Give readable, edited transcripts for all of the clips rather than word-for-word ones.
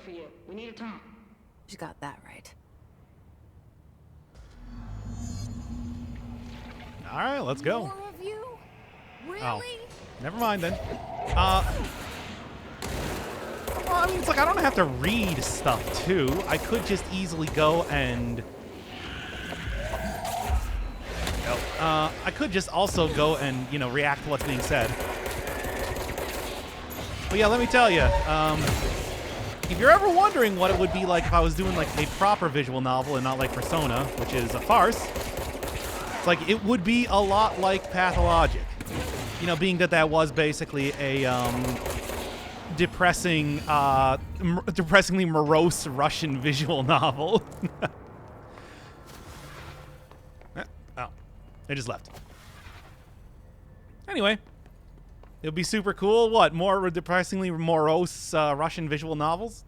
for you. We need to talk. She got that right. All right, let's go. More of you? Really? Oh, never mind then. Well, I mean, it's like I don't have to read stuff too. I could just easily go and. I could just also go and react to what's being said. But yeah, let me tell you. If you're ever wondering what it would be like if I was doing like a proper visual novel and not like Persona, which is a farce, it's like it would be a lot like Pathologic. Being that was basically a depressingly morose Russian visual novel. Oh, they just left. Anyway, it would be super cool. What, more depressingly morose Russian visual novels?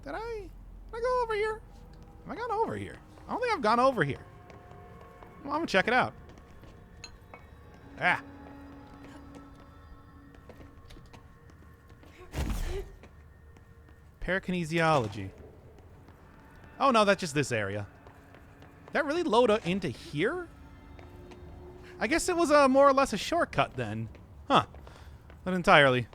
Did I go over here? Have I gone over here? I don't think I've gone over here. Well, I'm gonna check it out. Ah. Parakinesiology. Oh no, that's just this area. Did that really load into here? I guess it was more or less a shortcut then. Huh. Not entirely.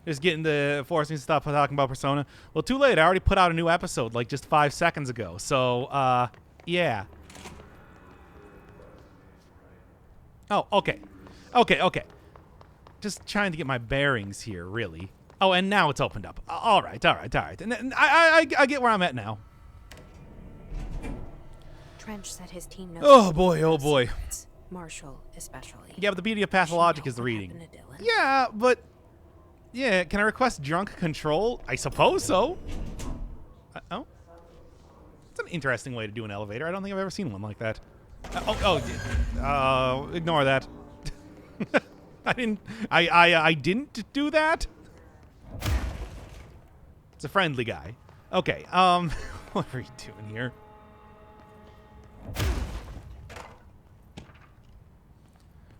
Just getting to forcing to stop talking about Persona. Well, too late. I already put out a new episode like just 5 seconds ago. So, yeah. Oh, okay. Okay. Just trying to get my bearings here, really. Oh, and now it's opened up. All right. And I get where I'm at now. Trench said his team knows. Oh boy. Secrets. Marshall, especially. Yeah, but the beauty of Pathologic is the reading. Yeah, but... Yeah, can I request drunk control? I suppose so. Oh. It's an interesting way to do an elevator. I don't think I've ever seen one like that. Ignore that. I didn't do that. It's a friendly guy. Okay, what are you doing here?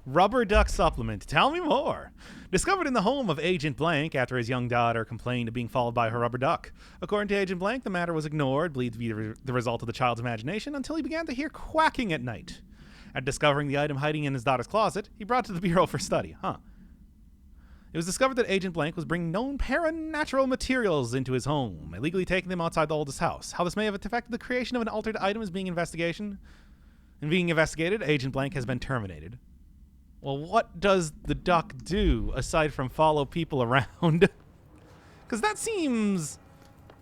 Rubber duck supplement. Tell me more. Discovered in the home of Agent Blank after his young daughter complained of being followed by her rubber duck. According to Agent Blank, the matter was ignored, believed to be the result of the child's imagination, until he began to hear quacking at night. After discovering the item hiding in his daughter's closet, he brought it to the Bureau for study. It was discovered that Agent Blank was bringing known paranatural materials into his home, illegally taking them outside the oldest house. How this may have affected the creation of an altered item is being investigated. Agent Blank has been terminated. Well, what does the duck do aside from follow people around? Because that seems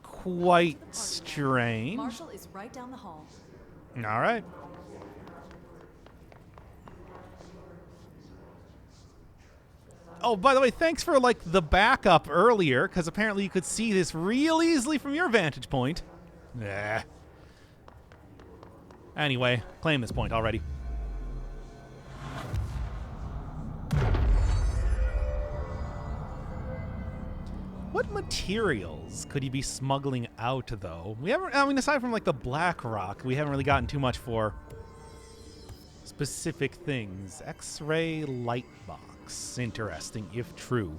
quite strange. Marshall is right down the hall. All right. Oh, by the way, thanks for the backup earlier, because apparently you could see this real easily from your vantage point. Nah. Anyway, claim this point already. What materials could he be smuggling out, though? We haven't, aside from the black rock, we haven't really gotten too much for specific things. X-ray light box. Interesting, if true.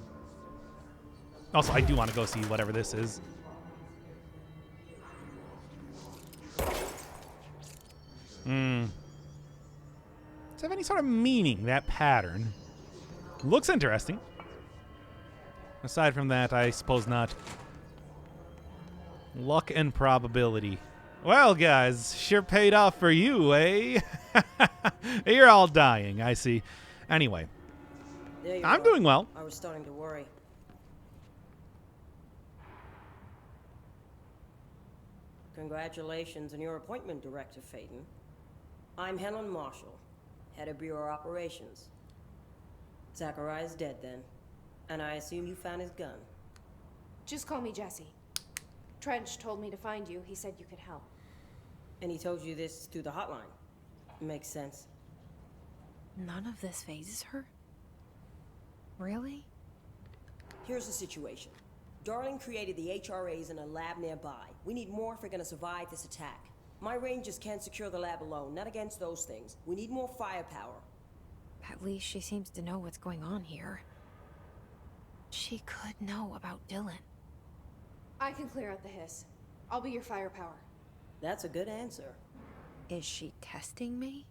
Also, I do want to go see whatever this is. Does it have any sort of meaning, that pattern? Looks interesting. Aside from that, I suppose not. Luck and probability. Well, guys, sure paid off for you, eh? You're all dying, I see. Anyway, I'm doing well. I was starting to worry. Congratulations on your appointment, Director Phaeton. I'm Helen Marshall, head of Bureau Operations. Zachariah's dead then. And I assume you found his gun. Just call me Jessie. Trench told me to find you. He said you could help. And he told you this through the hotline. Makes sense. None of this phases her? Really? Here's the situation. Darling created the HRAs in a lab nearby. We need more if we're gonna survive this attack. My rangers can't secure the lab alone, not against those things. We need more firepower. At least she seems to know what's going on here. She could know about Dylan. I can clear out the hiss. I'll be your firepower. That's a good answer. Is she testing me?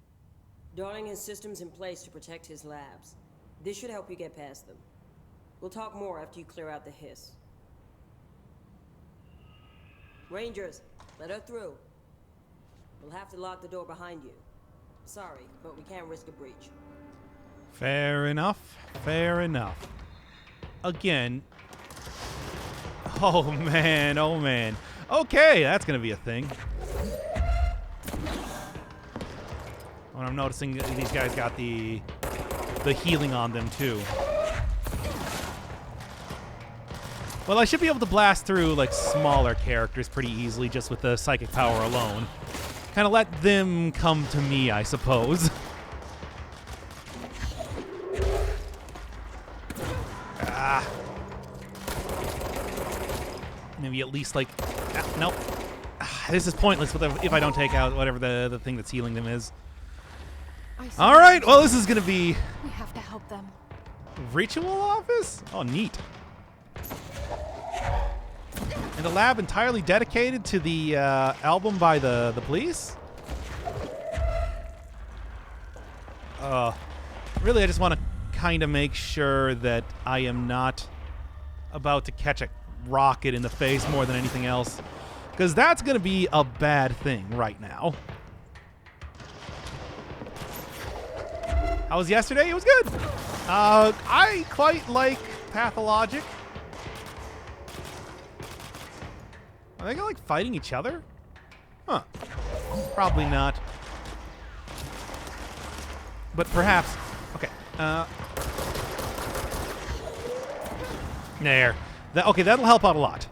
Darling has systems in place to protect his labs. This should help you get past them. We'll talk more after you clear out the hiss. Rangers, let her through. We'll have to lock the door behind you. Sorry, but we can't risk a breach. Fair enough. Fair enough. Again. Oh, man. Oh, man. Okay, that's going to be a thing. When I'm noticing these guys got the healing on them, too. Well, I should be able to blast through, like, smaller characters pretty easily just with the psychic power alone. Kind of let them come to me, I suppose. Ah. Maybe at least, like... nope. Ah, this is pointless if I don't take out whatever the thing that's healing them is. All right, well, this is going to be... We have to help them. Ritual office? Oh, neat. And a lab entirely dedicated to the album by the police? Really, I just want to kind of make sure that I am not about to catch a rocket in the face more than anything else. Because that's going to be a bad thing right now. How was yesterday? It was good. I quite like Pathologic. Are they like fighting each other? Huh. Probably not. But perhaps. Okay. There. Okay, that'll help out a lot.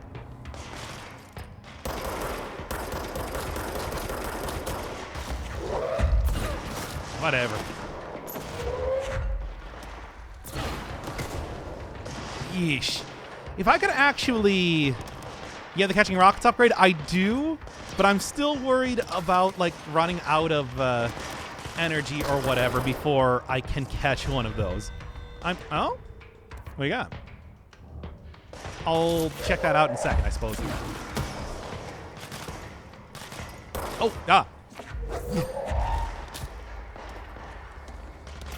Whatever. Yeesh. If I could actually... Yeah, the catching rockets upgrade, I do, but I'm still worried about, like, running out of energy or whatever before I can catch one of those. Oh? What do you got? I'll check that out in a second, I suppose. Oh, ah.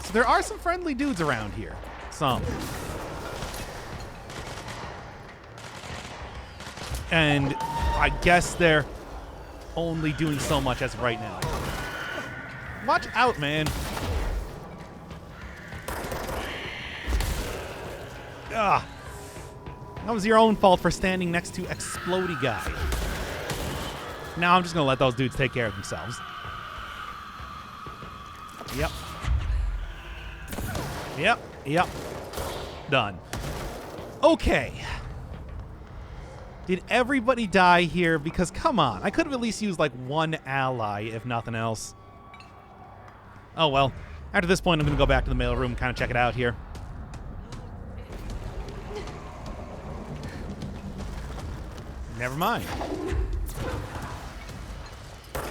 So there are some friendly dudes around here. Some. And I guess they're only doing so much as of right now. Watch out, man. Ah. That was your own fault for standing next to Explodey Guy. Now I'm just going to let those dudes take care of themselves. Yep. Yep. Yep. Done. Okay. Did everybody die here? Because, come on. I could have at least used, like, one ally, if nothing else. Oh, well. After this point, I'm going to go back to the mailroom and kind of check it out here. Never mind.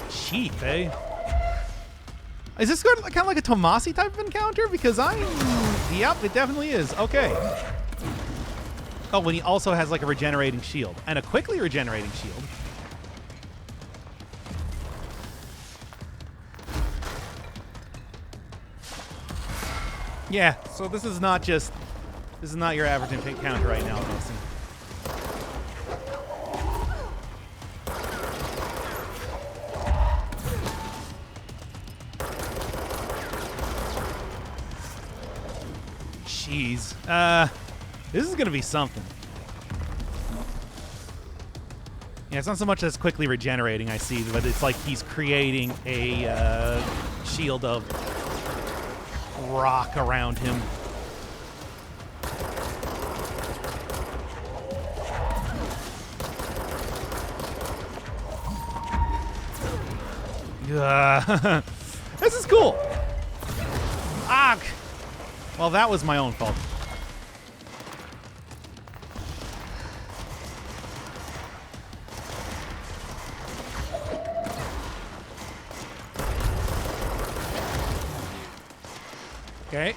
Cheap, eh? Is this kind of like a Tomasi type of encounter? Because Yep, it definitely is. Okay. Oh, and he also has like a regenerating shield. And a quickly regenerating shield. Yeah, so this is not your average encounter right now, Wilson. Jeez. This is going to be something. Yeah, it's not so much as quickly regenerating, I see, but it's like he's creating a shield of rock around him. This is cool. Ah! Well, that was my own fault. Okay.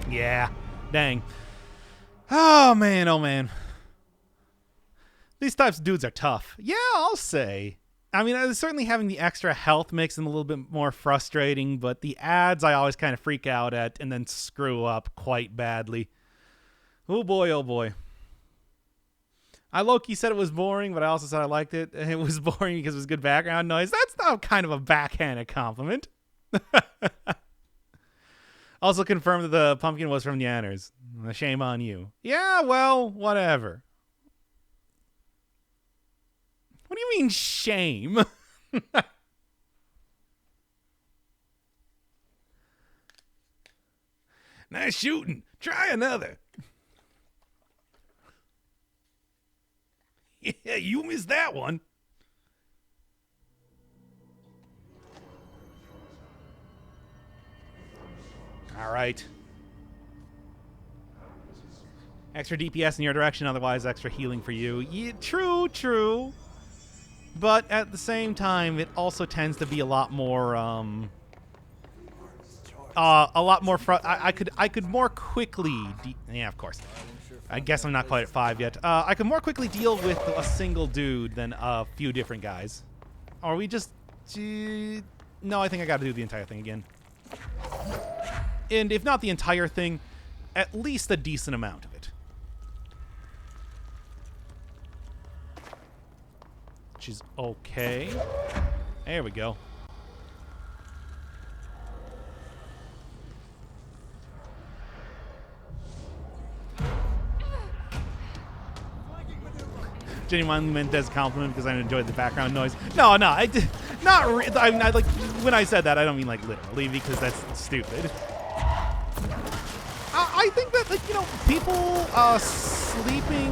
Yeah. Dang. Oh, man, oh, man. These types of dudes are tough. Yeah, I'll say. I mean, certainly having the extra health makes them a little bit more frustrating, but the ads I always kind of freak out at and then screw up quite badly. Oh, boy, oh, boy. I low-key said it was boring, but I also said I liked it. It was boring because it was good background noise. That's not kind of a backhanded compliment. Also confirmed that the pumpkin was from Yanners. Shame on you. Yeah, well, whatever. What do you mean, shame? Nice shooting. Try another. Yeah, you missed that one. All right. Extra DPS in your direction, otherwise extra healing for you. Yeah, true, true. But at the same time, it also tends to be a lot more, I could more quickly, yeah, of course. I guess I'm not quite at 5 yet. I could more quickly deal with a single dude than a few different guys. Are we just, no, I think I gotta do the entire thing again. And if not the entire thing, at least a decent amount of it. Which is okay. There we go. Genuinely meant as a compliment because I enjoyed the background noise. No, I did not. I mean, I like when I said that, I don't mean like literally because that's stupid. I think that, like, you know, people sleeping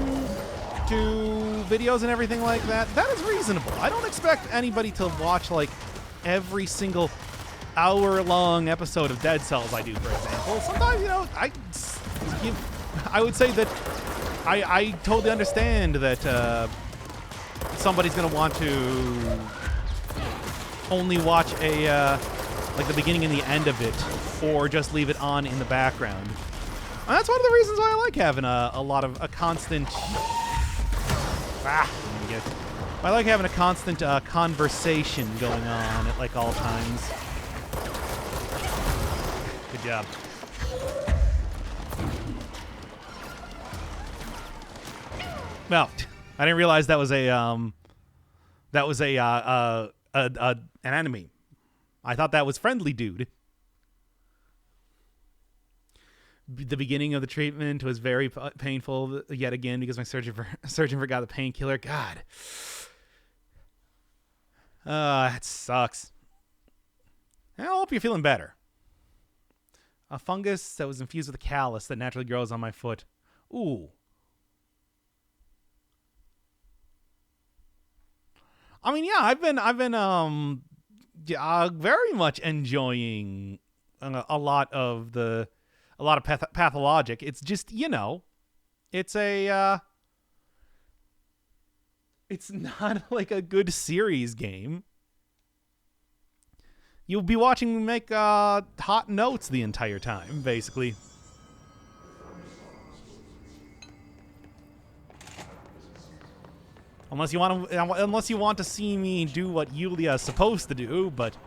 to videos and everything like that, that is reasonable. I don't expect anybody to watch like every single hour-long episode of Dead Cells I do, for example. Sometimes, you know, I would say that I totally understand that somebody's gonna want to only watch a like the beginning and the end of it, or just leave it on in the background. And that's one of the reasons why I like having a lot of a constant. I like having a constant conversation going on at like all times. Good job. Well, I didn't realize that was an enemy. I thought that was friendly, dude. The beginning of the treatment was very painful yet again because my surgeon forgot the painkiller. God, that sucks. I hope you're feeling better. A fungus that was infused with a callus that naturally grows on my foot. Ooh. I mean, yeah, I've been very much enjoying a lot of pathologic. It's just, you know, it's not like a good series game. You'll be watching me make hot notes the entire time, basically. Unless you want to see me do what Yulia is supposed to do, but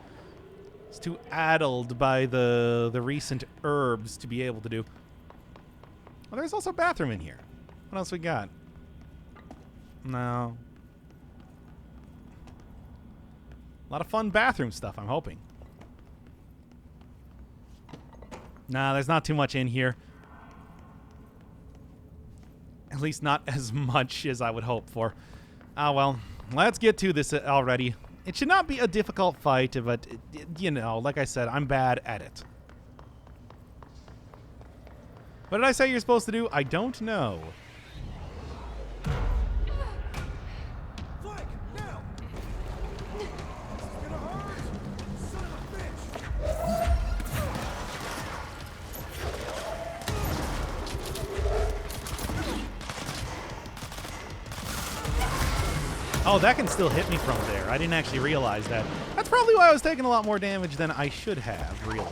it's too addled by the recent herbs to be able to do. Well, there's also a bathroom in here. What else we got? No. A lot of fun bathroom stuff, I'm hoping. Nah, there's not too much in here. At least not as much as I would hope for. Ah, well, let's get to this already. It should not be a difficult fight, but, you know, like I said, I'm bad at it. What did I say you're supposed to do? I don't know. Oh, that can still hit me from there. I didn't actually realize that. That's probably why I was taking a lot more damage than I should have, really.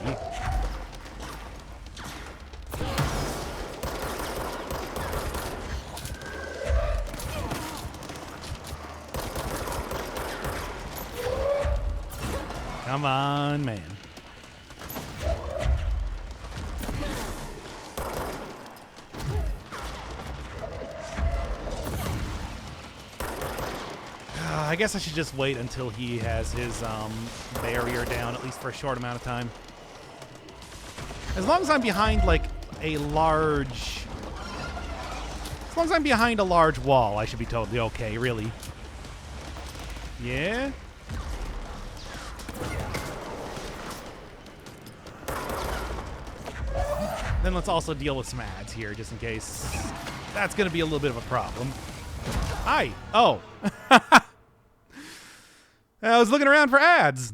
Come on, man. I guess I should just wait until he has his barrier down, at least for a short amount of time. As long as I'm behind, like, a large... As long as I'm behind a large wall, I should be totally okay, really. Yeah? Then let's also deal with some ads here, just in case that's going to be a little bit of a problem. Hi. Oh. I was looking around for ads.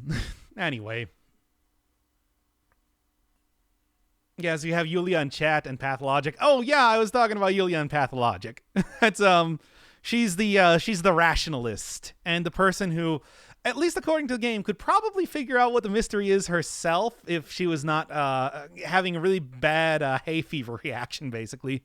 Anyway. Yeah, so you have Yulia in chat and Pathologic. Oh yeah, I was talking about Yulia and Pathologic. That's she's the rationalist and the person who, at least according to the game, could probably figure out what the mystery is herself if she was not having a really bad hay fever reaction, basically.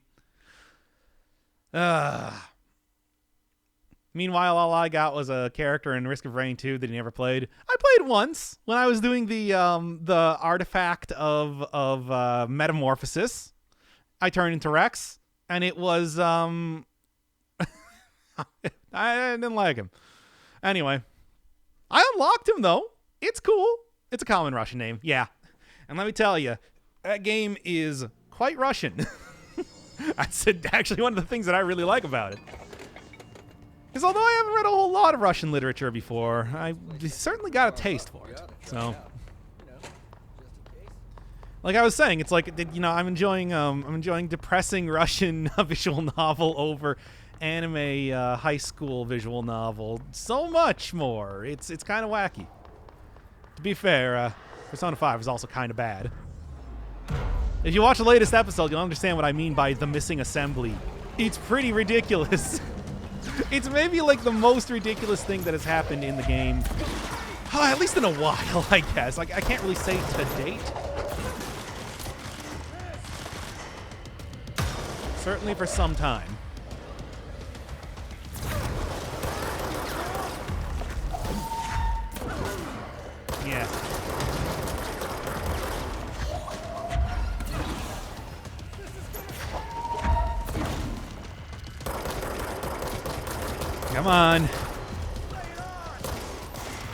Meanwhile, all I got was a character in Risk of Rain 2 that he never played. I played once when I was doing the artifact of metamorphosis. I turned into Rex, and it was I didn't like him. Anyway, I unlocked him though. It's cool. It's a common Russian name, yeah. And let me tell you, that game is quite Russian. That's actually one of the things that I really like about it. Because although I haven't read a whole lot of Russian literature before, I certainly got a taste for it. So, like I was saying, it's like, you know, I'm enjoying depressing Russian visual novel over anime high school visual novel so much more. It's kind of wacky. To be fair, Persona 5 is also kind of bad. If you watch the latest episode, you'll understand what I mean by the missing assembly. It's pretty ridiculous. It's maybe like the most ridiculous thing that has happened in the game. At least in a while, I guess. Like, I can't really say to date. Certainly for some time. Yeah. Come on.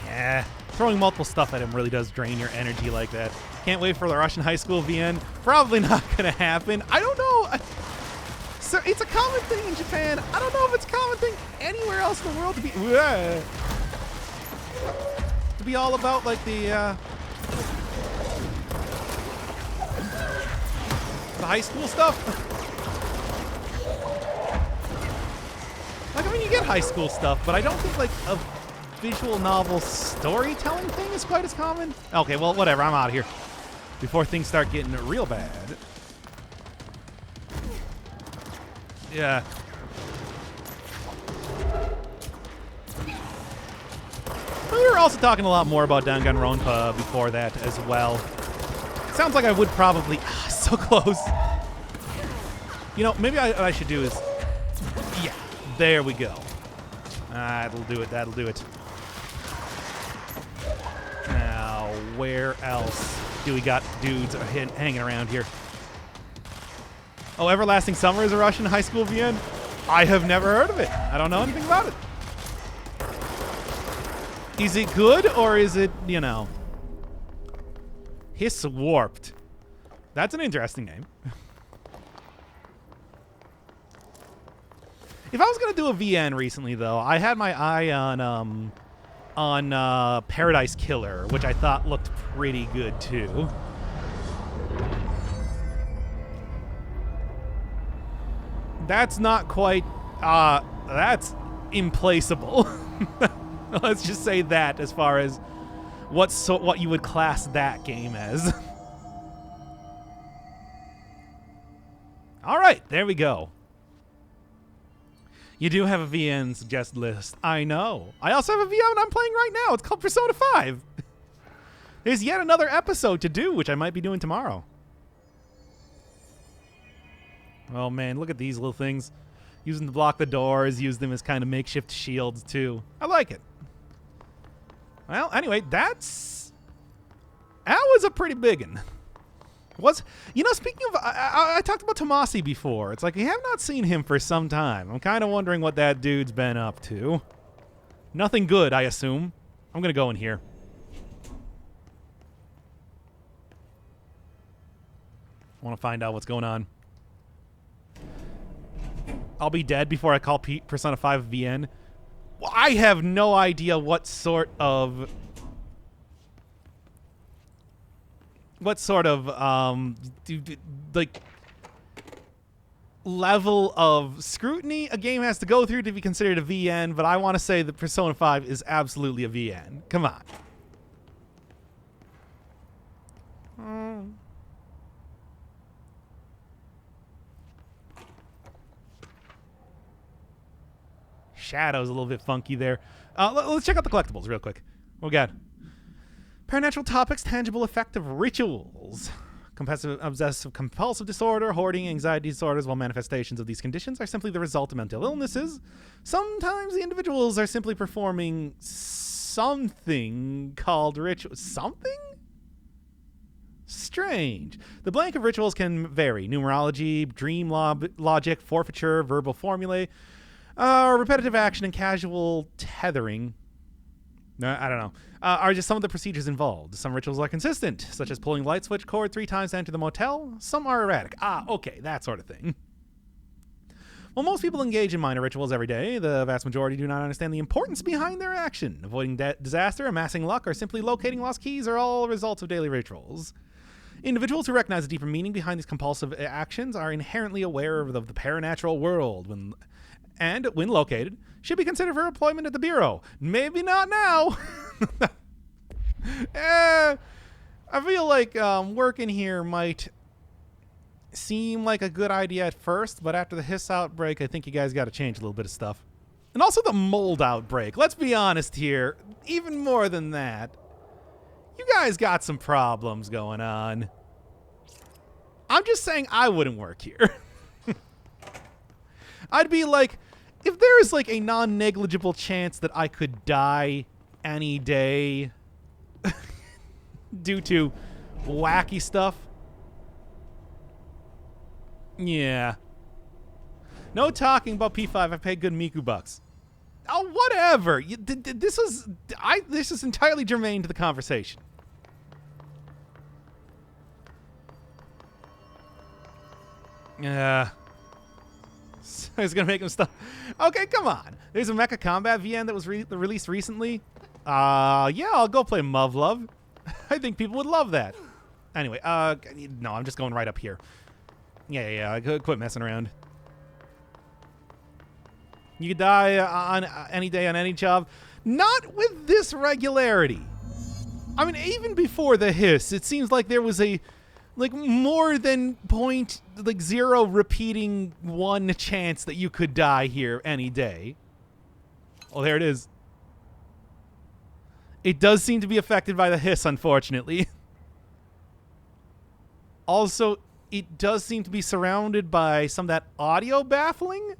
Yeah. Throwing multiple stuff at him really does drain your energy like that. Can't wait for the Russian high school VN. Probably not going to happen. I don't know. So it's a common thing in Japan. I don't know if it's a common thing anywhere else in the world to be all about like the high school stuff. Like, I mean, you get high school stuff, but I don't think, like, a visual novel storytelling thing is quite as common. Okay, well, whatever. I'm out of here before things start getting real bad. Yeah. We were also talking a lot more about Danganronpa before that as well. Sounds like I would probably... so close. You know, maybe what I should do is... Yeah. There we go. That'll do it. That'll do it. Now, where else do we got dudes hanging around here? Oh, Everlasting Summer is a Russian high school VN? I have never heard of it. I don't know anything about it. Is it good, or is it, you know... Hiss Warped. That's an interesting name. If I was gonna do a VN recently, though, I had my eye on Paradise Killer, which I thought looked pretty good too. That's not quite. That's implaceable. Let's just say that as far as what you would class that game as. All right, there we go. You do have a VN suggest list. I know. I also have a VN I'm playing right now. It's called Persona 5. There's yet another episode to do, which I might be doing tomorrow. Oh, man, look at these little things. Use them to block the doors. Use them as kind of makeshift shields, too. I like it. Well, anyway, that's That was a pretty big one. Speaking of, I talked about Tomasi before. It's like I have not seen him for some time. I'm kind of wondering what that dude's been up to. Nothing good, I assume. I'm going to go in here. I want to find out what's going on. I'll be dead before I call Persona 5 VN. Well, I have no idea what sort of like level of scrutiny a game has to go through to be considered a VN, but I want to say that Persona 5 is absolutely a VN. Come on. Shadow's a little bit funky there. Let's check out the collectibles real quick. What we got? Paranatural topics, tangible effective rituals. Obsessive compulsive disorder, hoarding, anxiety disorders, while manifestations of these conditions are simply the result of mental illnesses. Sometimes the individuals are simply performing something called ritual. Something? Strange. The blank of rituals can vary. Numerology, dream logic, forfeiture, verbal formulae, repetitive action, and casual tethering. I don't know. Are just some of the procedures involved. Some rituals are consistent, such as pulling light switch cord 3 times to enter the motel. Some are erratic. Okay, that sort of thing. While most people engage in minor rituals every day, the vast majority do not understand the importance behind their action. Avoiding disaster, amassing luck, or simply locating lost keys are all results of daily rituals. Individuals who recognize the deeper meaning behind these compulsive actions are inherently aware of the paranatural world when located, should be considered for employment at the Bureau. Maybe not now. I feel like working here might seem like a good idea at first, but after the hiss outbreak, I think you guys got to change a little bit of stuff. And also the mold outbreak. Let's be honest here. Even more than that, you guys got some problems going on. I'm just saying I wouldn't work here. I'd be like, if there is like a non-negligible chance that I could die any day due to wacky stuff, yeah. No talking about P5. I paid good Miku bucks. Oh, whatever. This is entirely germane to the conversation. Yeah. So he's gonna make him stop. Okay, come on. There's a Mecha Combat VN that was released recently. Yeah, I'll go play Muv-Love. I think people would love that. Anyway, no, I'm just going right up here. Yeah. Quit messing around. You could die on any day on any job. Not with this regularity. I mean, even before the hiss, it seems like there was a more than 0 repeating 1 chance that you could die here any day. Oh, there it is. It does seem to be affected by the hiss, unfortunately. Also, it does seem to be surrounded by some of that audio baffling.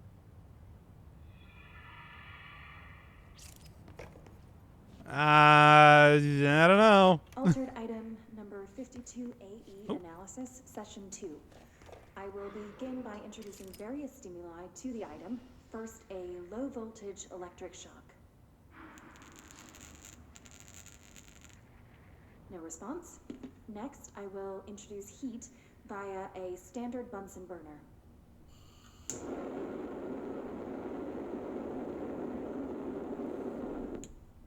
I don't know. Altered item number 52AE analysis, session 2. I will begin by introducing various stimuli to the item. First, a low voltage electric shock. No response. Next, I will introduce heat via a standard Bunsen burner.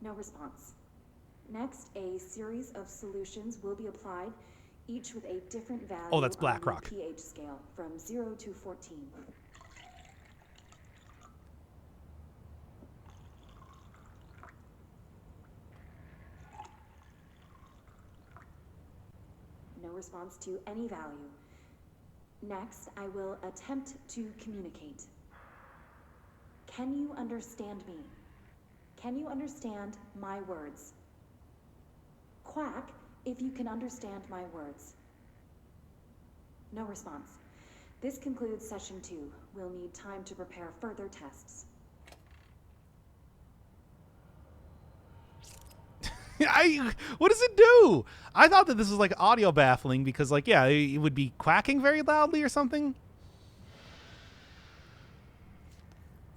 No response. Next, a series of solutions will be applied, each with a different value Oh, that's BlackRock. on the pH scale from 0 to 14. No response to any value. Next, I will attempt to communicate. Can you understand me? Can you understand my words? Quack if you can understand my words. No response. This concludes session 2. We'll need time to prepare further tests. What does it do? I thought that this was like audio baffling because, like, yeah, it would be quacking very loudly or something.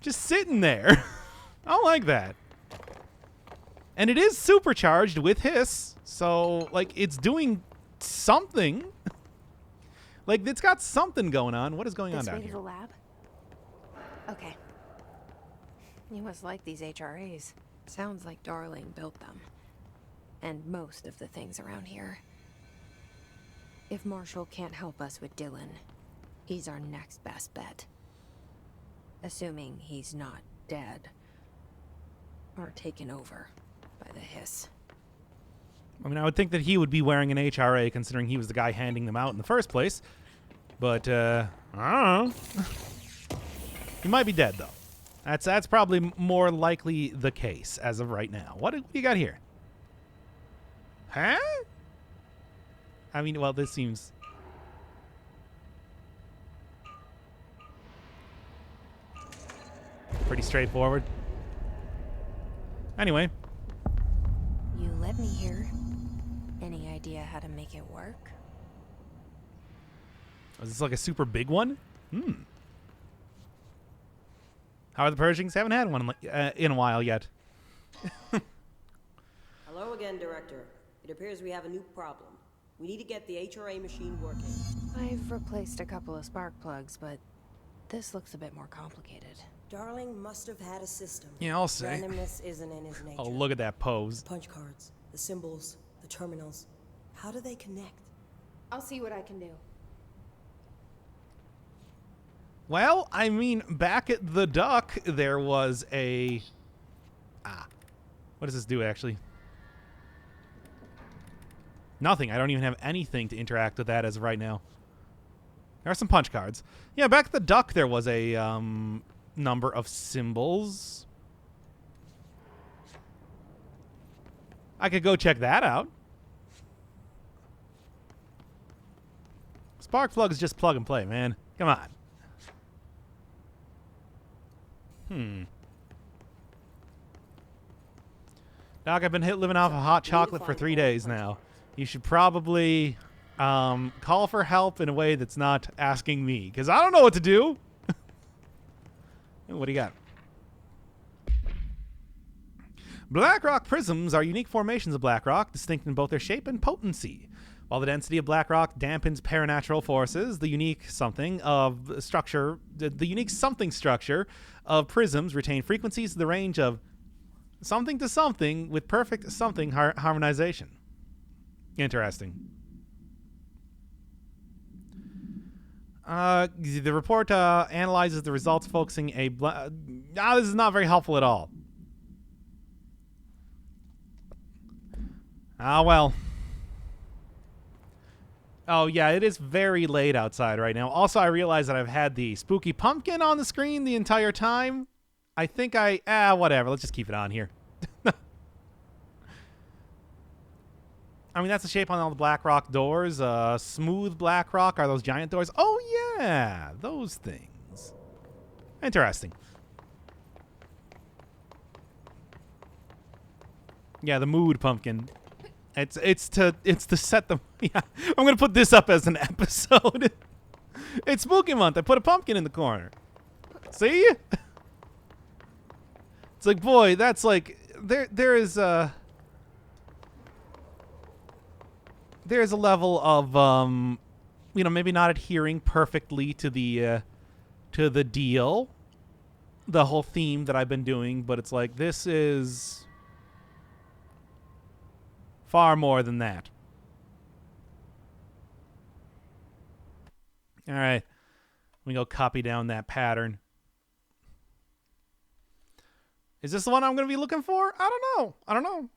Just sitting there. I don't like that. And it is supercharged with hiss, so, like, it's doing something. Like, it's got something going on. What is going on This down way to here? the lab? Okay. You must like these HRAs. Sounds like Darling built them. And most of the things around here. If Marshall can't help us with Dylan, he's our next best bet. Assuming he's not dead. Or taken over by the hiss. I mean, I would think that he would be wearing an HRA considering he was the guy handing them out in the first place. But, I don't know. He might be dead, though. That's probably more likely the case as of right now. What do you got here? Huh? I mean, well, this seems... pretty straightforward. Anyway. You let me here. Any idea how to make it work? Is this like a super big one? How are the Pershings? Haven't had one in a while yet. Hello again, Director. It appears we have a new problem. We need to get the HRA machine working. I've replaced a couple of spark plugs, but this looks a bit more complicated. Darling must have had a system. Yeah, I'll say. Randomness isn't in his nature. Oh, look at that pose. The punch cards, the symbols, the terminals. How do they connect? I'll see what I can do. Well, I mean, back at the Duck, there was a... What does this do, actually? Nothing. I don't even have anything to interact with that as of right now. There are some punch cards. Yeah, back at the Duck, there was a number of symbols. I could go check that out. Spark plug is just plug and play, man. Come on. Doc, I've been living off of hot chocolate for 3 days now. You should probably call for help in a way that's not asking me, because I don't know what to do. What do you got? Black rock prisms are unique formations of black rock, distinct in both their shape and potency. While the density of black rock dampens paranatural forces, the unique something structure of prisms retain frequencies in the range of something to something with perfect something harmonization. Interesting. The report analyzes the results, focusing this is not very helpful at all. Well. Oh, yeah, it is very late outside right now. Also, I realize that I've had the spooky pumpkin on the screen the entire time. I think whatever. Let's just keep it on here. I mean, that's the shape on all the black rock doors. Smooth black rock are those giant doors. Oh, yeah, those things. Interesting. Yeah, the mood pumpkin. It's to set them. Yeah, I'm gonna put this up as an episode. It's Spooky Month. I put a pumpkin in the corner. See? It's like, boy, that's like there is a level of maybe not adhering perfectly to the deal, the whole theme that I've been doing, but it's like this is far more than that. All right. Let me go copy down that pattern. Is this the one I'm going to be looking for? I don't know.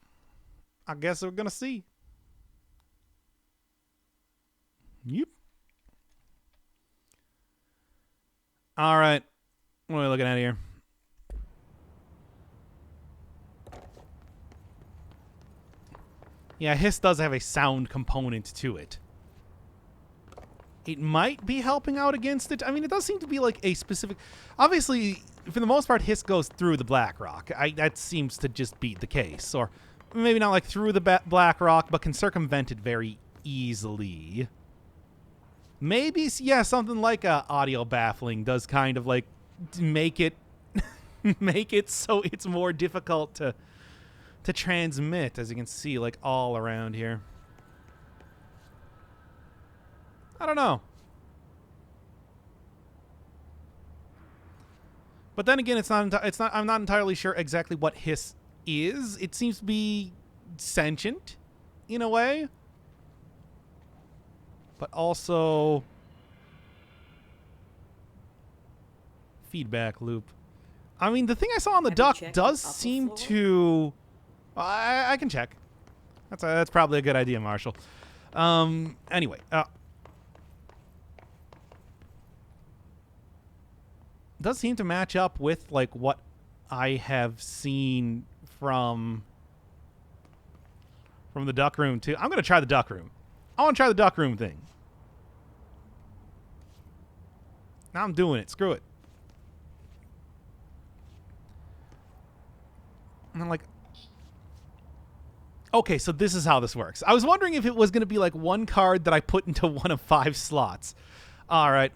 I guess we're going to see. Yep. All right. What are we looking at here? Yeah, hiss does have a sound component to it. It might be helping out against it. I mean, it does seem to be like a specific... Obviously, for the most part, hiss goes through the black rock. That seems to just be the case. Or maybe not like through the black rock, but can circumvent it very easily. Maybe, yeah, something like audio baffling does kind of like make it make it so it's more difficult to transmit, as you can see, like all around here. I don't know. But then again, it's not. I'm not entirely sure exactly what hiss is. It seems to be sentient, in a way, but also feedback loop. I mean, the thing I saw on the duck does seem to. I can check. That's probably a good idea, Marshall. Anyway. Does seem to match up with like what I have seen from the duck room too. I'm gonna try the duck room. I want to try the duck room thing. Now I'm doing it. Screw it. And I'm like, okay, so this is how this works. I was wondering if it was gonna be like one card that I put into one of 5 slots. All right.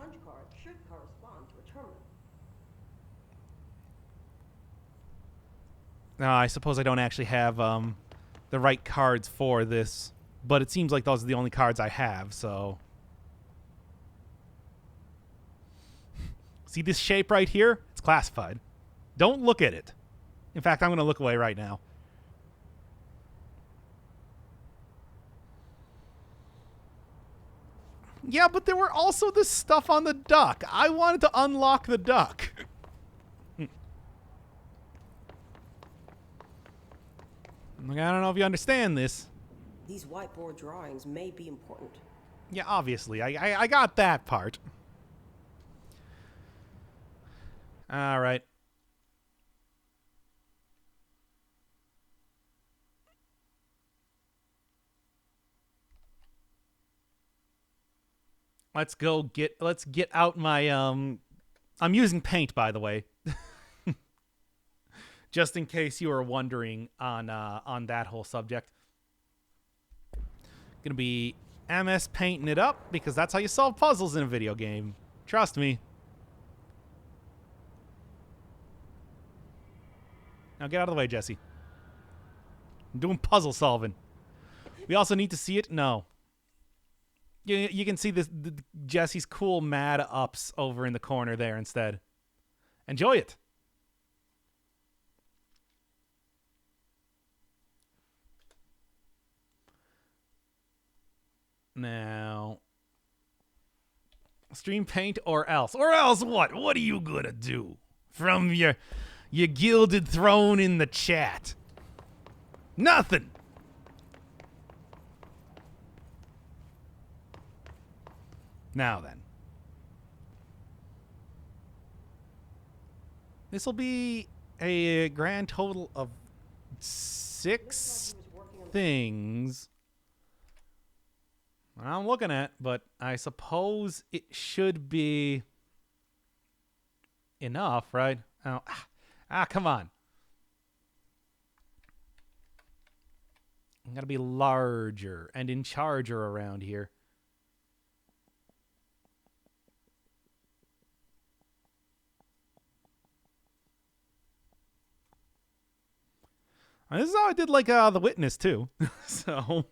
Now, I suppose I don't actually have the right cards for this, but it seems like those are the only cards I have, so. See this shape right here? It's classified. Don't look at it. In fact, I'm going to look away right now. Yeah, but there were also this stuff on the duck. I wanted to unlock the duck. Like, I don't know if you understand this. These whiteboard drawings may be important. Yeah, obviously. I got that part. All right. Let's get out my I'm using paint, by the way. Just in case you were wondering on that whole subject. Gonna be MS painting it up because that's how you solve puzzles in a video game. Trust me. Now get out of the way, Jesse. I'm doing puzzle solving. We also need to see it. No. You can see Jesse's cool mad ups over in the corner there instead. Enjoy it. Now, stream paint or else. Or else what? What are you gonna do? From your gilded throne in the chat. Nothing. Now then. This will be a grand total of 6 things I'm looking at, but I suppose it should be enough, right? Oh, come on. I'm going to be larger and in charger around here. And this is how I did like The Witness too. So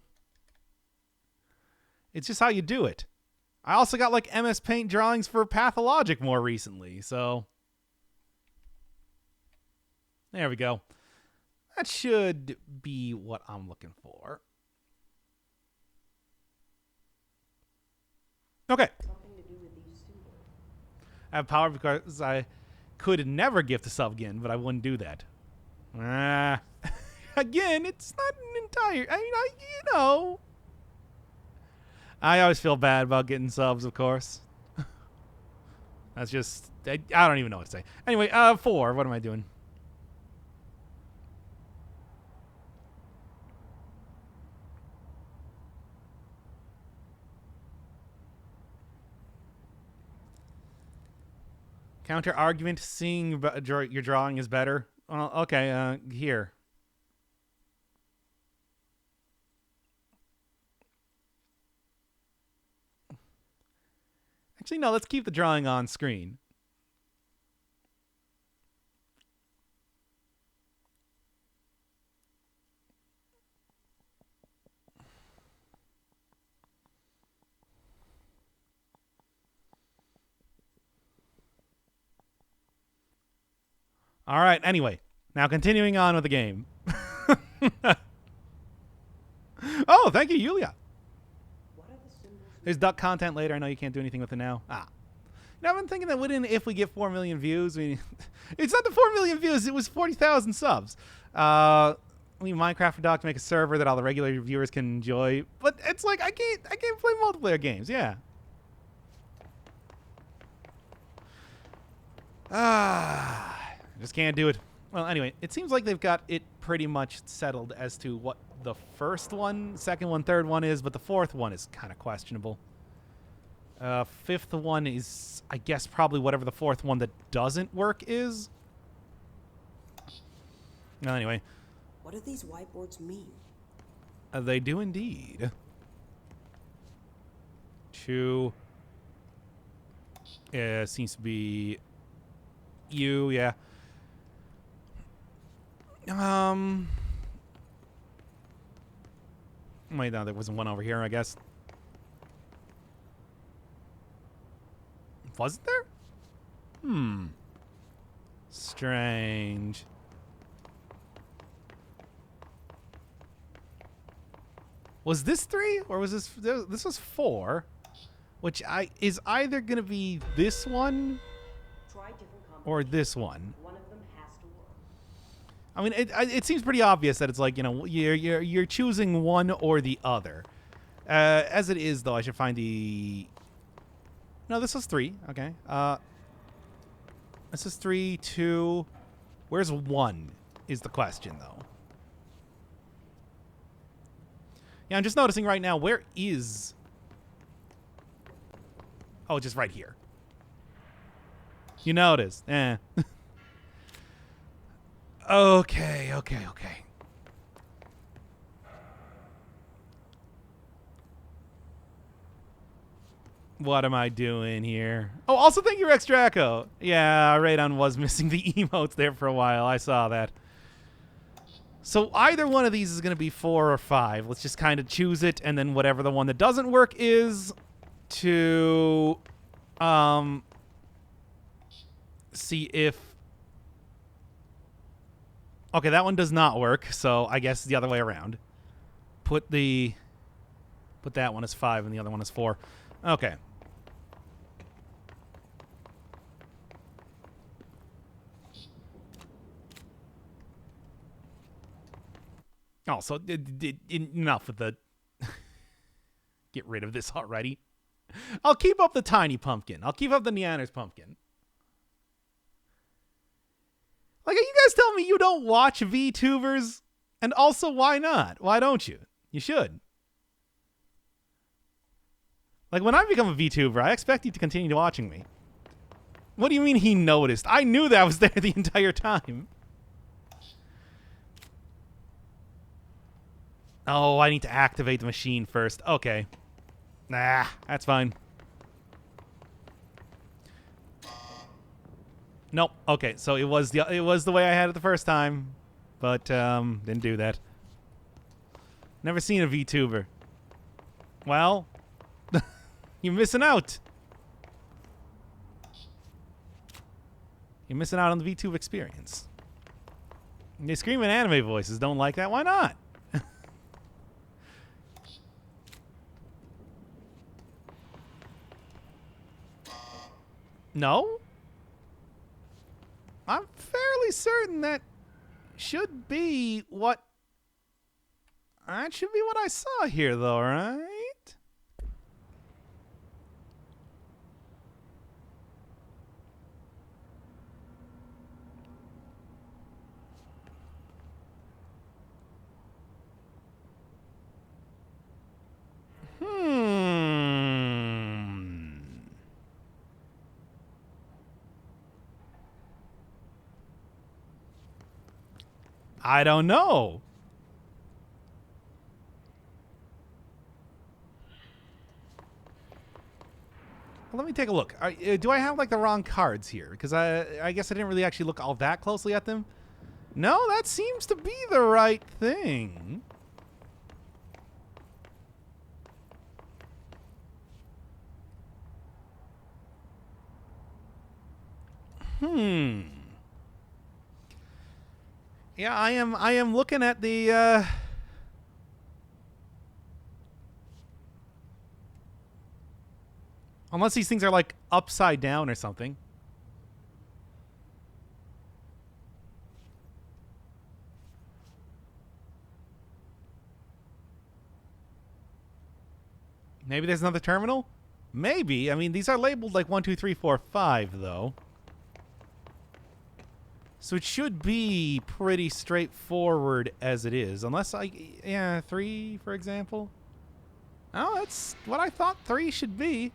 it's just how you do it. I also got like MS Paint drawings for Pathologic more recently, so there we go. That should be what I'm looking for. Okay. I have power because I could never gift a sub again, but I wouldn't do that. Again, it's not an entire... I mean, you know... I always feel bad about getting subs, of course. That's just... I don't even know what to say. Anyway, 4. What am I doing? Counter argument, seeing your drawing is better. Well, okay, here. Actually, no, let's keep the drawing on screen. All right, anyway. Now continuing on with the game. Oh, thank you, Yulia. There's duck content later. I know you can't do anything with it now. I've been thinking that if we get 4 million views, it's not the 4 million views. It was 40,000 subs. Minecraft for Doc to make a server that all the regular viewers can enjoy. But it's like I can't play multiplayer games. Yeah. Just can't do it. Well, anyway, it seems like they've got it pretty much settled as to what the first one, second one, third one is, but the fourth one is kind of questionable. Fifth one is, I guess, probably whatever the fourth one that doesn't work is. Well, anyway. What do these whiteboards mean? They do indeed. Two. Seems to be you, yeah. Wait, no, there wasn't one over here, I guess. Wasn't there? Strange. Was this 3 or was this was 4, which is either gonna be this one or this one. One of them has to work. I mean, it seems pretty obvious that it's like, you know, you're choosing one or the other. As it is, though, I should find the. No, this was 3. Okay. This is 3, 2. Where's 1? Is the question, though. Yeah, I'm just noticing right now. Where is? Oh, just right here. You noticed? Eh. Okay. What am I doing here? Oh, also thank you, Rex Draco. Yeah, Radon was missing the emotes there for a while. I saw that. So either one of these is going to be 4 or 5. Let's just kind of choose it, and then whatever the one that doesn't work is to see if. Okay, that one does not work, so I guess the other way around. Put that one as 5 and the other one as 4. Okay. Oh, so enough with the. Get rid of this already. I'll keep up the tiny pumpkin. I'll keep up the Neander's pumpkin. Like, are you guys telling me you don't watch VTubers? And also, why not? Why don't you? You should. Like, when I become a VTuber, I expect you to continue watching me. What do you mean he noticed? I knew that was there the entire time. Oh, I need to activate the machine first. Okay. Nah, that's fine. Nope. Okay, so it was the way I had it the first time, but didn't do that. Never seen a VTuber. Well, you're missing out. You're missing out on the VTube experience. They scream in anime voices. Don't like that? Why not? No? I'm fairly certain that should be what... That should be what I saw here, though, right? I don't know. Let me take a look. Do I have like the wrong cards here? Because I guess I didn't really actually look all that closely at them. No, that seems to be the right thing. Yeah, I am looking at the unless these things are like upside down or something. Maybe there's another terminal? Maybe. I mean, these are labeled like 1, 2, 3, 4, 5, though. So it should be pretty straightforward as it is. Unless yeah, 3, for example. Oh, that's what I thought 3 should be.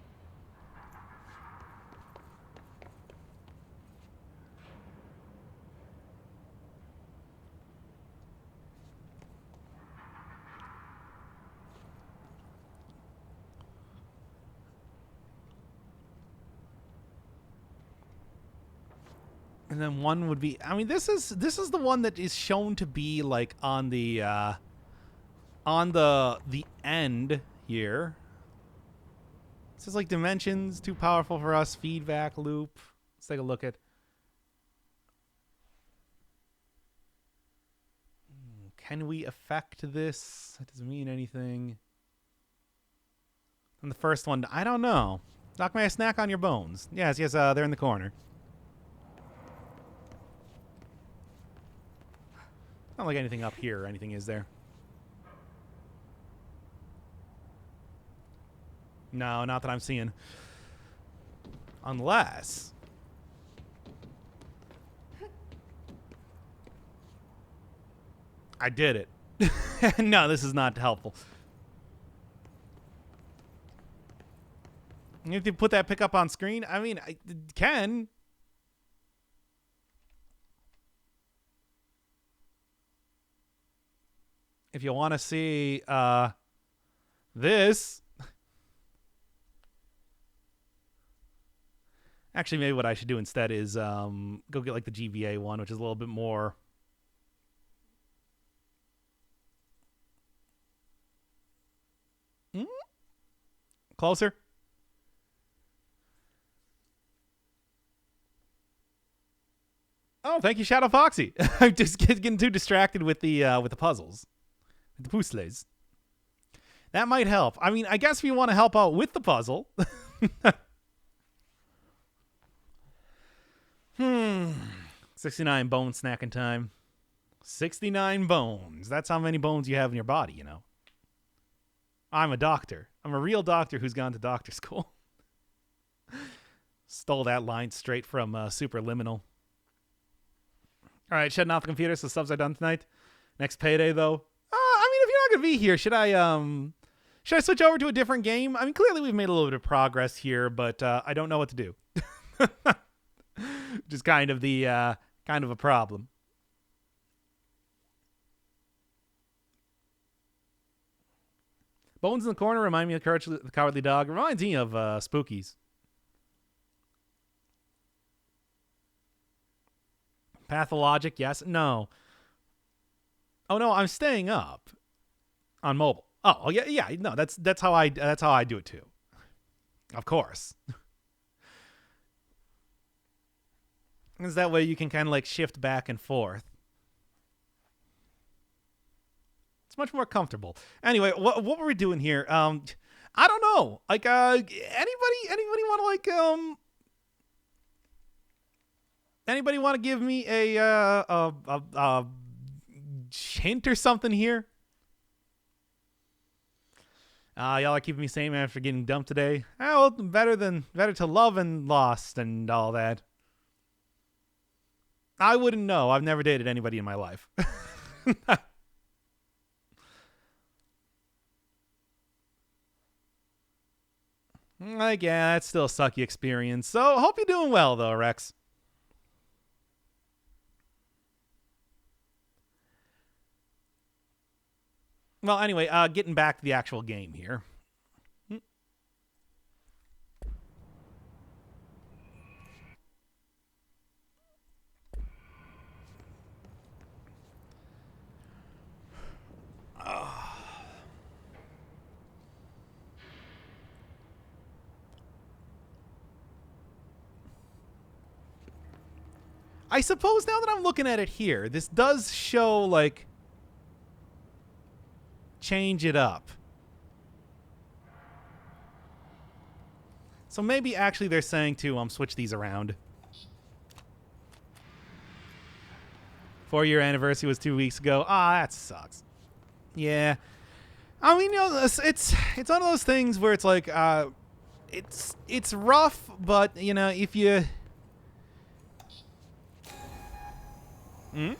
And then 1 would be, I mean, this is the one that is shown to be like on the end here. This is like dimensions too powerful for us, feedback loop. Let's take a look at. Can we affect this? That doesn't mean anything. And the first one, I don't know. Doc, may I snack on your bones? Yes, they're in the corner. Not like anything up here or anything is there. No, not that I'm seeing. Unless... I did it. No, this is not helpful. You have to put that pickup on screen? I mean, I can. If you want to see this. Actually, maybe what I should do instead is go get like the GVA one, which is a little bit more... Closer? Oh, thank you, Shadow Foxy. I'm just getting too distracted with the puzzles. The puzzles. That might help. I mean, I guess if you want to help out with the puzzle. 69 bone snacking time. 69 bones. That's how many bones you have in your body, you know. I'm a doctor. I'm a real doctor who's gone to doctor school. Stole that line straight from Superliminal. All right, shutting off the computer, so subs are done tonight. Next payday, though. I mean, if you're not gonna be here, should I switch over to a different game? I mean, clearly we've made a little bit of progress here, but I don't know what to do. Which is kind of the kind of a problem. Bones in the corner remind me of the Cowardly Dog. Reminds me of Spookies. Pathologic, yes. No. Oh no, I'm staying up on mobile. Oh yeah. No, that's how I do it too. Of course. Because that way you can kind of like shift back and forth. It's much more comfortable. Anyway, what were we doing here? I don't know. Like, anybody want to like anybody want to give me a hint or something here? Y'all are keeping me sane after getting dumped today. Well, better to love and lost and all that. I wouldn't know. I've never dated anybody in my life. Like, yeah, that's still a sucky experience. So, hope you're doing well, though, Rex. Well, anyway, getting back to the actual game here. I suppose now that I'm looking at it here, this does show, like, change it up. So maybe actually they're saying to switch these around. 4-year anniversary was 2 weeks ago. Ah, that sucks. Yeah. I mean, you know, it's one of those things where it's like, it's rough, but, you know, if you... Hmm?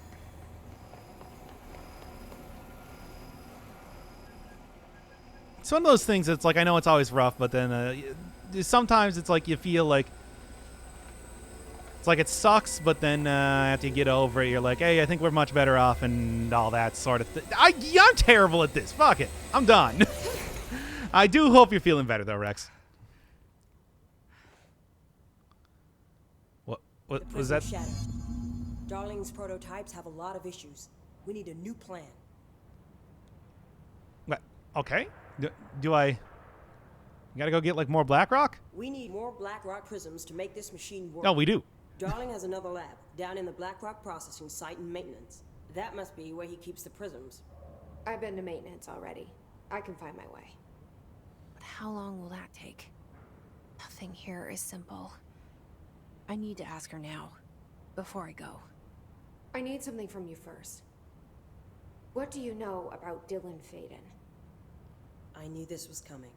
It's one of those things that's like, I know it's always rough, but then sometimes it's like you feel like it's like it sucks, but then after you get over it, you're like, hey, I think we're much better off and all that sort of thing. I'm terrible at this. Fuck it. I'm done. I do hope you're feeling better, though, Rex. What was that? Shattered. Darling's prototypes have a lot of issues. We need a new plan. What? Okay. Do I... You gotta go get, like, more Blackrock? We need more Blackrock prisms to make this machine work. No, we do. Darling has another lab down in the Blackrock processing site in maintenance. That must be where he keeps the prisms. I've been to maintenance already. I can find my way. But how long will that take? Nothing here is simple. I need to ask her now, before I go. I need something from you first. What do you know about Dylan Faden? I knew this was coming.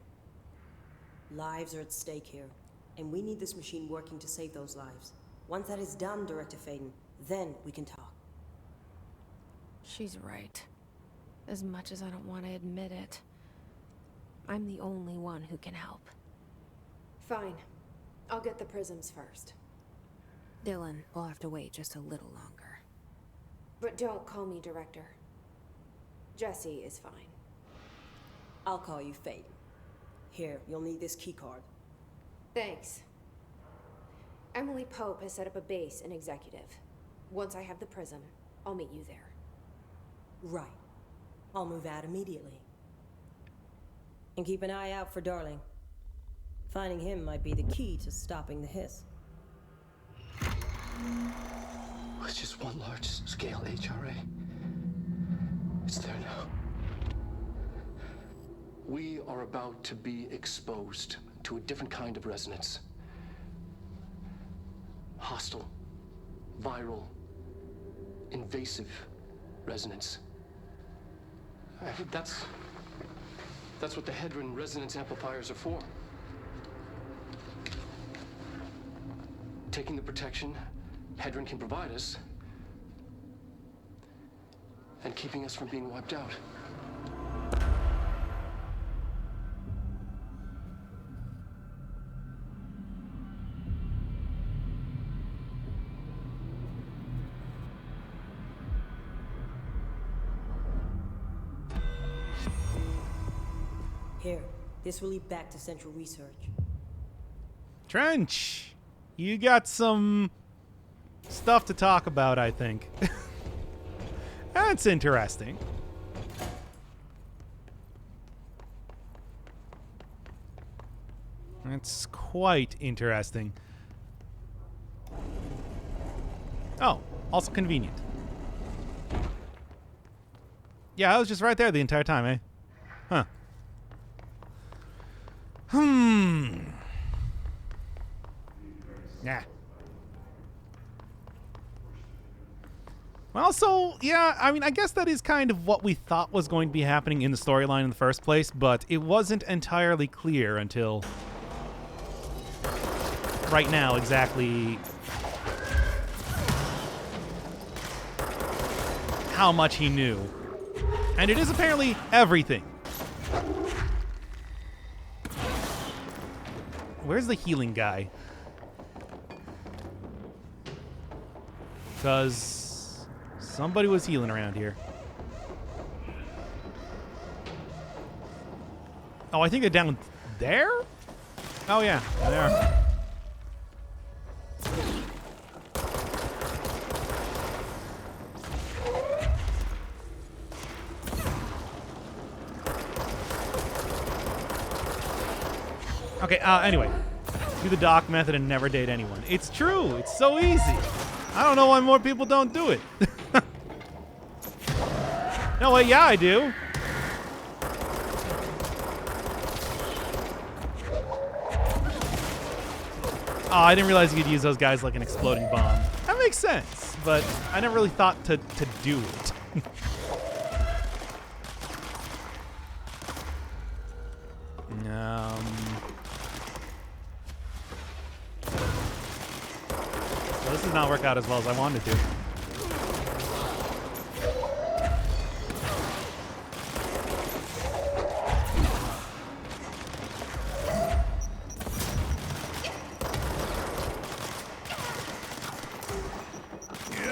Lives are at stake here, and we need this machine working to save those lives. Once that is done, Director Faden, then we can talk. She's right. As much as I don't want to admit it, I'm the only one who can help. Fine. I'll get the prisms first. Dylan will have to wait just a little longer. But don't call me Director. Jesse is fine. I'll call you Faden. Here, you'll need this keycard. Thanks. Emily Pope has set up a base in Executive. Once I have the prism, I'll meet you there. Right. I'll move out immediately. And keep an eye out for Darling. Finding him might be the key to stopping the hiss. It's just one large-scale HRA. It's there now. We are about to be exposed to a different kind of resonance. Hostile, viral, invasive resonance. That's what the Hedron resonance amplifiers are for. Taking the protection Hedron can provide us and keeping us from being wiped out. Here, this will lead back to Central Research. Trench, you got some stuff to talk about, I think. That's interesting. That's quite interesting. Oh, also convenient. Yeah, I was just right there the entire time, eh? Huh. Yeah. Well, so, yeah, I mean, I guess that is kind of what we thought was going to be happening in the storyline in the first place, but it wasn't entirely clear until right now exactly how much he knew. And it is apparently everything. Where's the healing guy? Because somebody was healing around here. Oh, I think they're down there? Oh, yeah, they are. Okay, anyway. Do the doc method and never date anyone. It's true. It's so easy. I don't know why more people don't do it. No, wait, yeah, I do. Oh, I didn't realize you could use those guys like an exploding bomb. That makes sense, but I never really thought to do it. So this does not work out as well as I wanted to.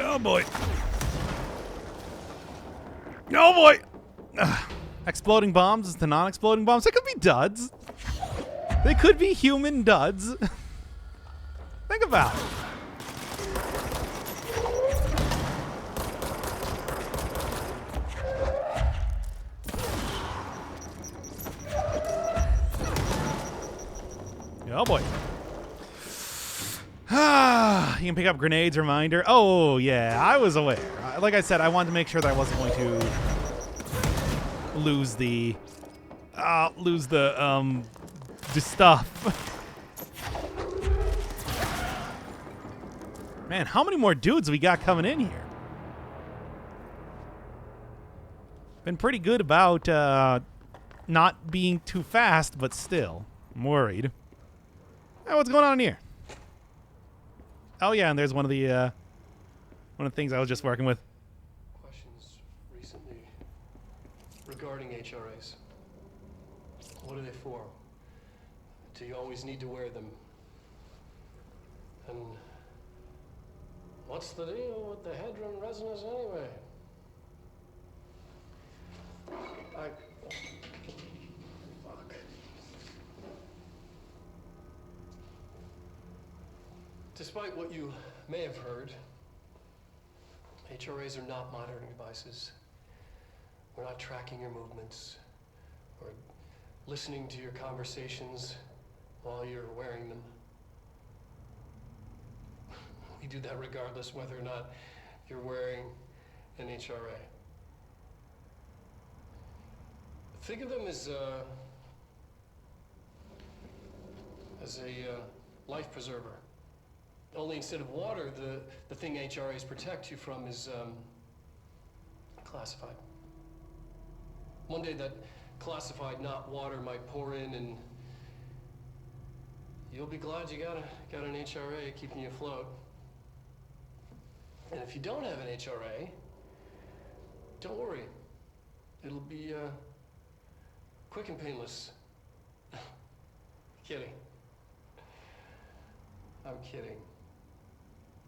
Oh boy. Oh boy. Ugh. Exploding bombs to non-exploding bombs. They could be duds. They could be human duds. Think about it. Oh boy. You can pick up grenades, reminder. Oh yeah, I was aware. Like I said, I wanted to make sure that I wasn't going to lose the stuff. Man, how many more dudes we got coming in here? Been pretty good about not being too fast, but still, I'm worried. Hey, what's going on in here? Oh yeah, and there's one of the things I was just working with. Questions recently regarding HRAs. What are they for? Do you always need to wear them? And what's the deal with the Hedron resonance anyway? Fuck. Despite what you may have heard, HRAs are not monitoring devices. We're not tracking your movements or listening to your conversations while you're wearing them. We do that regardless whether or not you're wearing an HRA. Think of them as a life preserver. Only instead of water, the thing HRAs protect you from is classified. One day that classified, not water, might pour in, and you'll be glad you got an HRA keeping you afloat. And if you don't have an HRA, don't worry. It'll be quick and painless. Kidding. I'm kidding.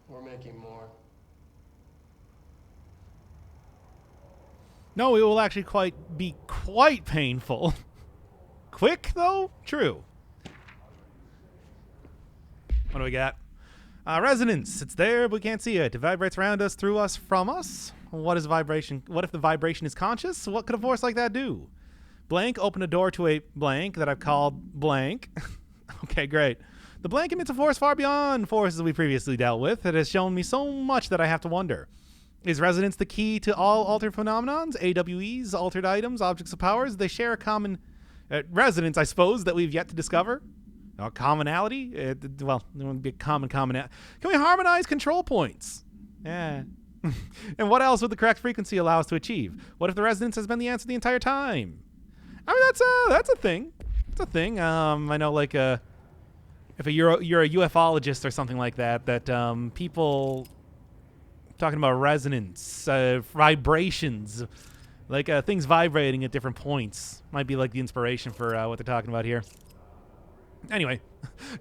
We're making more. No, it will actually be quite painful. Quick, though? True. What do we got? Resonance. It's there, but we can't see it. It vibrates around us, through us, from us. What is vibration? What if the vibration is conscious? What could a force like that do? Blank opened a door to a blank that I've called blank. Okay, great. The blank emits a force far beyond forces we previously dealt with. It has shown me so much that I have to wonder. Is resonance the key to all altered phenomenons, AWEs, altered items, objects of powers? They share a common resonance, I suppose, that we've yet to discover. A commonality? Well, there wouldn't be a commonality. Can we harmonize control points? Yeah. And what else would the correct frequency allow us to achieve? What if the resonance has been the answer the entire time? I mean, that's a thing. It's a thing. I know, like, if you're a ufologist or something like that, people talking about resonance, vibrations, like things vibrating at different points might be like the inspiration for what they're talking about here. Anyway,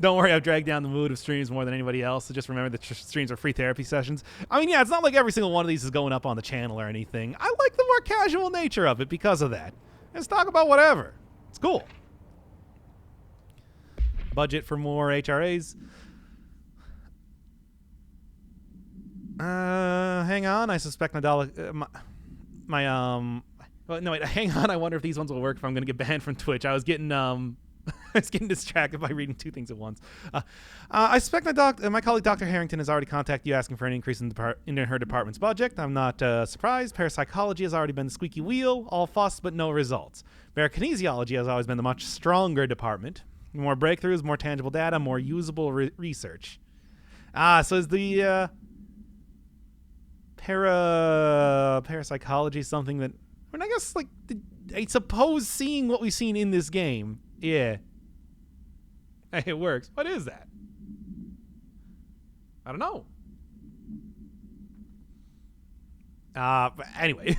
don't worry, I've dragged down the mood of streams more than anybody else, so just remember that streams are free therapy sessions. I mean, yeah, it's not like every single one of these is going up on the channel or anything. I like the more casual nature of it because of that. Let's talk about whatever. It's cool. Budget for more HRAs. Hang on. I suspect Nadal. Well, no, wait. Hang on. I wonder if these ones will work if I'm going to get banned from Twitch. I was getting I was getting distracted by reading two things at once. I suspect my colleague Dr. Harrington has already contacted you asking for an increase in her department's budget. I'm not surprised. Parapsychology has already been the squeaky wheel, all fuss but no results. Parakinesiology has always been the much stronger department. More breakthroughs, more tangible data, more usable research. So is the parapsychology something that... I mean, I guess, like, I suppose seeing what we've seen in this game, yeah, it works. What is that? I don't know. But anyway.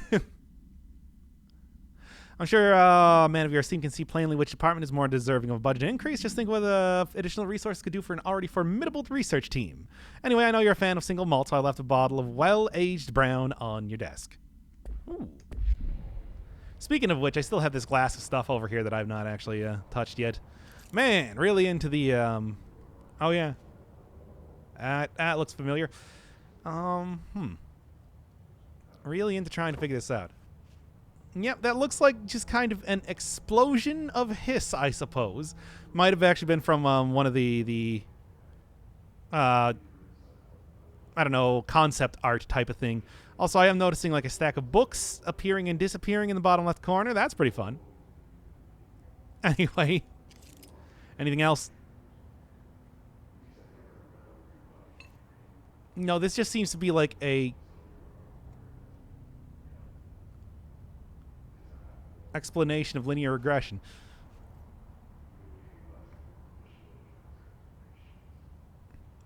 I'm sure man of your esteem can see plainly which department is more deserving of a budget increase. Just think what additional resources could do for an already formidable research team. Anyway, I know you're a fan of single malt, so I left a bottle of well-aged brown on your desk. Ooh. Speaking of which, I still have this glass of stuff over here that I've not actually touched yet. Man, really into the... oh, yeah. That looks familiar. Really into trying to figure this out. Yep, that looks like just kind of an explosion of hiss, I suppose. Might have actually been from one of the I don't know, concept art type of thing. Also, I am noticing like a stack of books appearing and disappearing in the bottom left corner. That's pretty fun. Anyway, anything else? No, this just seems to be like a explanation of linear regression.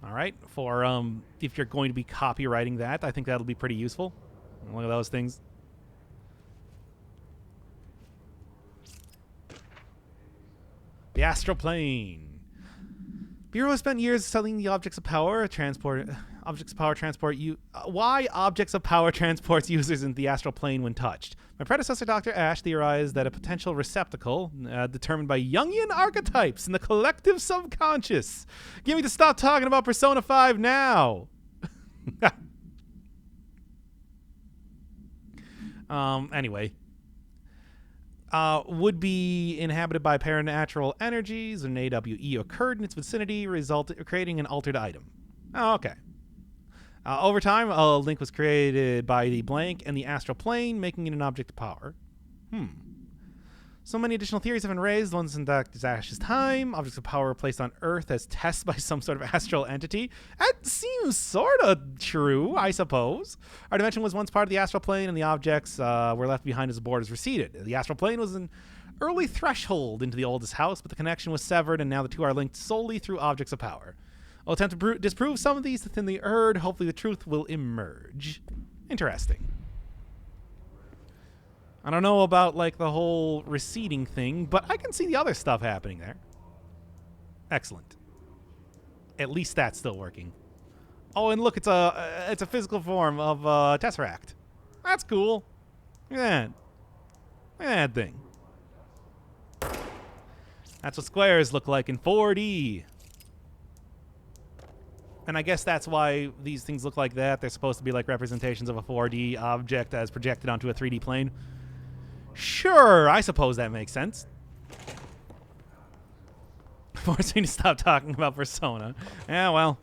All right, for if you're going to be copywriting that, I think that'll be pretty useful. Look at those things. The astral plane. Bureau has spent years studying the objects of power transport why objects of power transports users into the astral plane when touched. My predecessor, Dr. Ash, theorized that a potential receptacle determined by Jungian archetypes in the collective subconscious. Get me to stop talking about Persona 5 now. Anyway. Would be inhabited by paranatural energies. An AWE occurred in its vicinity, creating an altered item. Oh, okay. Over time, a link was created by the blank and the astral plane, making it an object of power. So many additional theories have been raised. Once in Dr. Ash's time, objects of power were placed on Earth as tests by some sort of astral entity. That seems sort of true, I suppose. Our dimension was once part of the astral plane, and the objects were left behind as the borders receded. The astral plane was an early threshold into the oldest house, but the connection was severed, and now the two are linked solely through objects of power. I'll attempt to disprove some of these within the herd. Hopefully the truth will emerge. Interesting. I don't know about, like, the whole receding thing, but I can see the other stuff happening there. Excellent. At least that's still working. Oh, and look, it's a physical form of Tesseract. That's cool. Look at that. Look at that thing. That's what squares look like in 4D. And I guess that's why these things look like that. They're supposed to be like representations of a 4D object as projected onto a 3D plane. Sure, I suppose that makes sense. Force me to stop talking about Persona. Yeah, well,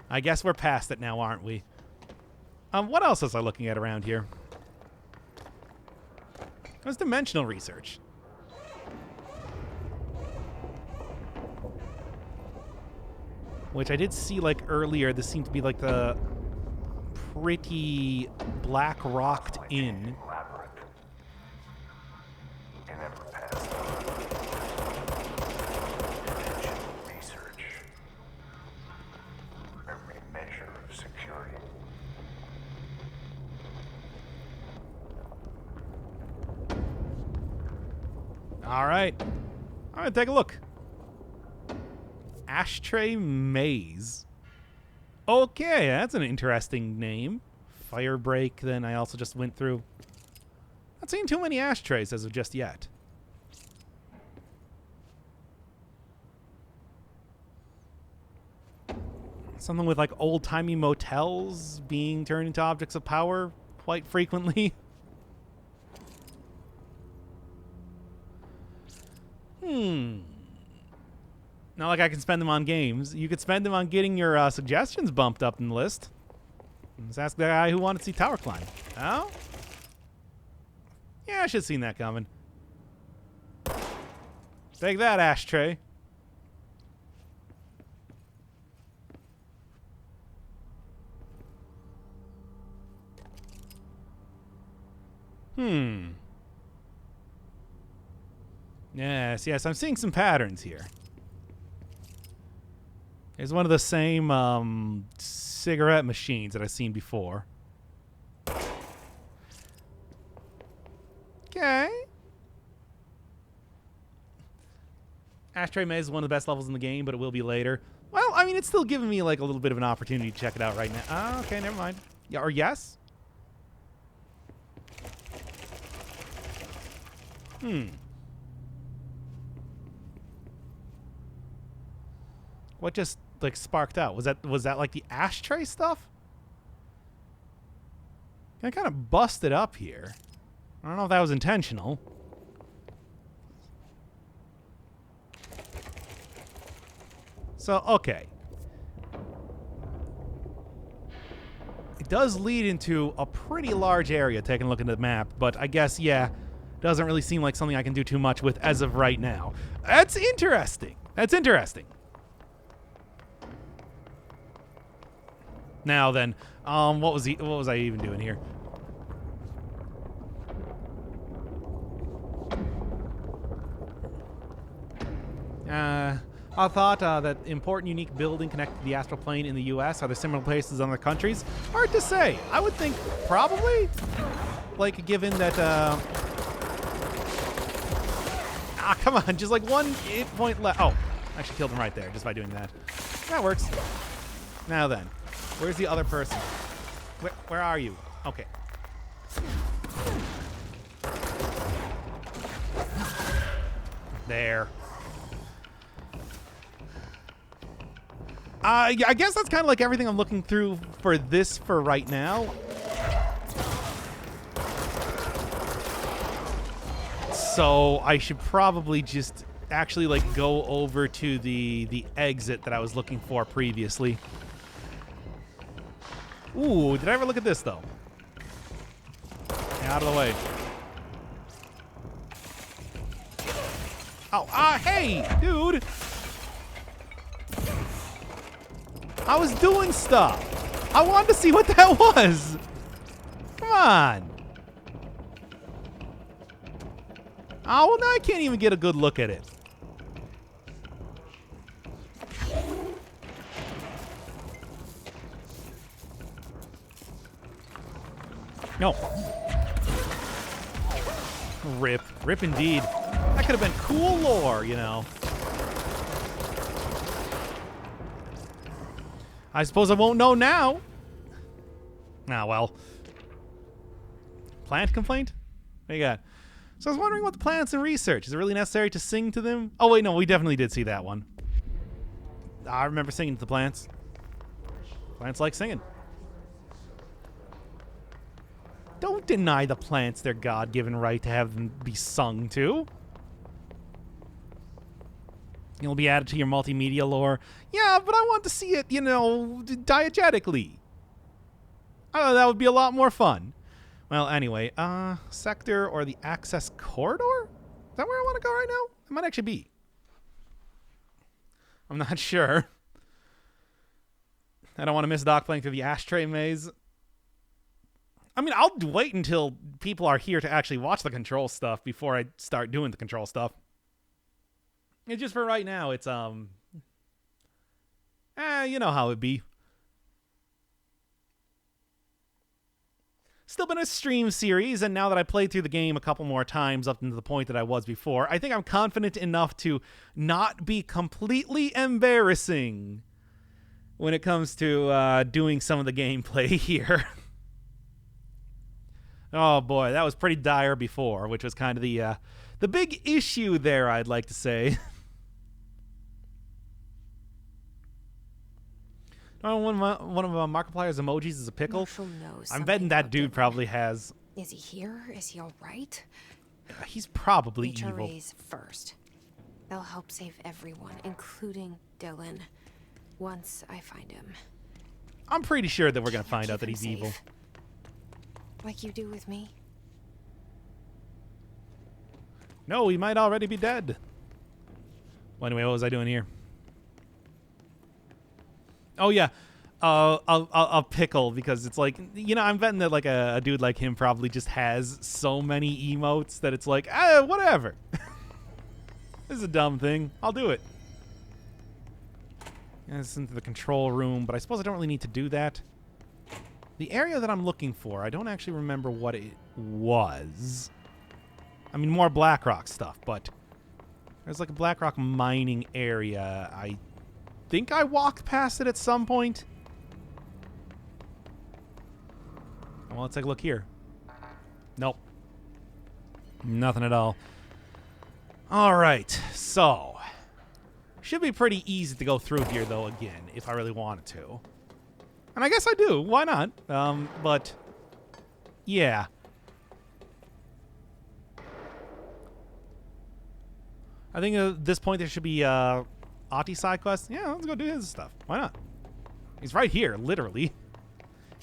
I guess we're past it now, aren't we? What else was I looking at around here? It was dimensional research. Which I did see, like, earlier. This seemed to be, like, the pretty black-rocked inn. Research. Every measure of security. All right. All right, take a look. Ashtray Maze. Okay, that's an interesting name. Firebreak, then I also just went through. Not seeing too many ashtrays as of just yet. Something with like old-timey motels being turned into objects of power quite frequently. Not like I can spend them on games. You could spend them on getting your suggestions bumped up in the list. Let's ask the guy who wanted to see tower climb. Oh? Yeah, I should have seen that coming. Take that, ashtray. Yes, I'm seeing some patterns here. It's one of the same cigarette machines that I've seen before. Okay. Ashtray Maze is one of the best levels in the game, but it will be later. Well, I mean, it's still giving me like a little bit of an opportunity to check it out right now. Oh, okay, never mind. Yeah, or yes? What just like sparked out? Was that like the ashtray stuff? I kind of busted up here. I don't know if that was intentional. So, okay. It does lead into a pretty large area, taking a look at the map, but I guess, yeah, doesn't really seem like something I can do too much with as of right now. That's interesting. That's interesting. Now then, what was I even doing here? I thought that important, unique building connected to the astral plane in the U.S. Are there similar places in other countries? Hard to say. I would think probably, like, given that. Come on, just like 1 hit point left. Oh, I actually killed him right there just by doing that. That works. Now then, where's the other person? Where are you? Okay. There. I guess that's kind of like everything I'm looking through for this for right now. So I should probably just actually like go over to the exit that I was looking for previously. Ooh, did I ever look at this though? Yeah, out of the way. Oh, hey, dude. I was doing stuff. I wanted to see what that was. Come on. Oh, well, now I can't even get a good look at it. No. Rip. Rip indeed. That could have been cool lore, you know. I suppose I won't know now. Ah, well. Plant complaint? What you got? So I was wondering what the plants in research. Is it really necessary to sing to them? Oh, wait, no, we definitely did see that one. I remember singing to the plants. Plants like singing. Don't deny the plants their God-given right to have them be sung to. It'll be added to your multimedia lore. Yeah, but I want to see it, you know, diegetically. That would be a lot more fun. Well, anyway, sector or the access corridor? Is that where I want to go right now? It might actually be. I'm not sure. I don't want to miss Doc playing through the ashtray maze. I mean, I'll wait until people are here to actually watch the control stuff before I start doing the control stuff. It's just for right now, it's, you know how it be. Still been a stream series, and now that I played through the game a couple more times up to the point that I was before, I think I'm confident enough to not be completely embarrassing when it comes to doing some of the gameplay here. Oh boy, that was pretty dire before, which was kind of the big issue there, I'd like to say. Oh, one of Markiplier's emojis is a pickle. I'm betting that dude probably has. Is he here? Is he all right? He's probably evil. HRAs first. They'll help save everyone, including Dylan, once I find him. I'm pretty sure that we're gonna find Keep out that him he's evil. safe. Like you do with me. No, he might already be dead. Well, anyway, what was I doing here? Oh yeah, I'll pickle because it's like, you know, I'm betting that like a dude like him probably just has so many emotes that it's like, whatever. This is a dumb thing. I'll do it. Yeah, this is into the control room, but I suppose I don't really need to do that. The area that I'm looking for, I don't actually remember what it was. I mean, more Blackrock stuff, but there's like a Blackrock mining area. I think I walked past it at some point. Well, let's take a look here. Nope. Nothing at all. All right, so should be pretty easy to go through here, though, again, if I really wanted to. And I guess I do. Why not? But, yeah. I think at this point there should be Ati side quest. Yeah, let's go do his stuff. Why not? He's right here, literally.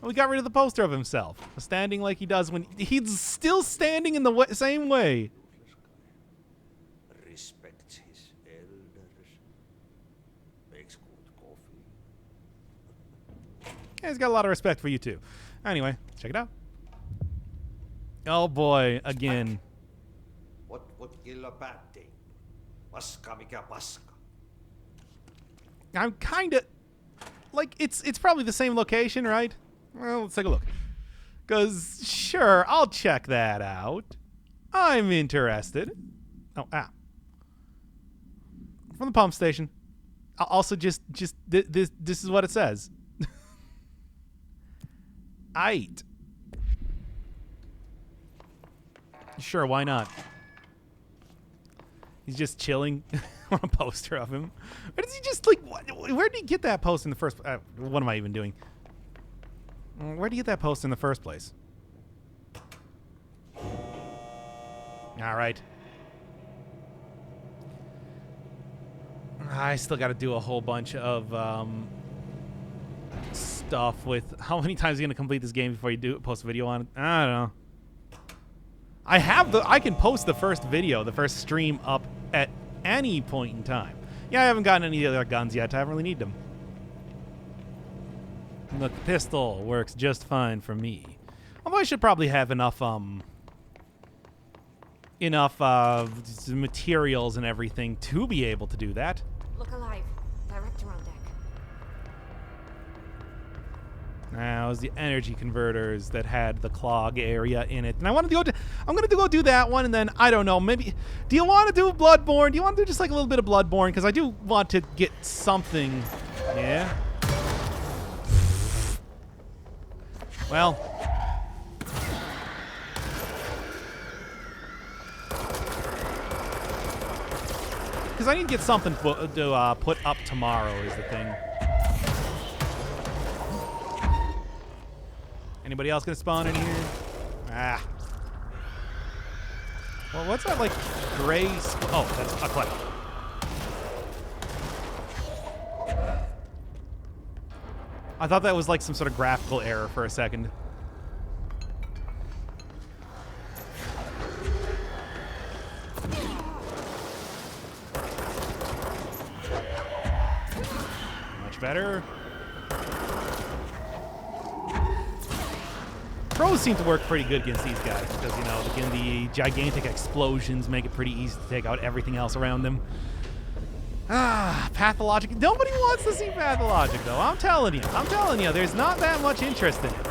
And we got rid of the poster of himself, standing like he does when he's still standing in the same way. Respects his elders. Makes good coffee. Yeah, he's got a lot of respect for you too. Anyway, check it out. Oh boy, again. What killa päätti? Paska mikä paska. I'm kind of like it's probably the same location, right? Well, let's take a look. Cause sure, I'll check that out. I'm interested. Oh, from the pump station. I'll also this is what it says. Aight. Sure, why not? He's just chilling on a poster of him. Where does he just like? Where did he get that post in the first? What am I even doing? Where did he get that post in the first place? All right. I still got to do a whole bunch of stuff with. How many times are you gonna complete this game before you post a video on it? I don't know. I can post the first video, the first stream up at any point in time. Yeah, I haven't gotten any other guns yet. I haven't really need them. Look, the pistol works just fine for me. Although I should probably have enough materials and everything to be able to do that. Look alive. Director on deck. Now, it was the energy converters that had the clog area in it. And I wanted to go I'm going to go do that one, and then, I don't know, maybe... Do you want to do Bloodborne? Do you want to do just like a little bit of Bloodborne? Because I do want to get something... Yeah? Well... Because I need to get something to put up tomorrow is the thing. Anybody else gonna spawn in here? Ah. Well, what's that like gray? Oh, that's a clip. I thought that was like some sort of graphical error for a second. Much better. Pros seem to work pretty good against these guys because, you know, again, the gigantic explosions make it pretty easy to take out everything else around them. Pathologic. Nobody wants to see Pathologic, though. I'm telling you, there's not that much interest in it.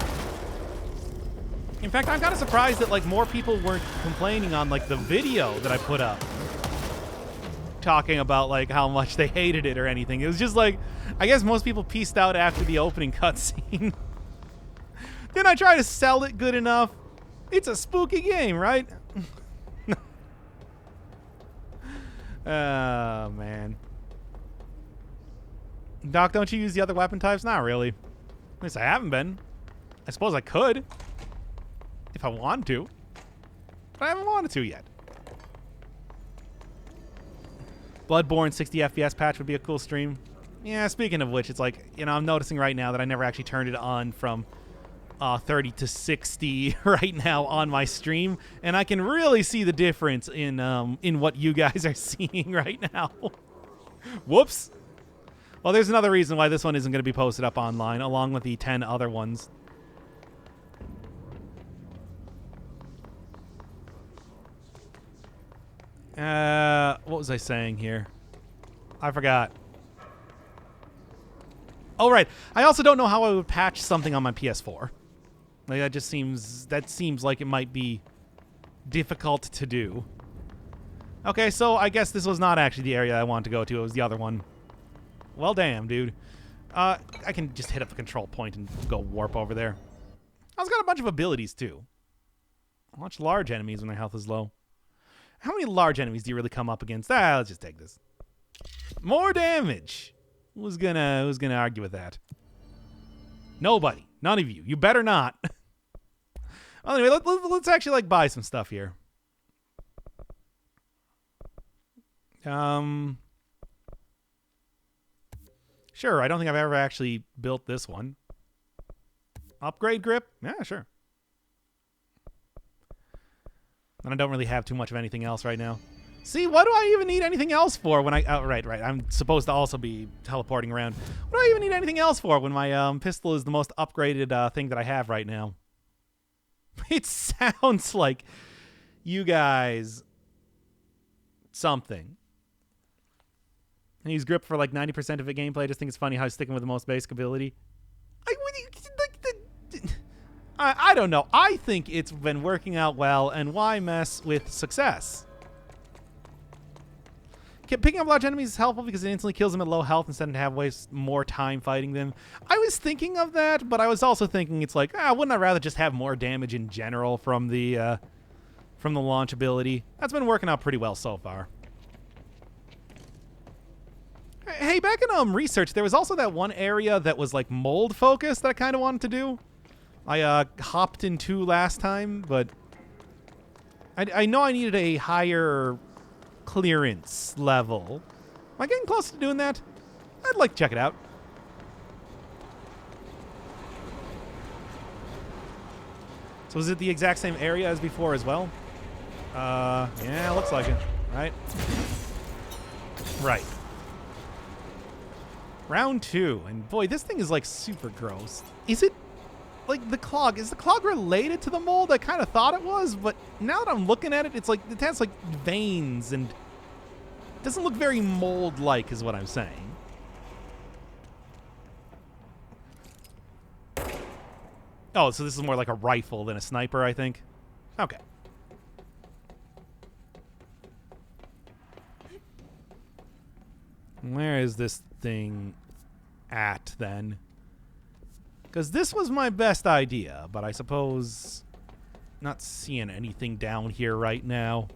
In fact, I'm kind of surprised that, like, more people weren't complaining on, like, the video that I put up. Talking about, like, how much they hated it or anything. It was just, like, I guess most people pieced out after the opening cutscene. Didn't I try to sell it good enough? It's a spooky game, right? Oh, man. Doc, don't you use the other weapon types? Not really. At least I haven't been. I suppose I could. If I wanted to. But I haven't wanted to yet. Bloodborne 60 FPS patch would be a cool stream. Yeah, speaking of which, it's like, you know, I'm noticing right now that I never actually turned it on from 30 to 60 right now on my stream, and I can really see the difference in what you guys are seeing right now. Whoops. Well, there's another reason why this one isn't going to be posted up online, along with the 10 other ones. What was I saying here? I forgot. Oh, right. I also don't know how I would patch something on my PS4. Like, that seems like it might be difficult to do. Okay, so I guess this was not actually the area I wanted to go to. It was the other one. Well, damn, dude. I can just hit up the control point and go warp over there. I've got a bunch of abilities, too. Launch large enemies when their health is low. How many large enemies do you really come up against? Let's just take this. More damage. Who's gonna argue with that? Nobody. None of you. You better not. Well, anyway, let's actually, like, buy some stuff here. Sure, I don't think I've ever actually built this one. Upgrade grip? Yeah, sure. And I don't really have too much of anything else right now. See, what do I even need anything else for when I... Oh, right. I'm supposed to also be teleporting around. What do I even need anything else for when my pistol is the most upgraded thing that I have right now? It sounds like you guys... something. I use grip for like 90% of the gameplay. I just think it's funny how he's sticking with the most basic ability. I don't know. I think it's been working out well, and why mess with success? Picking up large enemies is helpful because it instantly kills them at low health instead of have waste more time fighting them. I was thinking of that, but I was also thinking it's like, wouldn't I rather just have more damage in general from the launch ability? That's been working out pretty well so far. Hey, back in research, there was also that one area that was like mold focused that I kind of wanted to do. I hopped into last time, but I know I needed a higher clearance level. Am I getting close to doing that? I'd like to check it out. So is it the exact same area as before as well? Yeah, looks like it. Right? Right. Round 2. And boy, this thing is like super gross. Is it like the clog? Is the clog related to the mold? I kind of thought it was, but now that I'm looking at it, it's like it has like veins and it doesn't look very mold-like is what I'm saying. Oh, so this is more like a rifle than a sniper, I think. Okay. Where is this thing at, then? Because this was my best idea, but I suppose not seeing anything down here right now.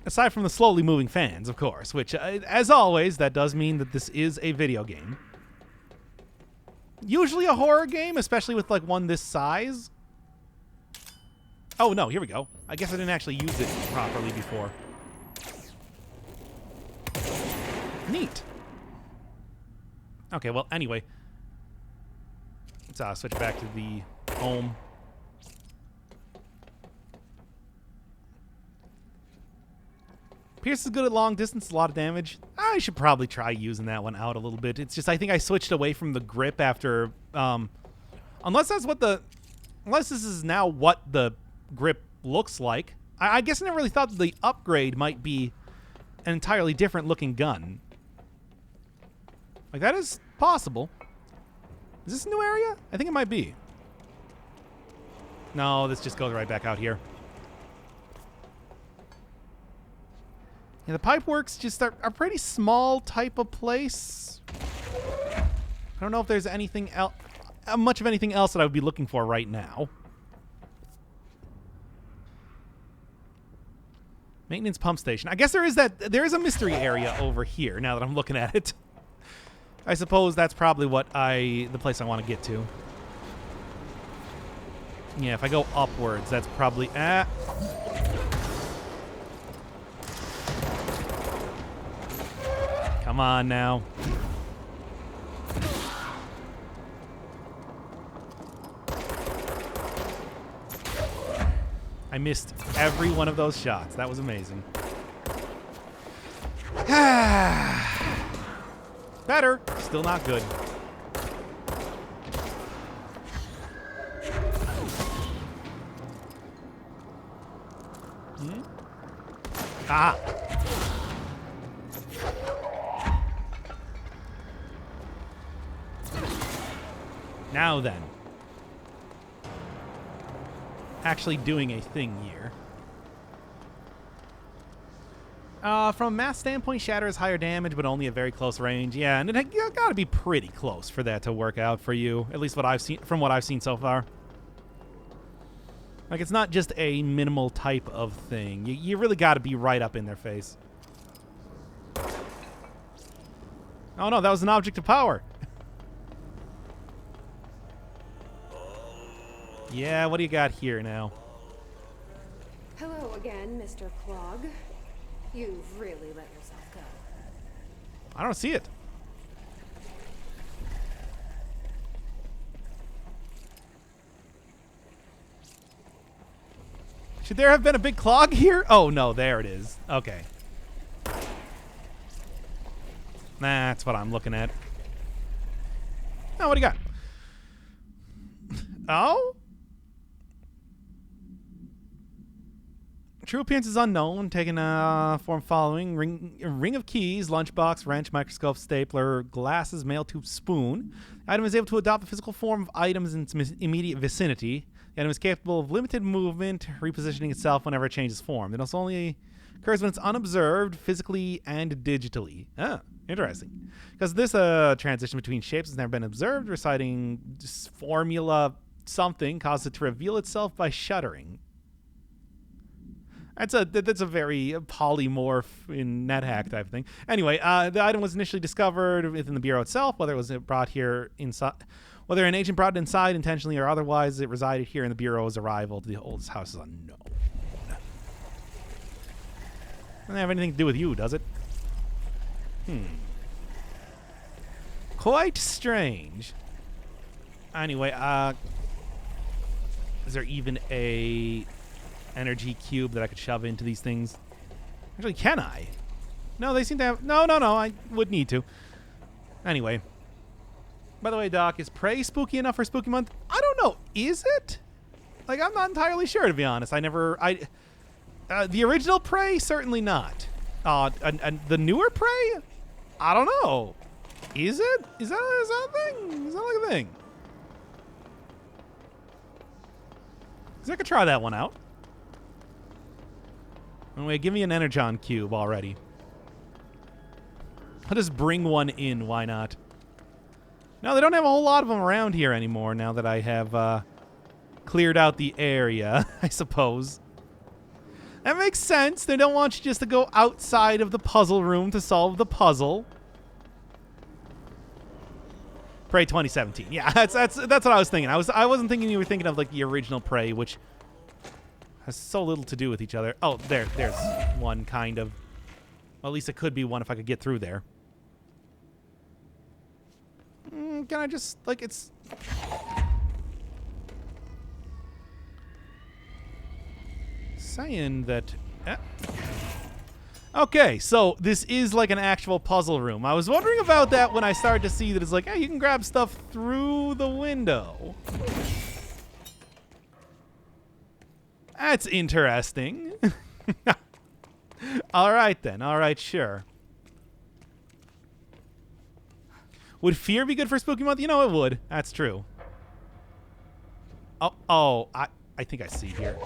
Aside from the slowly moving fans, of course, which, as always, that does mean that this is a video game. Usually a horror game, especially with, like, one this size. Oh, no, here we go. I guess I didn't actually use it properly before. Neat. Okay, well, anyway. Let's switch back to the home. Pierce is good at long distance, a lot of damage. I should probably try using that one out a little bit. It's just I think I switched away from the grip after... unless that's what the... Unless this is now what the grip looks like. I guess I never really thought that the upgrade might be an entirely different looking gun. Like, that is possible. Is this a new area? I think it might be. No, this just goes right back out here. Yeah, the Pipeworks just are a pretty small type of place. I don't know if there's anything else, much of anything else that I would be looking for right now. Maintenance pump station. I guess there is a mystery area over here now that I'm looking at it. I suppose that's probably the place I want to get to. Yeah, if I go upwards, that's probably... Come on now. I missed every one of those shots. That was amazing. Better. Still not good. Ah. Now then. Actually doing a thing here. From a mass standpoint, Shatter is higher damage, but only at very close range. Yeah, and it gotta be pretty close for that to work out for you. At least what I've seen from what I've seen so far. Like, it's not just a minimal type of thing. You really gotta be right up in their face. Oh no, that was an object of power. Yeah, what do you got here now? Hello again, Mr. Clog. You've really let yourself go. I don't see it. Should there have been a big clog here? Oh, no, there it is. Okay. That's what I'm looking at. Oh, what do you got? Oh? True appearance is unknown, taking form following: ring of keys, lunchbox, wrench, microscope, stapler, glasses, mail tube, spoon. The item is able to adopt the physical form of items in its immediate vicinity. The item is capable of limited movement, repositioning itself whenever it changes form. It also only occurs when it's unobserved, physically and digitally. Ah, interesting. Because this transition between shapes has never been observed, reciting formula something causes it to reveal itself by shuddering. That's a very polymorph in NetHack type of thing. Anyway, the item was initially discovered within the Bureau itself, whether it was brought here inside, whether an agent brought it inside intentionally or otherwise, it resided here in the Bureau's arrival to the oldest house is unknown. Doesn't have anything to do with you, does it? Quite strange. Anyway, is there even a energy cube that I could shove into these things? Actually, can I? No, they seem to have... No, I would need to. Anyway. By the way, Doc, is Prey spooky enough for Spooky Month? I don't know. Is it? Like, I'm not entirely sure, to be honest. The original Prey, certainly not. And the newer Prey? I don't know. Is it? Is that a thing? Is that like a thing? Because I could try that one out. Anyway, give me an Energon cube already. I'll just bring one in. Why not? No, they don't have a whole lot of them around here anymore now that I have cleared out the area, I suppose. That makes sense. They don't want you just to go outside of the puzzle room to solve the puzzle. Prey 2017. Yeah, that's what I was thinking. I wasn't thinking you were thinking of like the original Prey, which has so little to do with each other. Oh, there's one kind of. Well, at least it could be one if I could get through there. Can I just, like, it's... saying that... Okay, so this is like an actual puzzle room. I was wondering about that when I started to see that it's like, hey, you can grab stuff through the window. That's interesting. All right, then. All right, sure. Would fear be good for Spooky Month? You know, it would. That's true. Oh, I think I see here.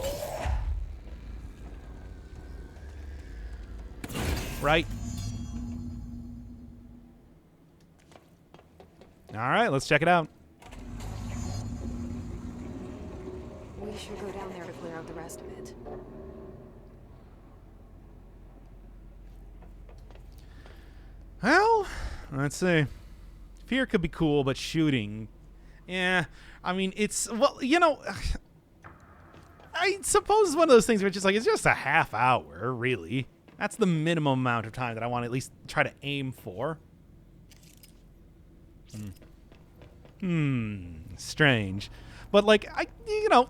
Right. All right, let's check it out. We should go down there to clear out the rest of it. Well, let's see. Fear could be cool, but shooting... Yeah, I mean, it's... Well, you know... I suppose it's one of those things where it's just like, it's just a half hour, really. That's the minimum amount of time that I want to at least try to aim for. Strange. But, like, you know.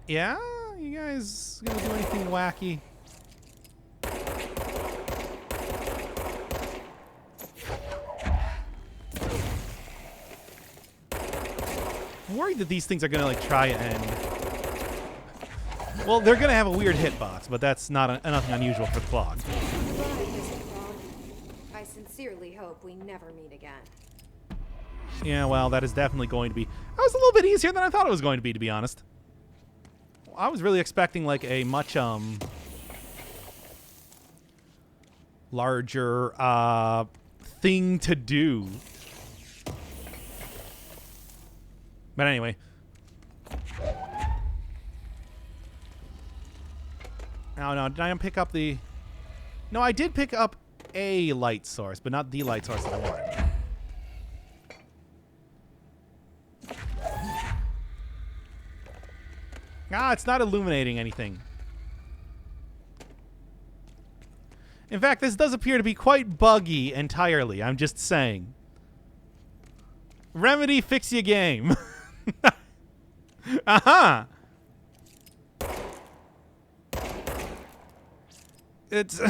Yeah? You guys gonna do anything wacky? I'm worried that these things are gonna, like, try and... Well, they're gonna have a weird hitbox, but that's not nothing unusual for the clock. Goodbye, Mr. Clog. I sincerely hope we never meet again. Yeah, well, that is definitely going to be... That was a little bit easier than I thought it was going to be honest. I was really expecting, like, a much, larger, thing to do. But anyway. Oh, no, did I pick up the... No, I did pick up a light source, but not the light source that I wanted. Ah, it's not illuminating anything. In fact, this does appear to be quite buggy entirely. I'm just saying. Remedy, fix your game. Aha! It's...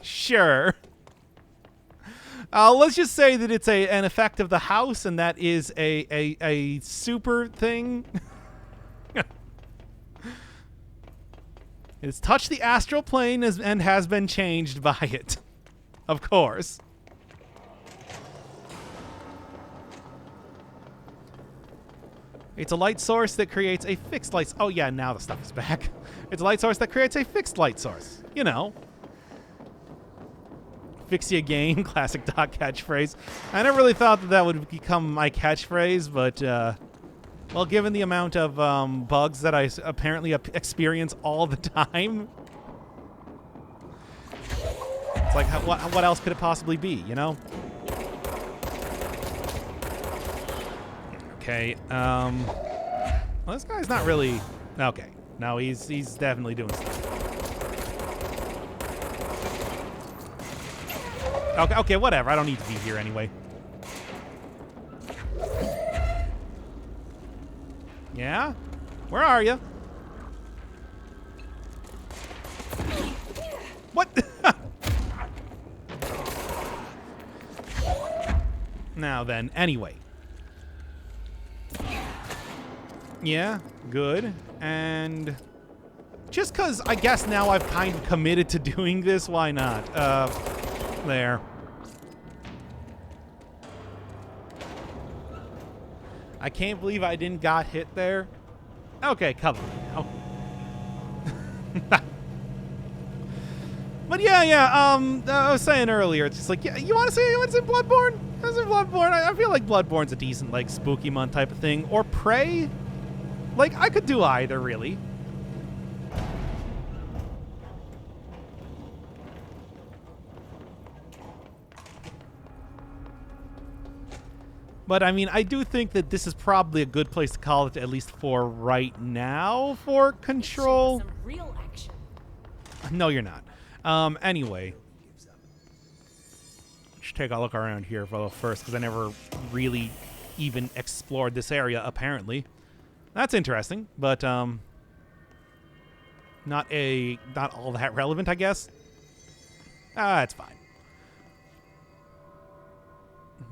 sure. Let's just say that it's an effect of the house, and that is a super thing. It's touched the astral plane and has been changed by it. Of course. It's a light source that creates a fixed light... Oh, yeah, now the stuff is back. It's a light source that creates a fixed light source. You know. Fix your game, classic Doc catchphrase. I never really thought that that would become my catchphrase, but... well, given the amount of bugs that I apparently experience all the time, it's like, what else could it possibly be, you know? Okay, well, this guy's not really... Okay, no, he's definitely doing stuff. Okay, whatever, I don't need to be here anyway. Yeah? Where are you? What? Now then, anyway. Yeah, good. And just because I guess now I've kind of committed to doing this, why not? There. I can't believe I didn't got hit there. Okay, come on now. But yeah, I was saying earlier, it's just like, yeah, you want to see what's in Bloodborne? What's in Bloodborne? I feel like Bloodborne's a decent, like, spooky month type of thing. Or Prey? Like, I could do either, really. But, I mean, I do think that this is probably a good place to call it, at least for right now, for Control. Some real action. No, you're not. Anyway. Let's take a look around here first, because I never really even explored this area, apparently. That's interesting, but, not all that relevant, I guess. It's fine.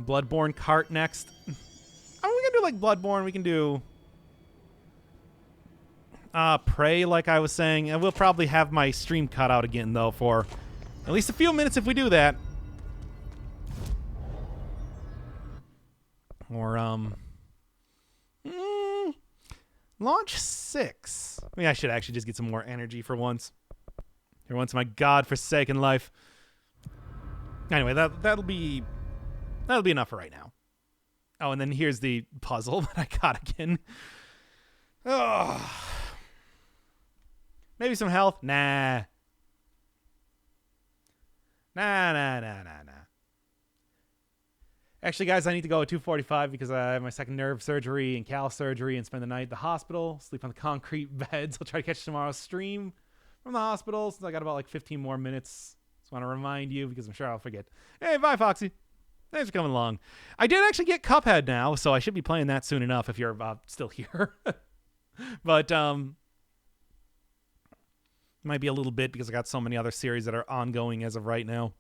Bloodborne cart next. I mean, we can do like Bloodborne. We can do Prey, like I was saying. And we'll probably have my stream cut out again, though, for at least a few minutes if we do that. Or, launch 6. Maybe I should actually just get some more energy for once. For once in my godforsaken life. Anyway, that'll be enough for right now. Oh, and then here's the puzzle that I got again. Oh. Maybe some health? Nah. Nah. Actually, guys, I need to go at 2:45 because I have my second nerve surgery and cal surgery and spend the night at the hospital, sleep on the concrete beds. I'll try to catch tomorrow's stream. from the hospital, since I got about like 15 more minutes. Just want to remind you, because I'm sure I'll forget. Hey, bye, Foxy. Thanks for coming along. I did actually get Cuphead now, so I should be playing that soon enough if you're still here. But might be a little bit because I got so many other series that are ongoing as of right now.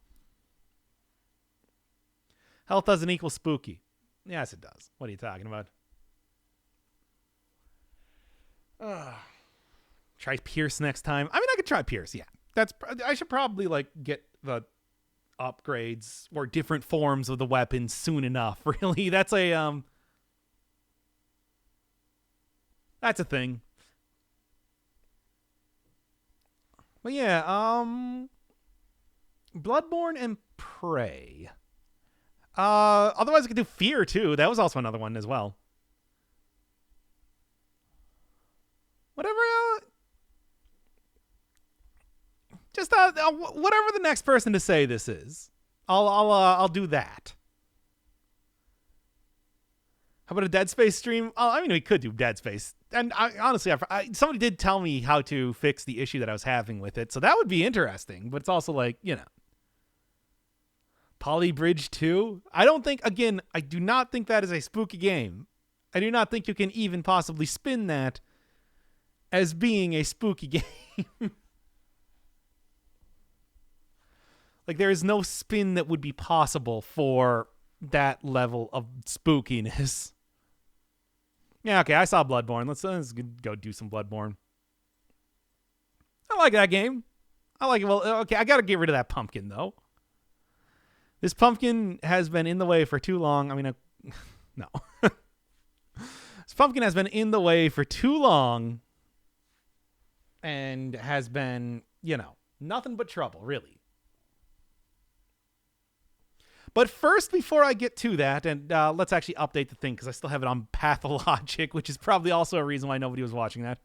Health doesn't equal spooky. Yes, it does. What are you talking about? Try Pierce next time. I mean, I could try Pierce. Yeah, I should probably like get the upgrades or different forms of the weapon soon enough. Really, that's a thing. But yeah, Bloodborne and Prey. Otherwise I could do Fear too. That was also another one as well. Whatever. Just whatever the next person to say this is, I'll do that. How about a Dead Space stream? Oh, I mean, we could do Dead Space. And honestly, somebody did tell me how to fix the issue that I was having with it, so that would be interesting. But it's also like, you know, Poly Bridge 2. I do not think that is a spooky game. I do not think you can even possibly spin that as being a spooky game. Like, there is no spin that would be possible for that level of spookiness. Yeah, okay, I saw Bloodborne. Let's go do some Bloodborne. I like that game. I like it. Well, okay, I gotta get rid of that pumpkin, though. This pumpkin has been in the way for too long. I mean, no. This pumpkin has been in the way for too long and has been, you know, nothing but trouble, really. But first, before I get to that, and let's actually update the thing, because I still have it on Pathologic, which is probably also a reason why nobody was watching that.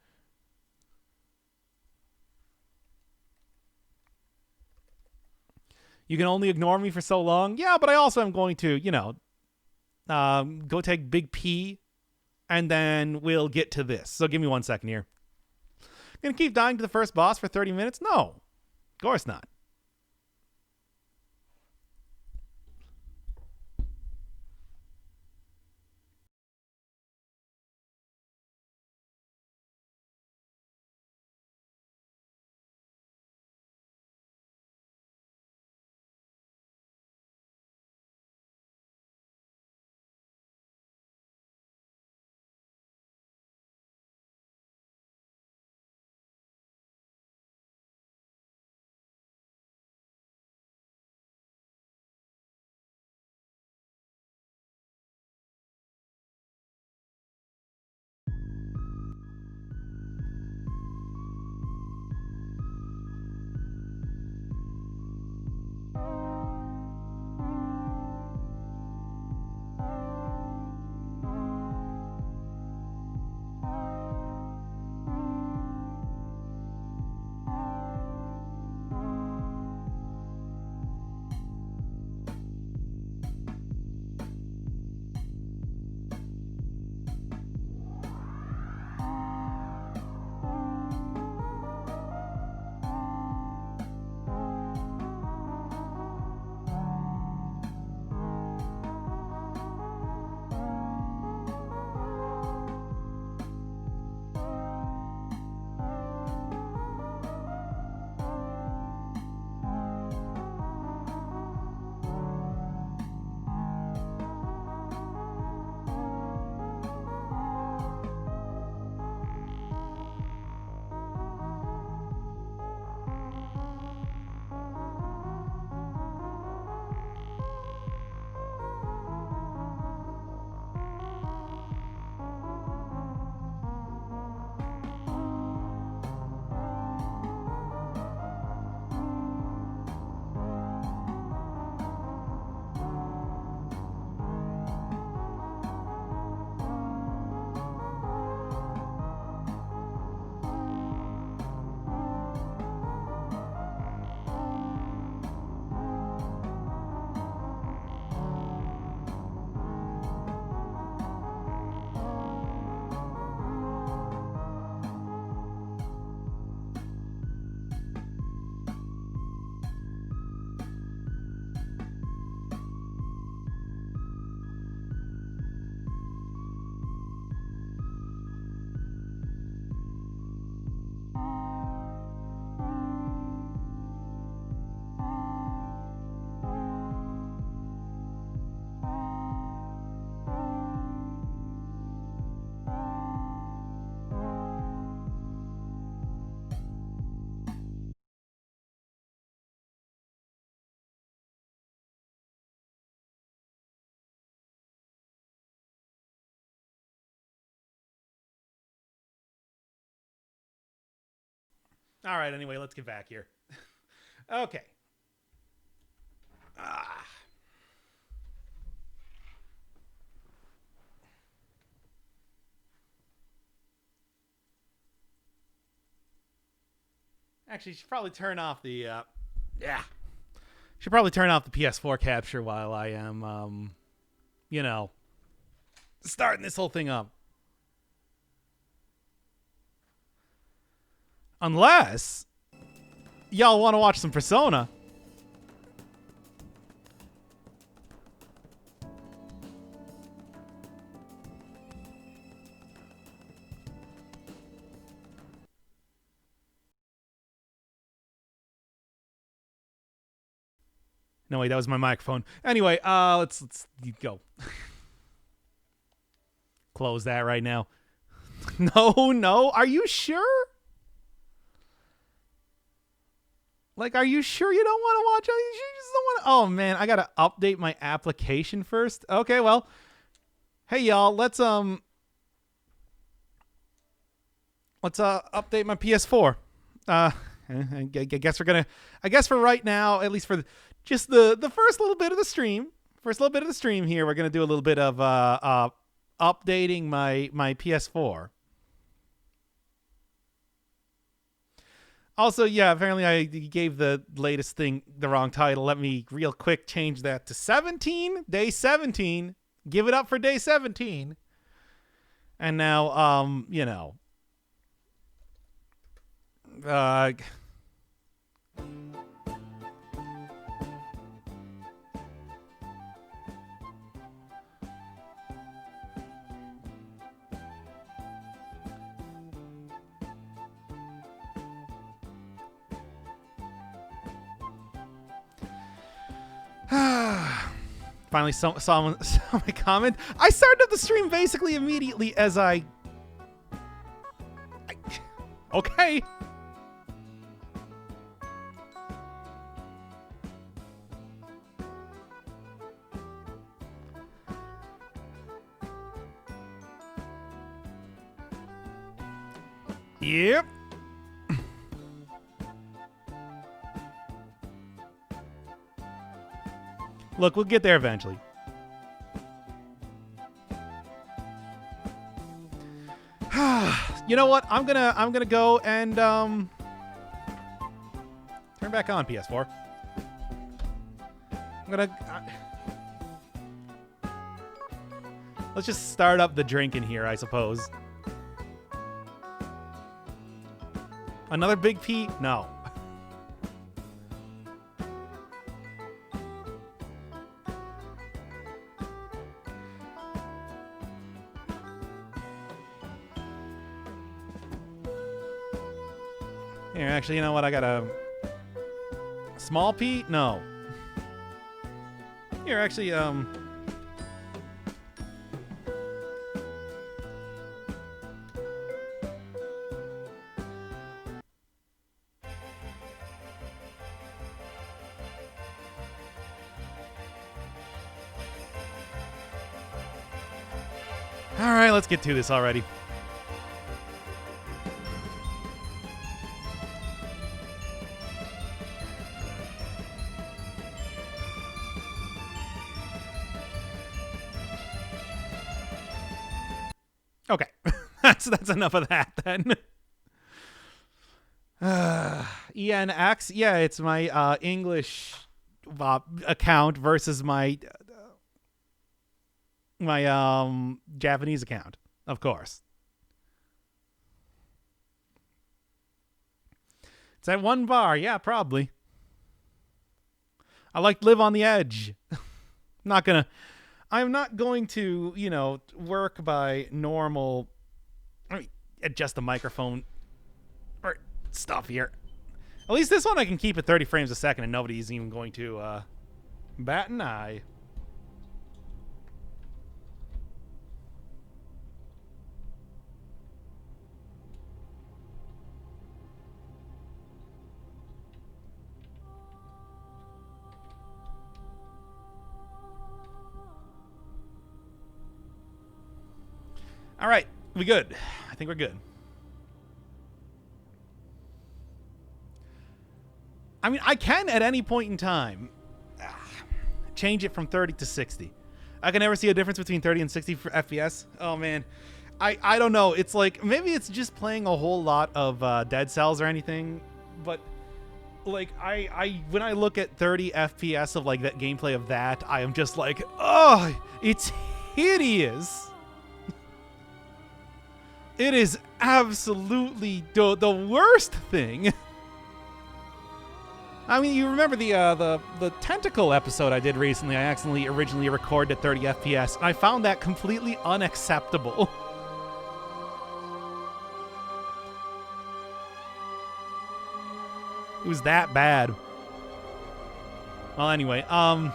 You can only ignore me for so long? Yeah, but I also am going to, you know, go take Big P, and then we'll get to this. So give me 1 second here. Gonna keep dying to the first boss for 30 minutes? No, of course not. All right, anyway, let's get back here. Okay. Actually, should probably turn off the should probably turn off the PS4 capture while I am starting this whole thing up. Unless y'all want to watch some Persona. No, wait, that was my microphone. Anyway, let's go. Close that right now. No, are you sure? Like, are you sure you don't want to watch? Are you sure you just don't want to? Oh man, I gotta update my application first. Okay, well, hey y'all, let's update my PS4. I guess we're gonna. I guess for right now, at least for just the first little bit of the stream, here, we're gonna do a little bit of updating my PS4. Also, yeah, apparently I gave the latest thing the wrong title. Let me real quick change that to 17, day 17. Give it up for day 17. And now, finally someone saw my comment. I started up the stream basically immediately as I okay. Yep. Look, we'll get there eventually. You know what? I'm gonna go and turn back on PS4. I'm gonna let's just start up the drink in here, I suppose. Another big P? No. Here, actually, you know what? I got a small P? No. Here, actually, all right, let's get to this already. Okay, that's enough of that then. ENX, yeah, it's my English account versus my Japanese account, of course. It's at one bar, yeah, probably. I like to live on the edge. I'm not going to, work by normal. Let me adjust the microphone or stuff here. At least this one I can keep at 30 frames a second and nobody's even going to bat an eye. All right, we good. I think we're good. I mean, I can at any point in time change it from 30 to 60. I can never see a difference between 30 and 60 for FPS. Oh, man. I don't know. It's like, maybe it's just playing a whole lot of Dead Cells or anything, but like when I look at 30 FPS of like that gameplay of that, I am just like, oh, it's hideous. It is absolutely the worst thing. I mean, you remember the tentacle episode I did recently? I accidentally originally recorded at 30 FPS, and I found that completely unacceptable. It was that bad. Well, anyway, all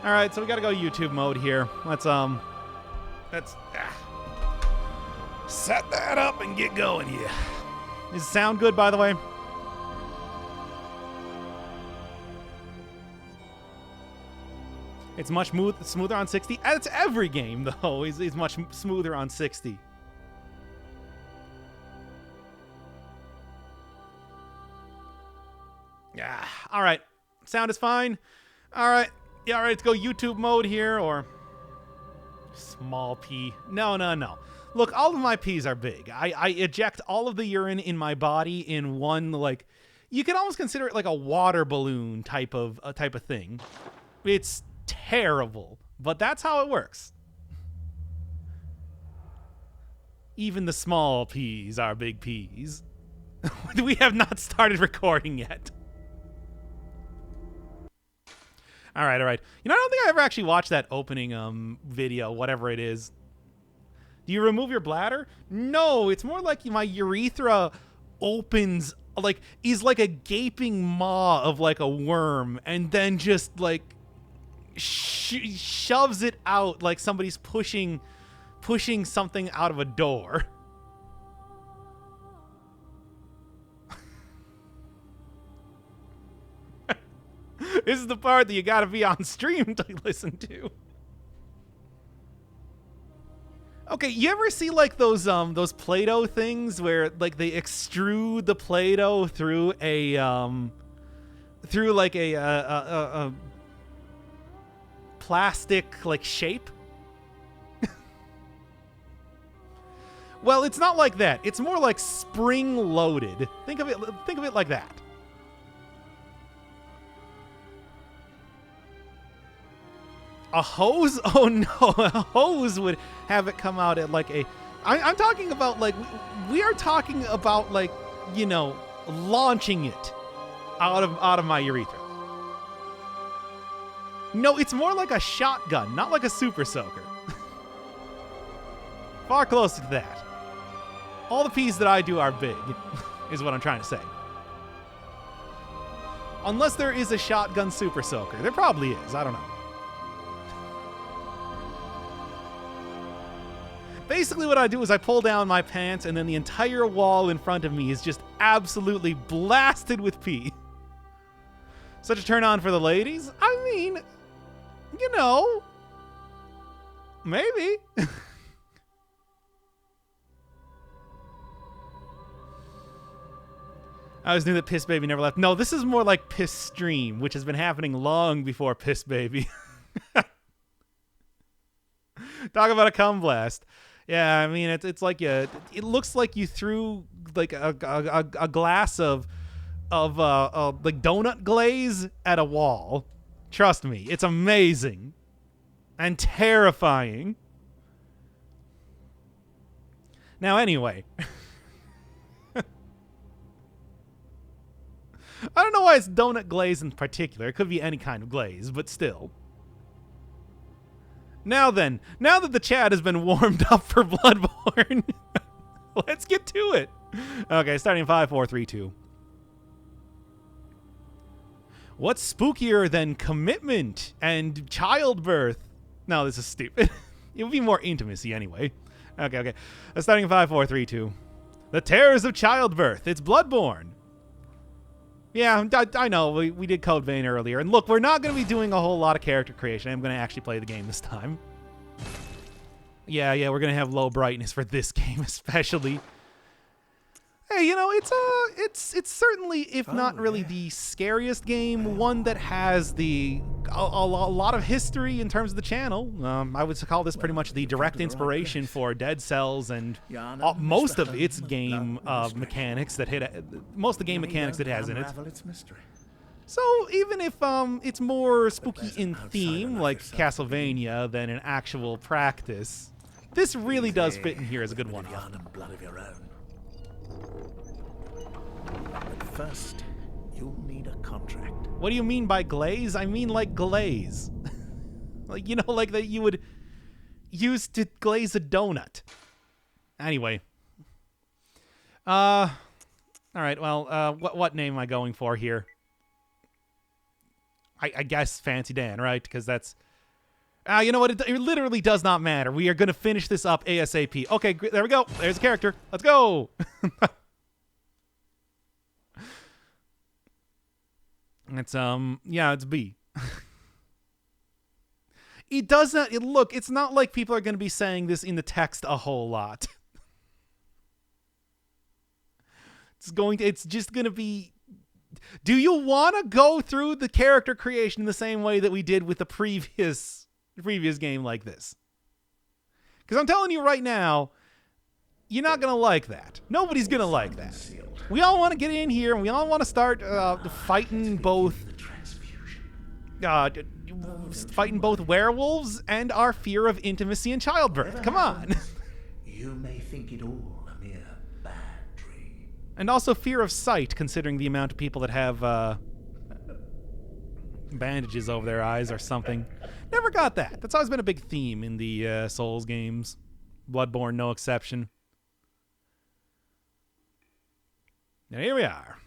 right, so we gotta go YouTube mode here. Let's set that up and get going here. Does it sound good, by the way? It's much smoother on 60. It's every game, though, is much smoother on 60. Yeah. All right. Sound is fine. All right. Yeah, all right. Let's go YouTube mode here, or small p. No. Look, all of my pees are big. I eject all of the urine in my body in one, like, you could almost consider it like a water balloon type of thing. It's terrible, but that's how it works. Even the small peas are big peas. We have not started recording yet. All right. You know, I don't think I ever actually watched that opening video, whatever it is. Do you remove your bladder? No, it's more like my urethra opens, like, is like a gaping maw of like a worm, and then just like shoves it out like somebody's pushing something out of a door. This is the part that you gotta be on stream to listen to. Okay, you ever see like those Play-Doh things where like they extrude the Play-Doh through a plastic like shape? Well, it's not like that. It's more like spring-loaded. Think of it like that. A hose? Oh no, a hose would have it come out at like a... I'm talking about like, we are talking about like, you know, launching it out of my urethra. No, it's more like a shotgun, not like a super soaker. Far closer to that. All the peas that I do are big, is what I'm trying to say. Unless there is a shotgun super soaker. There probably is, I don't know. Basically what I do is I pull down my pants and then the entire wall in front of me is just absolutely blasted with pee. Such a turn on for the ladies? I mean, you know, maybe. I always knew that Piss Baby never left. No, this is more like Piss Stream, which has been happening long before Piss Baby. Talk about a cum blast. Yeah, I mean, it's like it looks like you threw like a glass of like donut glaze at a wall. Trust me, it's amazing and terrifying. Now, anyway, I don't know why it's donut glaze in particular. It could be any kind of glaze, but still. Now then, now that the chat has been warmed up for Bloodborne, let's get to it. Okay, starting in 5, 4, 3, 2. What's spookier than commitment and childbirth? No, this is stupid. It would be more intimacy anyway. Okay. Starting in 5, 4, 3, 2. The terrors of childbirth. It's Bloodborne. Yeah, I know. We did Code Vein earlier. And look, we're not going to be doing a whole lot of character creation. I'm going to actually play the game this time. Yeah, we're going to have low brightness for this game especially. Hey, it's certainly, if not really the scariest game, one that has a lot of history in terms of the channel. I would call this pretty much the direct inspiration for Dead Cells and most of its game mechanics that most of the game mechanics it has in it. So even if it's more spooky in theme, like Castlevania, than in actual practice, this really does fit in here as a good one. But first, you'll need a contract. What do you mean by glaze? I mean like glaze. Like, like that you would use to glaze a donut. Anyway. All right, well, what name am I going for here? I guess Fancy Dan, right? Because that's... you know what? It literally does not matter. We are going to finish this up ASAP. Okay, there we go. There's a character. Let's go. It's, it's B. It does not... Look, it's not like people are going to be saying this in the text a whole lot. It's just going to be... Do you want to go through the character creation in the same way that we did with the previous game like this? Because I'm telling you right now, you're not going to like that. Nobody's going to like that. We all want to get in here, and we all want to start fighting both werewolves and our fear of intimacy and childbirth. Come on. You may think it all a mere bad dream. And also fear of sight, considering the amount of people that have bandages over their eyes or something. Never got that. That's always been a big theme in the Souls games. Bloodborne, no exception. Now here we are.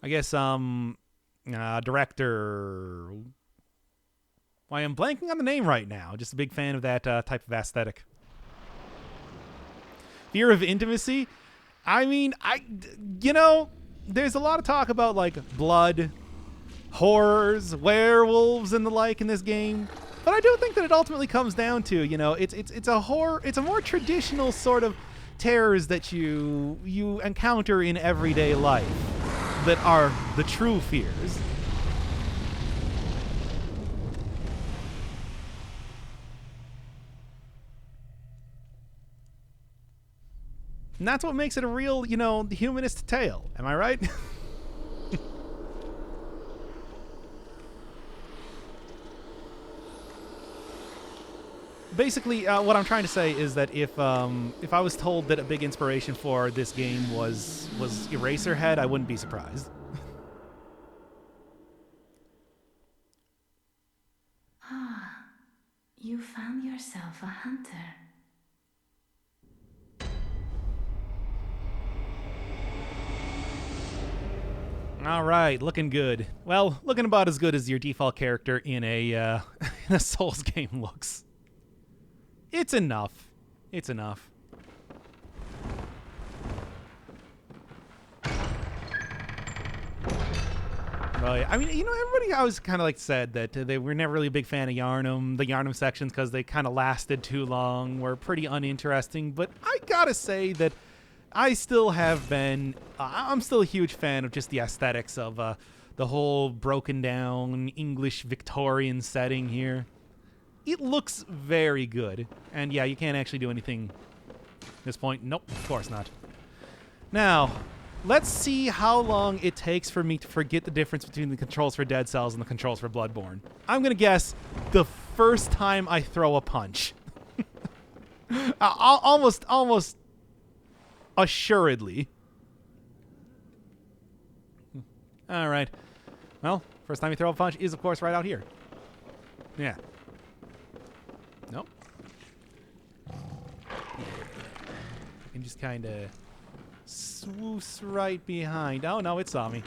I guess, director... Why, I'm blanking on the name right now. Just a big fan of that type of aesthetic. Fear of intimacy? I mean, there's a lot of talk about, like, blood, horrors, werewolves, and the like in this game. But I do think that it ultimately comes down to, it's a horror, it's a more traditional sort of terrors that you encounter in everyday life that are the true fears. And that's what makes it a real, humanist tale. Am I right? Basically, what I'm trying to say is that if I was told that a big inspiration for this game was Eraserhead, I wouldn't be surprised. You found yourself a hunter. All right, looking good. Well, looking about as good as your default character in a in a Souls game looks. It's enough. It's enough. Right. I mean, everybody always kind of said that they were never really a big fan of Yarnum, the Yarnum sections, because they kind of lasted too long, were pretty uninteresting. But I gotta say that I still have been. I'm still a huge fan of just the aesthetics of the whole broken down English Victorian setting here. It looks very good. And yeah, you can't actually do anything at this point. Nope, of course not. Now, let's see how long it takes for me to forget the difference between the controls for Dead Cells and the controls for Bloodborne. I'm going to guess the first time I throw a punch. Almost assuredly. All right. Well, first time you throw a punch is, of course, right out here. Yeah. Nope. I can just kind of swoosh right behind. Oh, no, it saw me.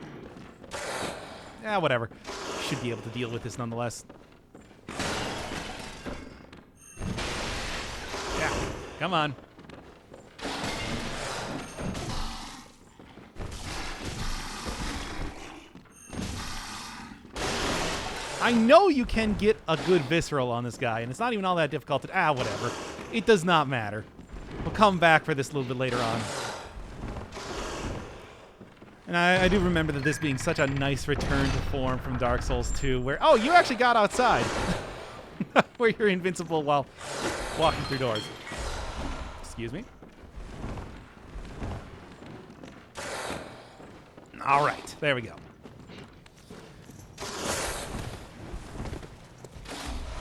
Yeah, whatever. Should be able to deal with this nonetheless. Yeah, come on. I know you can get a good visceral on this guy, and it's not even all that difficult to... whatever. It does not matter. come back for this a little bit later on. And I do remember that this being such a nice return to form from Dark Souls 2, where, oh, you actually got outside. Where you're invincible while walking through doors. Excuse me. All right, there we go.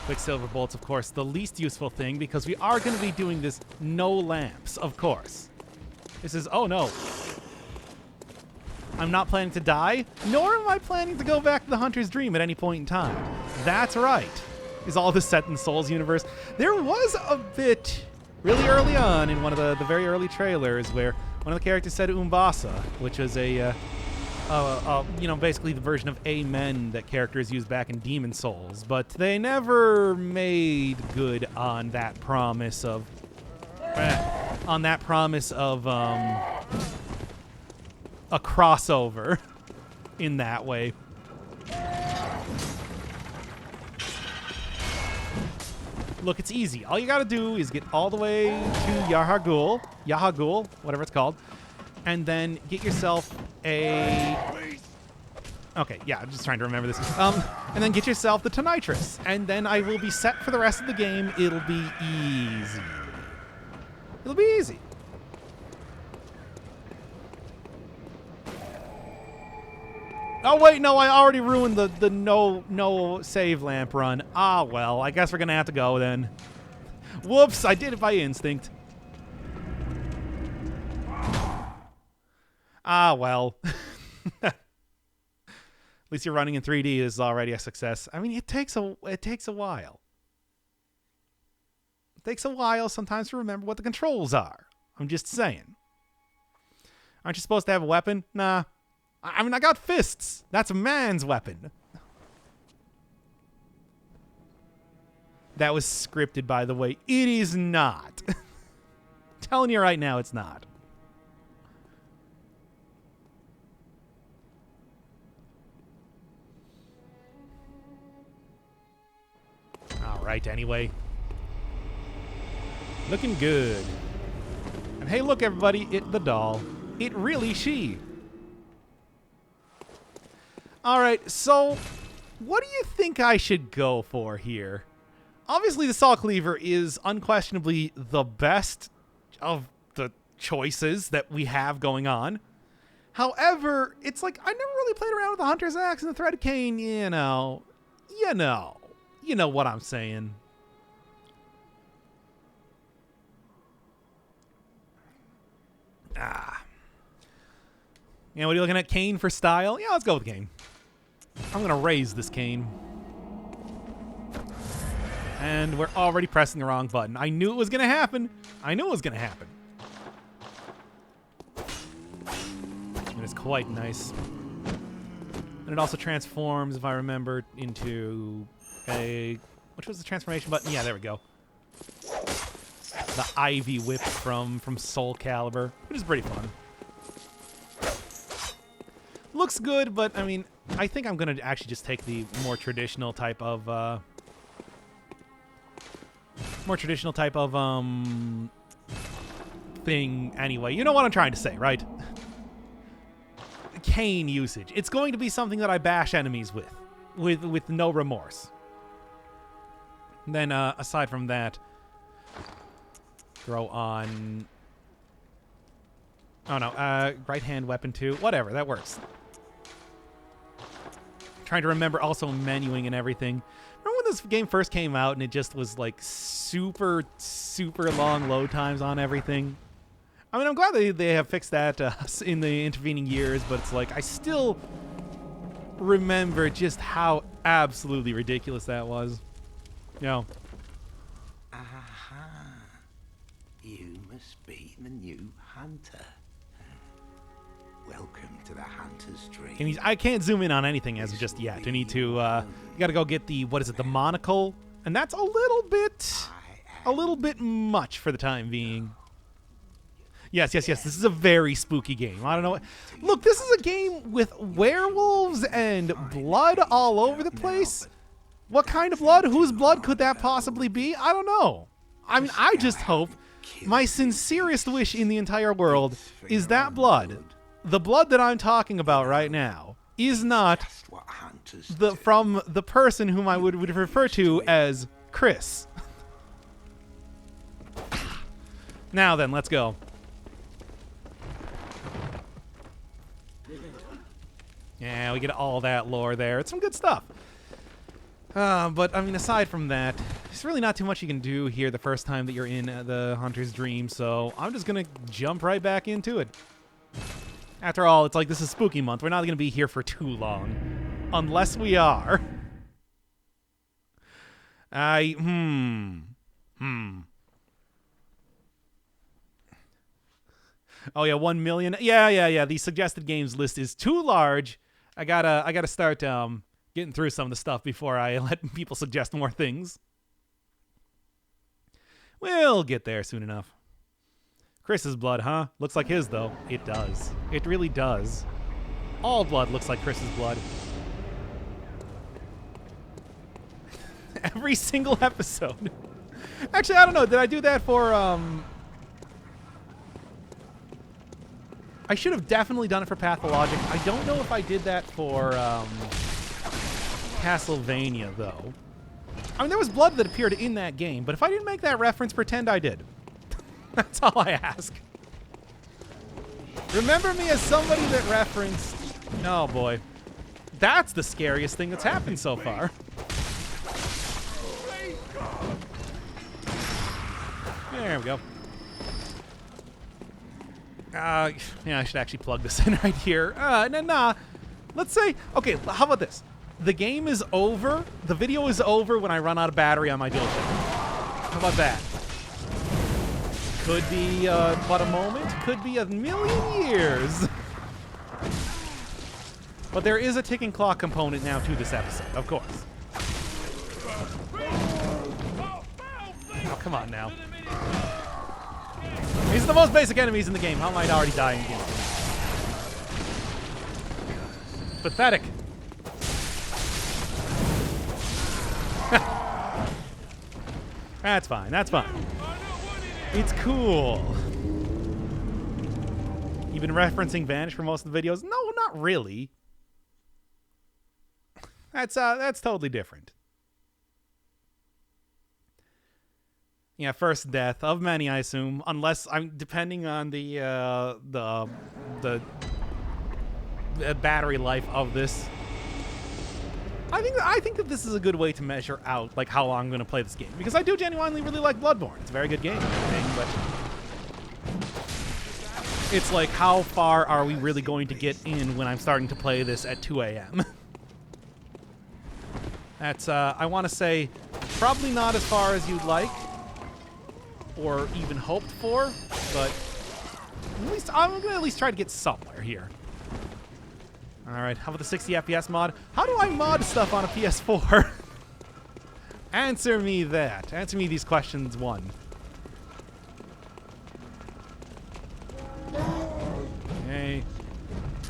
Quicksilver bolts, of course, the least useful thing, because we are going to be doing this no lamps, of course. This is, oh no. I'm not planning to die, nor am I planning to go back to the Hunter's Dream at any point in time. That's right. Is all this set in the Souls universe. There was a bit really early on in one of the very early trailers where one of the characters said Umbasa, which was a, you know, basically the version of Amen that characters used back in Demon Souls, but they never made good on that promise of, a crossover in that way. Look, it's easy. All you gotta do is get all the way to Yahagul, whatever it's called, and then get yourself a... Okay, yeah, I'm just trying to remember this. And then get yourself the Tonitrus, and then I will be set for the rest of the game. It'll be easy. It'll be easy. Oh, wait, no, I already ruined the no save lamp run. Ah, well, I guess we're going to have to go then. Whoops, I did it by instinct. Ah, well. At least you're running in 3D is already a success. I mean, it takes a while. It takes a while sometimes to remember what the controls are. I'm just saying. Aren't you supposed to have a weapon? Nah. I mean, I got fists. That's a man's weapon. That was scripted, by the way. It is not. I'm telling you right now, it's not. All right, anyway. Looking good. And hey, look, everybody, the doll. It really she. All right, so what do you think I should go for here? Obviously, the Saw Cleaver is unquestionably the best of the choices that we have going on. However, it's like I never really played around with the Hunter's Axe and the Threaded Cane, you know what I'm saying. Yeah, what are you looking at? Cane for style? Yeah, let's go with Cane. I'm going to raise this Cane. And we're already pressing the wrong button. I knew it was going to happen. And it's quite nice. And it also transforms, if I remember, into a... Which was the transformation button? Yeah, there we go. The Ivy Whip from Soul Calibur, which is pretty fun. Looks good, but I mean, I think I'm gonna actually just take the more traditional type of thing anyway. You know what I'm trying to say, right? Cane usage. It's going to be something that I bash enemies with no remorse. And then aside from that, throw on. Oh no, right hand weapon too. Whatever, that works. Trying to remember also menuing and everything. Remember when this game first came out and it just was like super long load times on everything? I mean, I'm glad they have fixed that in the intervening years, but it's like I still remember just how absolutely ridiculous that was. You know. Aha. You must be the new hunter. Welcome to the Hunter's Dream. And I can't zoom in on anything as of just yet. I need to, you gotta go get the, what is it, the monocle? And that's a little bit much for the time being. Yes, this is a very spooky game. I don't know. Look, this is a game with werewolves and blood all over the place. What kind of blood? Whose blood could that possibly be? I don't know. I mean, I just hope My sincerest wish in the entire world is that blood, the blood that I'm talking about right now, is not from the person whom I would refer to as Chris. Now then, let's go. Yeah, we get all that lore there. It's some good stuff. But, I mean, aside from that, there's really not too much you can do here the first time that you're in the Hunter's Dream, so I'm just going to jump right back into it. After all, it's like this is spooky month. We're not going to be here for too long. Unless we are. Oh, yeah, 1 million. Yeah. The suggested games list is too large. I gotta start getting through some of the stuff before I let people suggest more things. We'll get there soon enough. Chris's blood, huh? Looks like his, though. It does. It really does. All blood looks like Chris's blood. Every single episode. Actually, I don't know. Did I do that for, I should have definitely done it for Pathologic. I don't know if I did that for, Castlevania, though. I mean, there was blood that appeared in that game, but if I didn't make that reference, pretend I did. That's all I ask. Remember me as somebody that referenced... Oh, boy. That's the scariest thing that's happened so far. There we go. Yeah, I should actually plug this in right here. Nah. Let's say... Okay, how about this? The game is over. The video is over when I run out of battery on my DualShock. How about that? Could be but a moment. Could be a million years. But there is a ticking clock component now to this episode, of course. Oh, come on now. These are the most basic enemies in the game. How am I already dying against them? Pathetic. That's fine. That's fine. It's cool. You've been referencing Vanish for most of the videos? No, not really. That's totally different. Yeah, first death of many, I assume, unless I'm depending on the battery life of this. I think that this is a good way to measure out like how long I'm going to play this game, because I do genuinely really like Bloodborne. It's a very good game and everything, but it's like how far are we really going to get in when I'm starting to play this at 2 a.m. That's I want to say probably not as far as you'd like or even hoped for, but at least I'm going to at least try to get somewhere here. All right, how about the 60 FPS mod? How do I mod stuff on a PS4? Answer me that. Answer me these questions, one. Okay.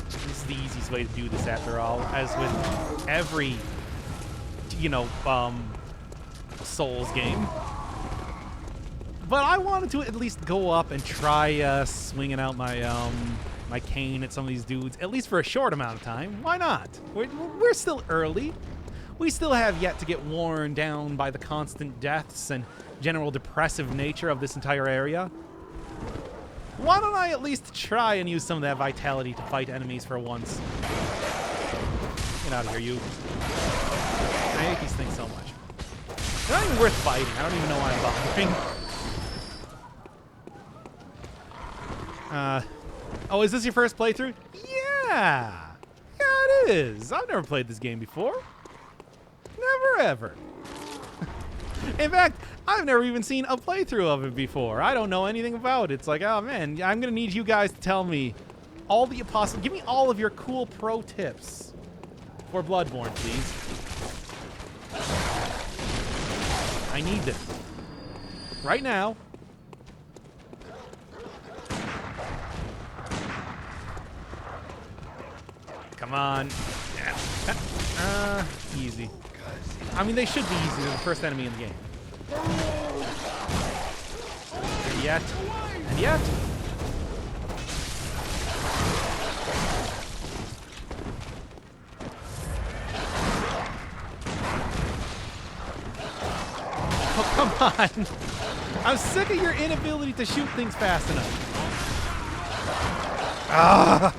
This is the easiest way to do this after all, as with every, Souls game. But I wanted to at least go up and try swinging out my my cane at some of these dudes, at least for a short amount of time. Why not? We're still early. We still have yet to get worn down by the constant deaths and general depressive nature of this entire area. Why don't I at least try and use some of that vitality to fight enemies for once? Get out of here, you. I hate these things so much. They're not even worth fighting. I don't even know why I'm bothering. Oh, is this your first playthrough? Yeah, it is. I've never played this game before. Never, ever. In fact, I've never even seen a playthrough of it before. I don't know anything about it. It's like, oh man, I'm gonna need you guys to tell me all the possible. Give me all of your cool pro tips for Bloodborne, please. I need them right now. Come on. Easy. I mean, they should be easy. They're the first enemy in the game. yet, and yet. Oh, come on. I'm sick of your inability to shoot things fast enough. Ah.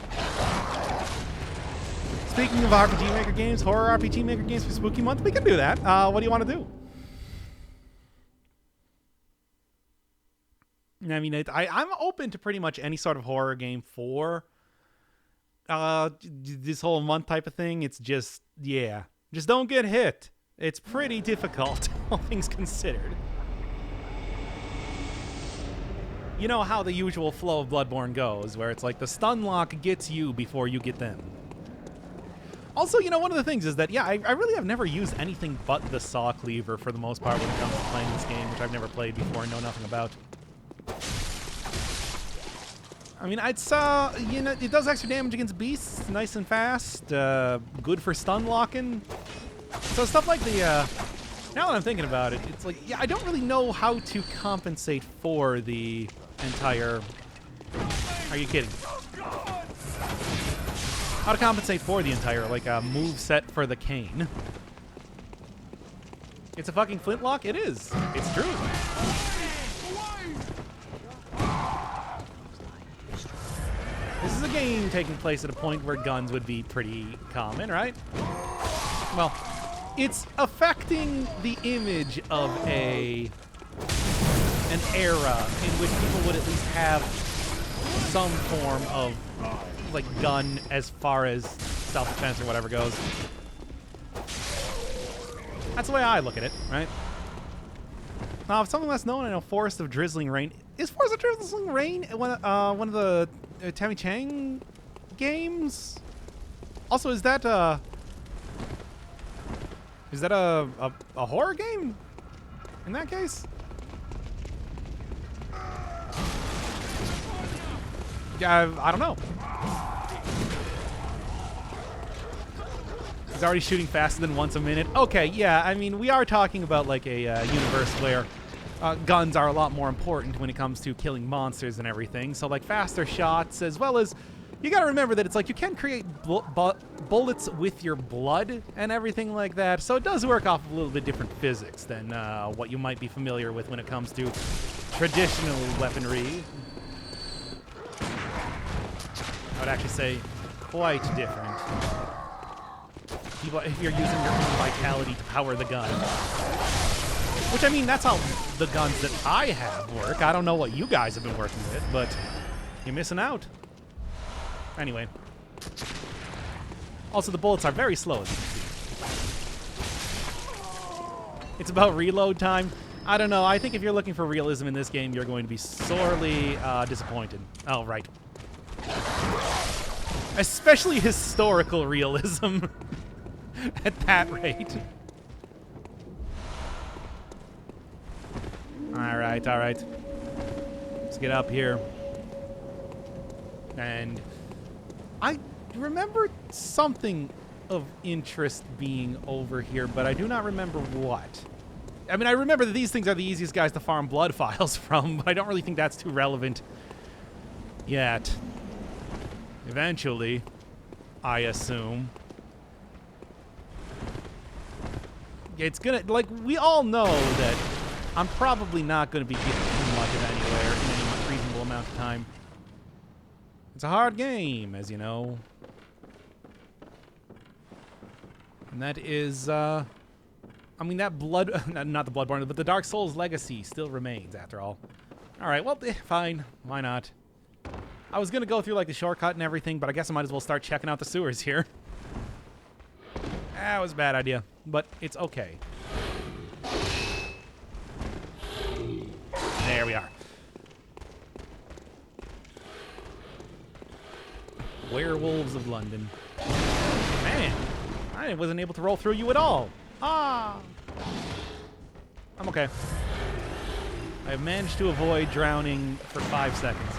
Speaking of RPG Maker games, horror RPG Maker games for Spooky Month, we can do that. What do you want to do? I mean, I'm open to pretty much any sort of horror game for this whole month type of thing. It's just, yeah. Just don't get hit. It's pretty difficult, all things considered. You know how the usual flow of Bloodborne goes, where it's like the stun lock gets you before you get them. Also, you know, one of the things is that, yeah, I really have never used anything but the saw cleaver for the most part when it comes to playing this game, which I've never played before and know nothing about. I mean, it's, you know, it does extra damage against beasts, nice and fast, good for stun locking. So stuff like the, now that I'm thinking about it, it's like, yeah, I don't really know how to compensate for the entire, are you kidding? How to compensate for the entire, like, move set for the cane. It's a fucking flintlock? It is. It's true. This is a game taking place at a point where guns would be pretty common, right? Well, it's affecting the image of an era in which people would at least have some form of, like, gun as far as self-defense or whatever goes. That's the way I look at it, right? Now, if something less known, I know Forest of Drizzling Rain. Is Forest of Drizzling Rain one of the Tammy Chang games? Also, is that a horror game? In that case? Yeah, I don't know. He's already shooting faster than once a minute. Okay, yeah, I mean, we are talking about like a universe where guns are a lot more important when it comes to killing monsters and everything. So like faster shots, as well as, you gotta remember that it's like you can create bullets with your blood and everything like that. So it does work off of a little bit different physics than what you might be familiar with when it comes to traditional weaponry. I would actually say quite different. If you're using your own vitality to power the gun. Which, I mean, that's how the guns that I have work. I don't know what you guys have been working with, but you're missing out. Anyway. Also, the bullets are very slow, as you can see. It's about reload time. I don't know. I think if you're looking for realism in this game, you're going to be sorely disappointed. Oh, right. Especially historical realism. At that rate. Alright, alright. Let's get up here. And I remember something of interest being over here, but I do not remember what. I mean, I remember that these things are the easiest guys to farm blood files from, but I don't really think that's too relevant yet. Eventually, I assume. It's gonna, like, we all know that I'm probably not gonna be getting too much of anywhere in any reasonable amount of time. It's a hard game, as you know. And that is, I mean, that not the Bloodborne, but the Dark Souls legacy still remains, after all. Alright, well, fine. Why not? I was gonna go through, like, the shortcut and everything, but I guess I might as well start checking out the sewers here. That was a bad idea, but it's okay. There we are. Werewolves of London. Man, I wasn't able to roll through you at all. Ah! I'm okay. I have managed to avoid drowning for 5 seconds.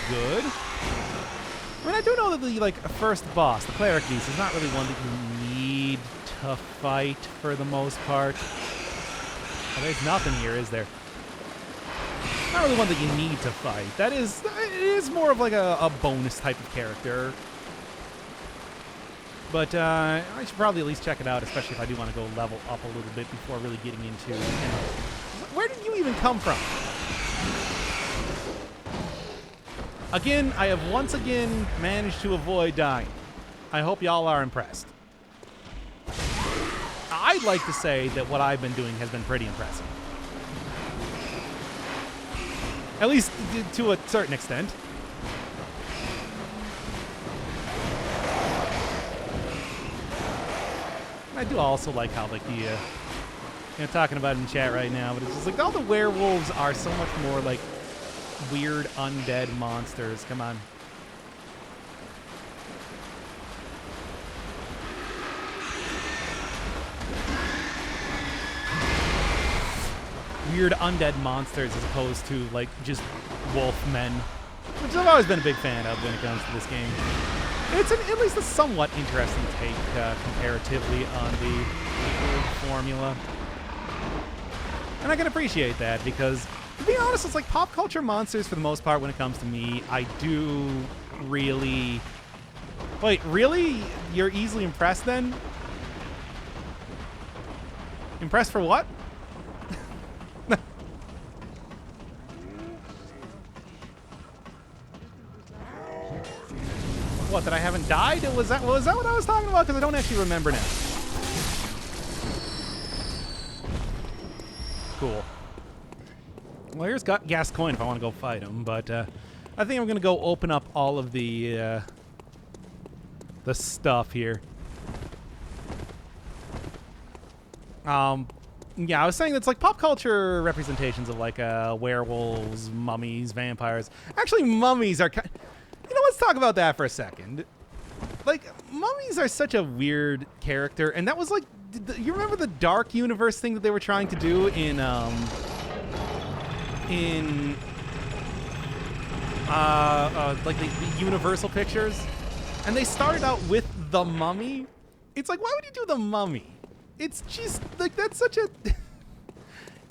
Good. I mean, I do know that the, like, first boss, the Cleric Beast, is not really one that you need to fight for the most part. Well, there's nothing here, is there? Not really one that you need to fight. It is more of like a bonus type of character. But I should probably at least check it out, especially if I do want to go level up a little bit before really getting into, you know, where did you even come from? Again, I have once again managed to avoid dying. I hope y'all are impressed. I'd like to say that what I've been doing has been pretty impressive. At least to a certain extent. I do also like how, like, the, talking about it in chat right now, but it's just like all the werewolves are so much more like weird undead monsters. Come on. Weird undead monsters as opposed to, like, just wolf men, which I've always been a big fan of when it comes to this game. It's at least a somewhat interesting take comparatively on the old formula. And I can appreciate that because, to be honest, it's like pop culture monsters for the most part when it comes to me. I do really... Wait, really? You're easily impressed then? Impressed for what? What, that I haven't died? Was that what I was talking about? Because I don't actually remember now. Cool. Well, here's Gascoigne if I want to go fight him, but I think I'm going to go open up all of the stuff here. Yeah, I was saying that's like pop culture representations of like werewolves, mummies, vampires. Actually, mummies are kind... You know, let's talk about that for a second. Like, mummies are such a weird character, and that was like, you remember the Dark Universe thing that they were trying to do in like the Universal Pictures? And they started out with the Mummy. It's like, why would you do the Mummy? It's just, like, that's such a...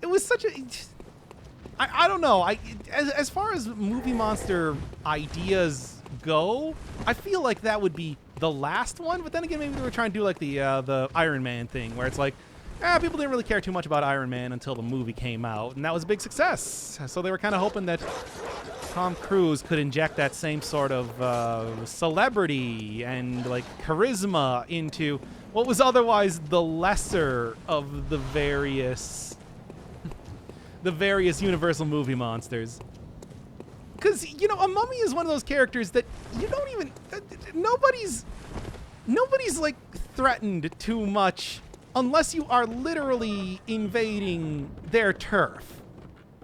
It was such a... I don't know. As far as movie monster ideas go, I feel like that would be the last one. But then again, maybe they were trying to do like the Iron Man thing, where it's like, people didn't really care too much about Iron Man until the movie came out, and that was a big success. So they were kind of hoping that Tom Cruise could inject that same sort of celebrity and like charisma into what was otherwise the lesser of the various Universal movie monsters. Because, you know, a mummy is one of those characters that you don't even... Nobody's like, threatened too much unless you are literally invading their turf.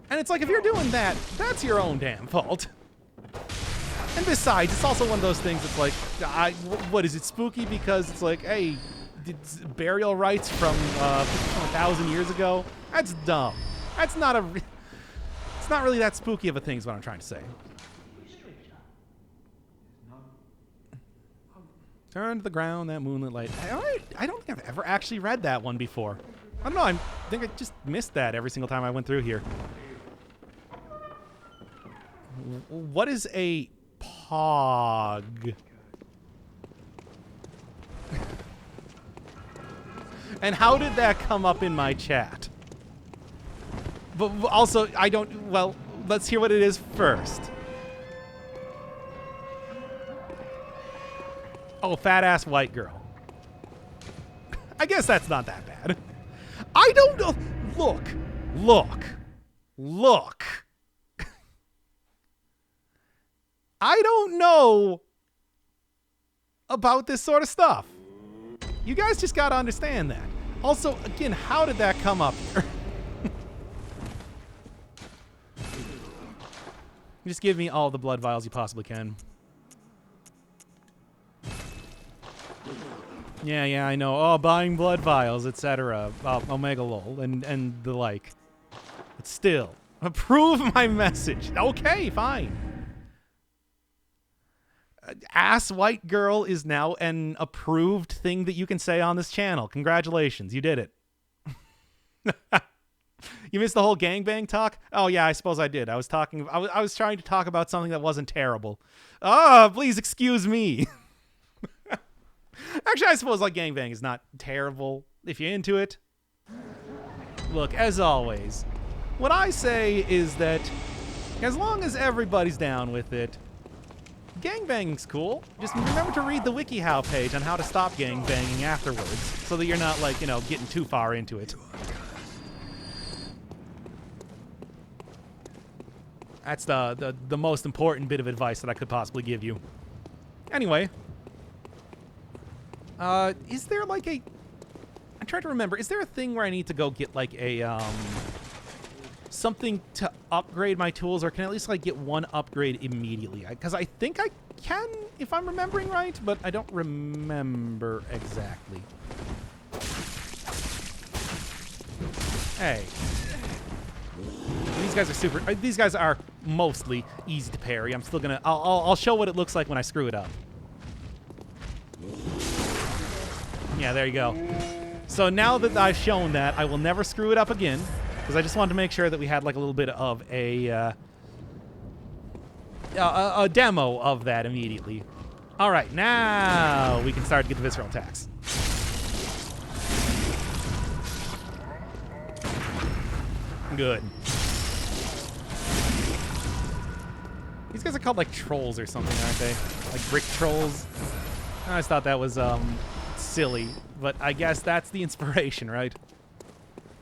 And it's like, if you're doing that, that's your own damn fault. And besides, it's also one of those things that's like, what is it, spooky? Because it's like, hey, burial rites from 1,000 years ago? That's dumb. That's not a... It's not really that spooky of a thing is what I'm trying to say. Turn to the ground, that moonlit light. I don't think I've ever actually read that one before. I don't know, I think I just missed that every single time I went through here. What is a pog? And how did that come up in my chat? But also, I don't... Well, let's hear what it is first. Oh, fat-ass white girl. I guess that's not that bad. I don't know... Look. I don't know about this sort of stuff. You guys just gotta understand that. Also, again, how did that come up here? Just give me all the blood vials you possibly can. Yeah, I know. Oh, buying blood vials, etc. Omega lol and the like. But still, approve my message. Okay, fine. Ass white girl is now an approved thing that you can say on this channel. Congratulations, you did it. You missed the whole gangbang talk? Oh yeah, I suppose I did. I was talking. I was trying to talk about something that wasn't terrible. Please excuse me. Actually, I suppose like gangbang is not terrible if you're into it. Look, as always, what I say is that as long as everybody's down with it, gangbanging's cool. Just remember to read the WikiHow page on how to stop gangbanging afterwards, so that you're not like, getting too far into it. That's the most important bit of advice that I could possibly give you. Anyway, is there like a... I'm trying to remember. Is there a thing where I need to go get like a something to upgrade my tools, or can I at least like get one upgrade immediately? Because I think I can, if I'm remembering right, but I don't remember exactly. Hey. These guys are super... These guys are mostly easy to parry. I'm still gonna... I'll show what it looks like when I screw it up. Yeah, there you go. So now that I've shown that, I will never screw it up again, because I just wanted to make sure that we had like a little bit of a demo of that immediately. All right, now we can start to get the visceral attacks. Good. These guys are called like trolls or something, aren't they? Like brick trolls. I always thought that was silly, but I guess that's the inspiration, right?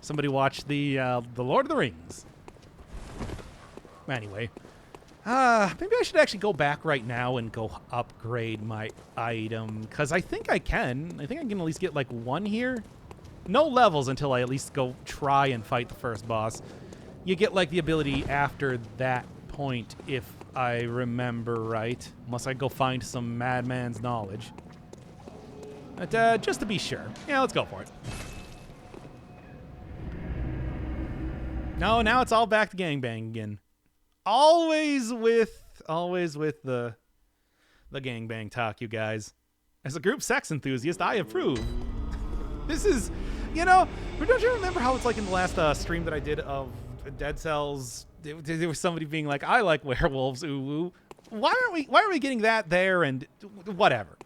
Somebody watched the Lord of the Rings. Anyway, maybe I should actually go back right now and go upgrade my item, because I think I can. I think I can at least get like one here. No levels until I at least go try and fight the first boss. You get like the ability after that point, if I remember right, unless I go find some madman's knowledge. But just to be sure. Yeah, let's go for it. No, now it's all back to gangbang again. Always with the gangbang talk, you guys. As a group sex enthusiast, I approve. This is, but don't you remember how it's like in the last stream that I did of Dead Cells? There was somebody being like, I like werewolves, ooh, ooh. Why are we getting that there and whatever?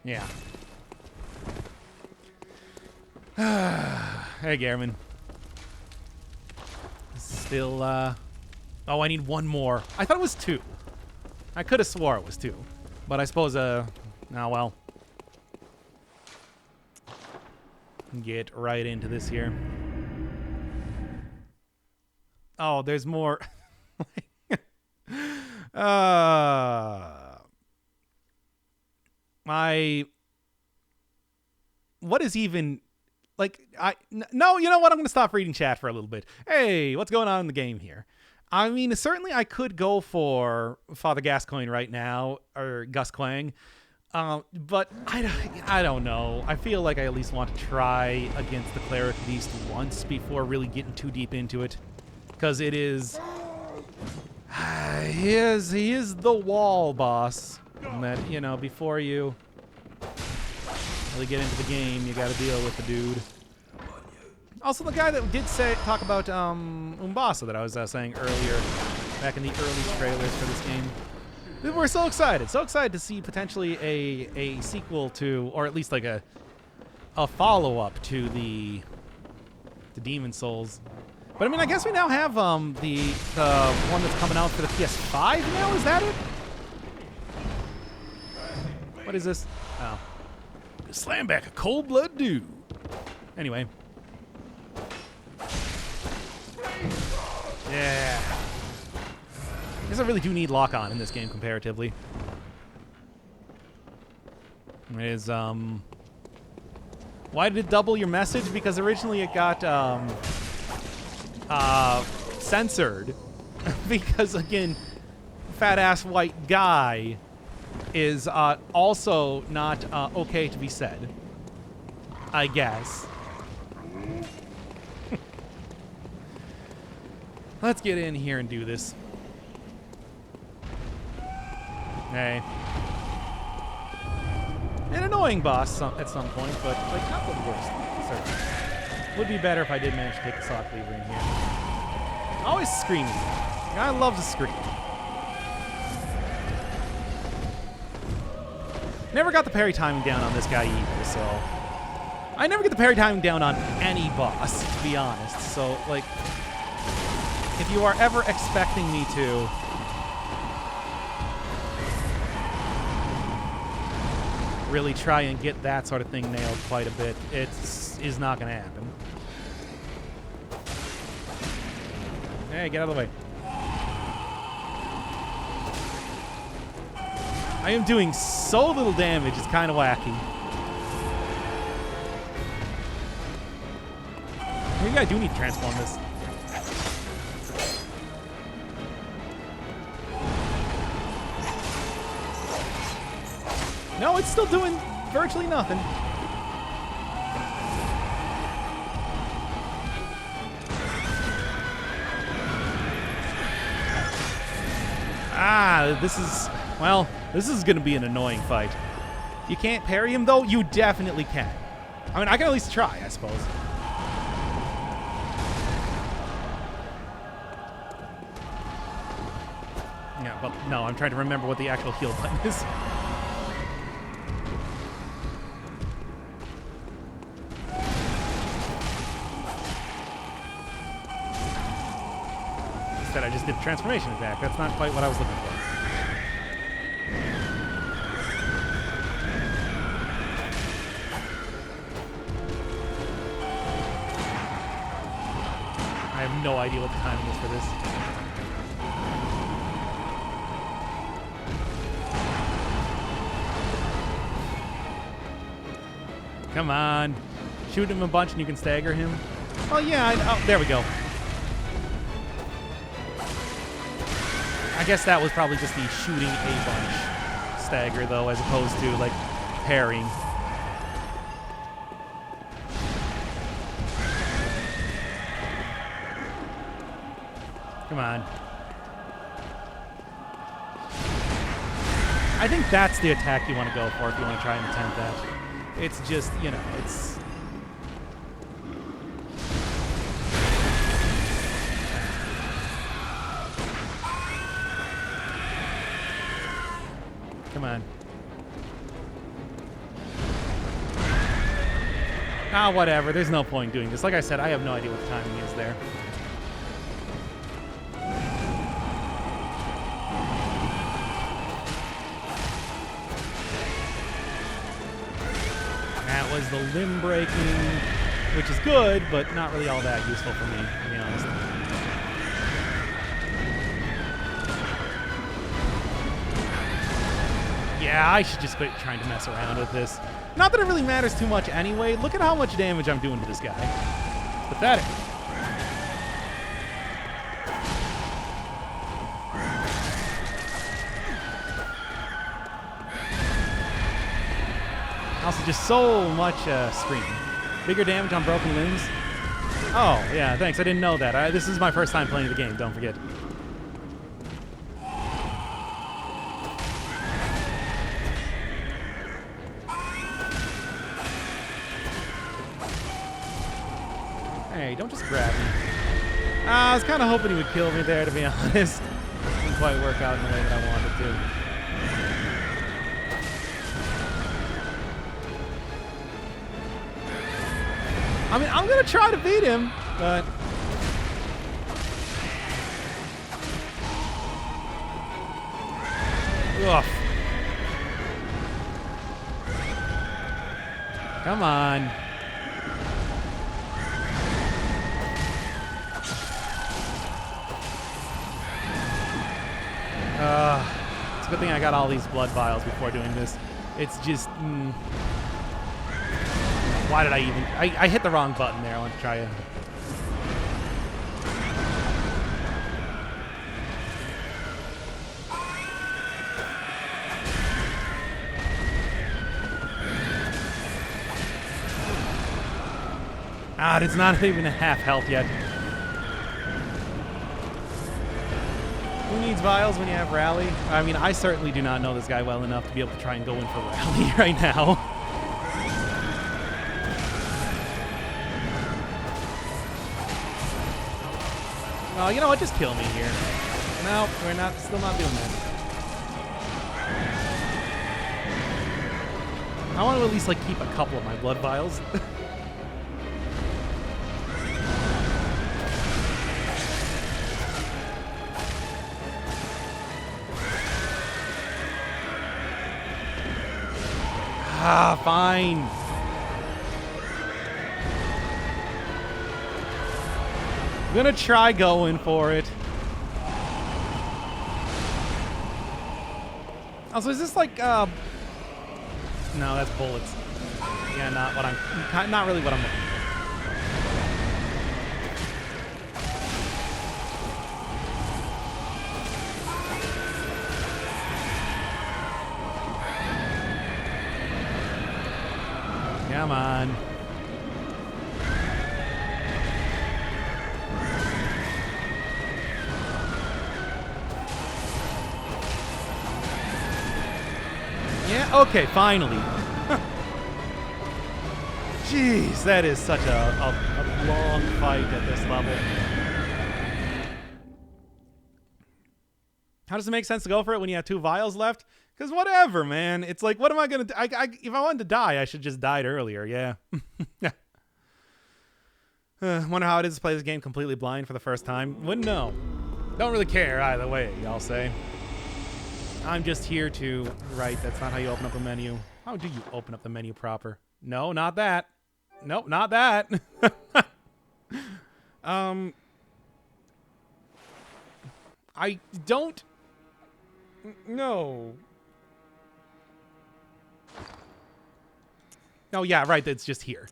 Yeah. Hey, Garmin. Still, oh, I need one more. I thought it was 2. I could have swore it was 2. But I suppose, oh, well. Get right into this here. Oh, there's more. What is even, like, no, you know what? I'm going to stop reading chat for a little bit. Hey, what's going on in the game here? I mean, certainly I could go for Father Gascoigne right now, or Gus Quang, but I don't know. I feel like I at least want to try against the Cleric Beast once before really getting too deep into it, because it is... he is the wall boss, and that, before you really get into the game, you got to deal with the dude. Also, the guy that did talk about Umbasa that I was saying earlier, back in the early trailers for this game. We're so excited to see potentially a sequel to, or at least like a follow-up to the Demon Souls. But I mean, I guess we now have the one that's coming out for the PS5 now. Is that it? What is this? Oh, slam back a cold blood dude. Anyway. Yeah. I guess I really do need lock-on in this game comparatively. It is, why did it double your message? Because originally it got, censored. Because, again, fat-ass white guy is, also not, okay to be said. I guess. Let's get in here and do this. Hey. An annoying boss at some point, but like not the worst, certainly. Would be better if I did manage to take the sock lever in here. Always screaming. I love to scream. Never got the parry timing down on this guy either, so... I never get the parry timing down on any boss, to be honest. So, like, if you are ever expecting me to... really try and get that sort of thing nailed quite a bit, it is not going to happen. Hey, get out of the way. I am doing so little damage, it's kind of wacky. Maybe I do need to transform this. No, it's still doing virtually nothing. Ah, this is... Well, this is going to be an annoying fight. You can't parry him, though? You definitely can. I mean, I can at least try, I suppose. Yeah, but no, I'm trying to remember what the actual heal button is. Instead, I just did a transformation attack. That's not quite what I was looking for. I have no idea what the timing is for this. Come on. Shoot him a bunch and you can stagger him. Oh, yeah. Oh, there we go. I guess that was probably just the shooting a bunch stagger, though, as opposed to, like, parrying. Come on. I think that's the attack you want to go for if you want to try and attempt that. It's just, you know, it's... Come on. Ah, whatever. There's no point doing this. Like I said, I have no idea what the timing is there. That was the limb breaking, which is good, but not really all that useful for me, to be honest. Yeah, I should just quit trying to mess around with this. Not that it really matters too much anyway. Look at how much damage I'm doing to this guy. It's pathetic. Also, just so much screaming. Bigger damage on broken limbs. Oh, yeah, thanks. I didn't know that. This is my first time playing the game, don't forget. Hey, don't just grab me. I was kind of hoping he would kill me there, to be honest. Didn't quite work out in the way that I wanted to. I mean, I'm going to try to beat him, but... Ugh. Come on. It's a good thing I got all these blood vials before doing this. It's just... Why did I even... I hit the wrong button there. I want to try it. Ah, it's not even a half health yet. Who needs vials when you have Rally? I mean, I certainly do not know this guy well enough to be able to try and go in for Rally right now. Oh, you know what? Just kill me here. No, we're not. Still not doing that. I want to at least like keep a couple of my blood vials. Ah, fine. I'm gonna try going for it. Also, is this like, no, that's bullets. Yeah, not really what I'm looking for. Come on. Yeah, okay, finally. Jeez, that is such a long fight at this level. How does it make sense to go for it when you have 2 vials left? Because whatever, man. It's like, what am I going to do? If I wanted to die, I should just died earlier, yeah. Wonder how it is to play this game completely blind for the first time. Wouldn't know. Don't really care either way, I'll say. I'm just here to... Right, that's not how you open up a menu. How do you open up the menu proper? No, not that. Nope, not that. I don't... No. Oh, yeah, right, it's just here.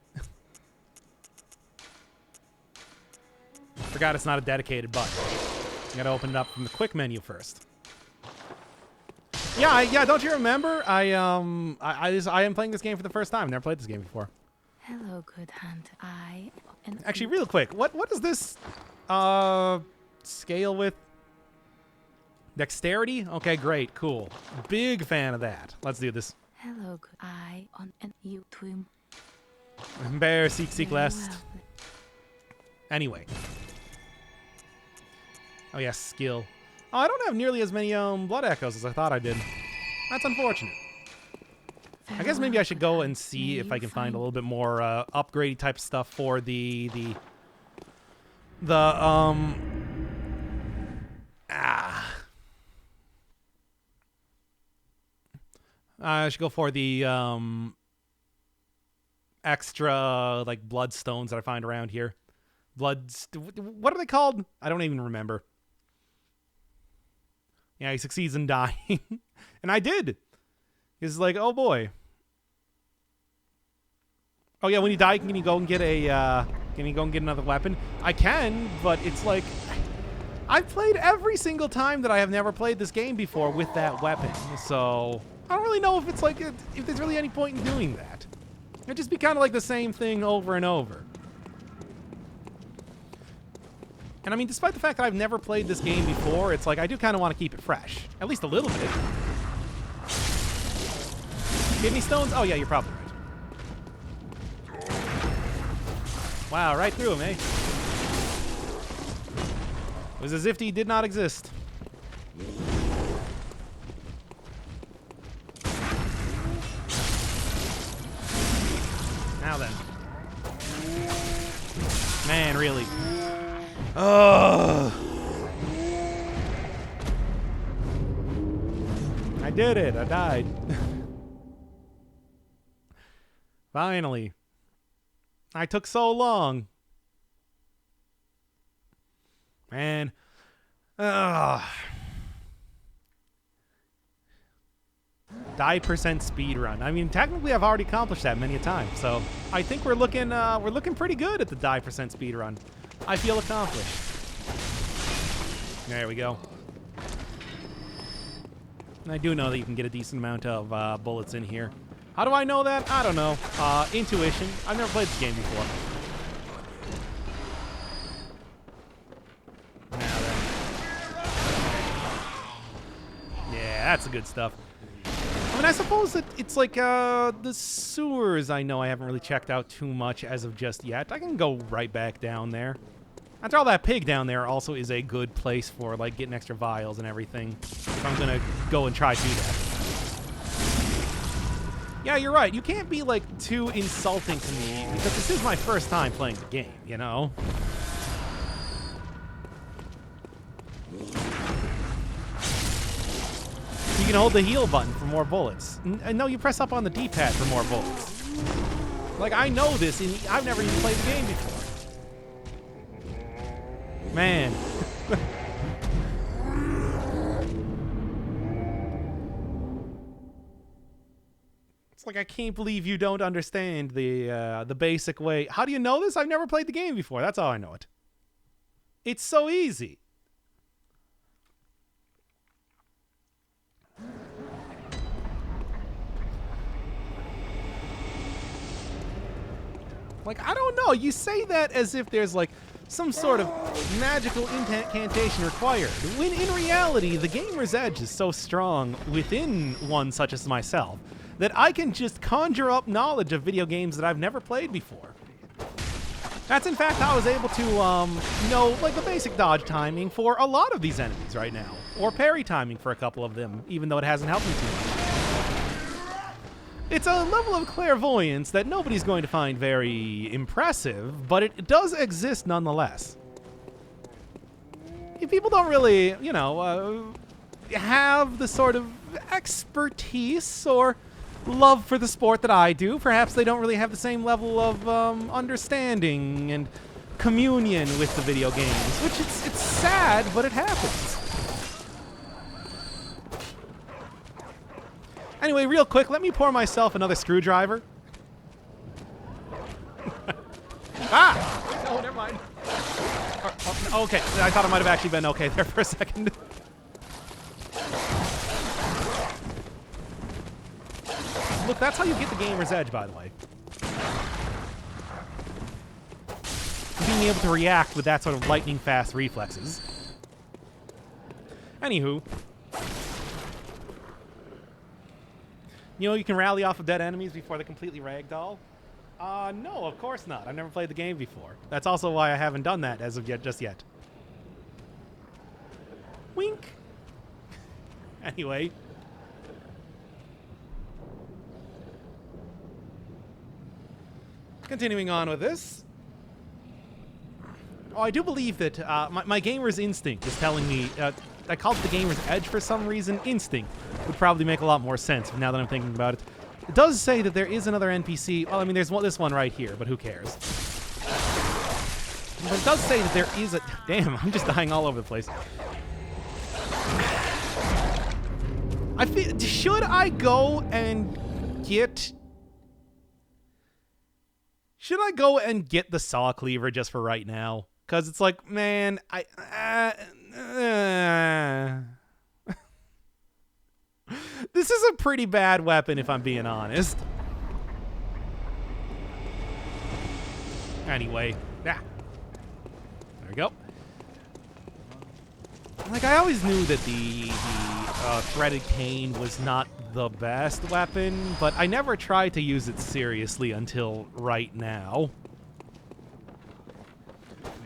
Forgot it's not a dedicated button. You gotta open it up from the quick menu first. Yeah, don't you remember? I am playing this game for the first time. Never played this game before. Hello, good hand. Actually, real quick, what is this scale with? Dexterity? Okay, great, cool. Big fan of that. Let's do this. Hello, good. I on and you twin. Bear, seek lest. Anyway. Oh yeah, skill. Oh, I don't have nearly as many blood echoes as I thought I did. That's unfortunate. I guess maybe I should go and see if I can find a little bit more upgrade type stuff for I should go for the extra like bloodstones that I find around here. What are they called? I don't even remember. Yeah, he succeeds in dying. And I did. He's like, oh boy. Oh yeah, when you die, can you go and get another weapon? I can, but it's like I've played every single time that I have never played this game before with that weapon. So I don't really know if it's like if there's really any point in doing that. It'd just be kind of like the same thing over and over. And I mean, despite the fact that I've never played this game before, it's like I do kind of want to keep it fresh. At least a little bit. Kidney stones? Oh yeah, you're probably right. Wow, right through him, eh? It was as if he did not exist. Now then. Man, really. Oh, I did it. I died. Finally. I took so long. Man. Die percent speed run. I mean, technically I've already accomplished that many a time, so I think we're looking pretty good at the die percent speed run. I feel accomplished. There we go. And I do know that you can get a decent amount of bullets in here. How do I know that? I don't know. Intuition. I've never played this game before. Now then. Yeah, that's the good stuff. I mean, I suppose that it's like the sewers I know I haven't really checked out too much as of just yet. I can go right back down there. After all, that pig down there also is a good place for, like, getting extra vials and everything. If I'm gonna go and try to do that. Yeah, you're right. You can't be, like, too insulting to me, because this is my first time playing the game, you know? You can hold the heal button for more bullets. No, you press up on the D-pad for more bullets. Like, I know this, and I've never even played the game before. Man. It's like, I can't believe you don't understand the basic way. How do you know this? I've never played the game before. That's how I know it. It's so easy. Like, I don't know. You say that as if there's, like, some sort of magical incantation required, when in reality, the gamer's edge is so strong within one such as myself that I can just conjure up knowledge of video games that I've never played before. That's in fact how I was able to know, like, the basic dodge timing for a lot of these enemies right now, or parry timing for a couple of them, even though it hasn't helped me too much. It's a level of clairvoyance that nobody's going to find very impressive, but it does exist nonetheless. If people don't really, you know, have the sort of expertise or love for the sport that I do, perhaps they don't really have the same level of understanding and communion with the video games, which it's sad, but it happens. Anyway, real quick, let me pour myself another screwdriver. Ah! Oh, never mind. Oh, okay, I thought it might have actually been okay there for a second. Look, that's how you get the gamer's edge, by the way. Being able to react with that sort of lightning-fast reflexes. Anywho. You know, you can rally off of dead enemies before they completely ragdoll. No, of course not. I've never played the game before. That's also why I haven't done that as of yet, just yet. Wink. Anyway. Continuing on with this. Oh, I do believe that my gamer's instinct is telling me... I called it the gamer's edge for some reason. Instinct would probably make a lot more sense now that I'm thinking about it. It does say that there is another NPC. Well, I mean, there's this one right here, but who cares? But it does say that there is a... Damn, I'm just dying all over the place. I feel... Should I go and get... Should I go and get the saw cleaver just for right now? Because it's like, man, this is a pretty bad weapon, if I'm being honest. Anyway, there we go. Like, I always knew that the threaded cane was not the best weapon, but I never tried to use it seriously until right now.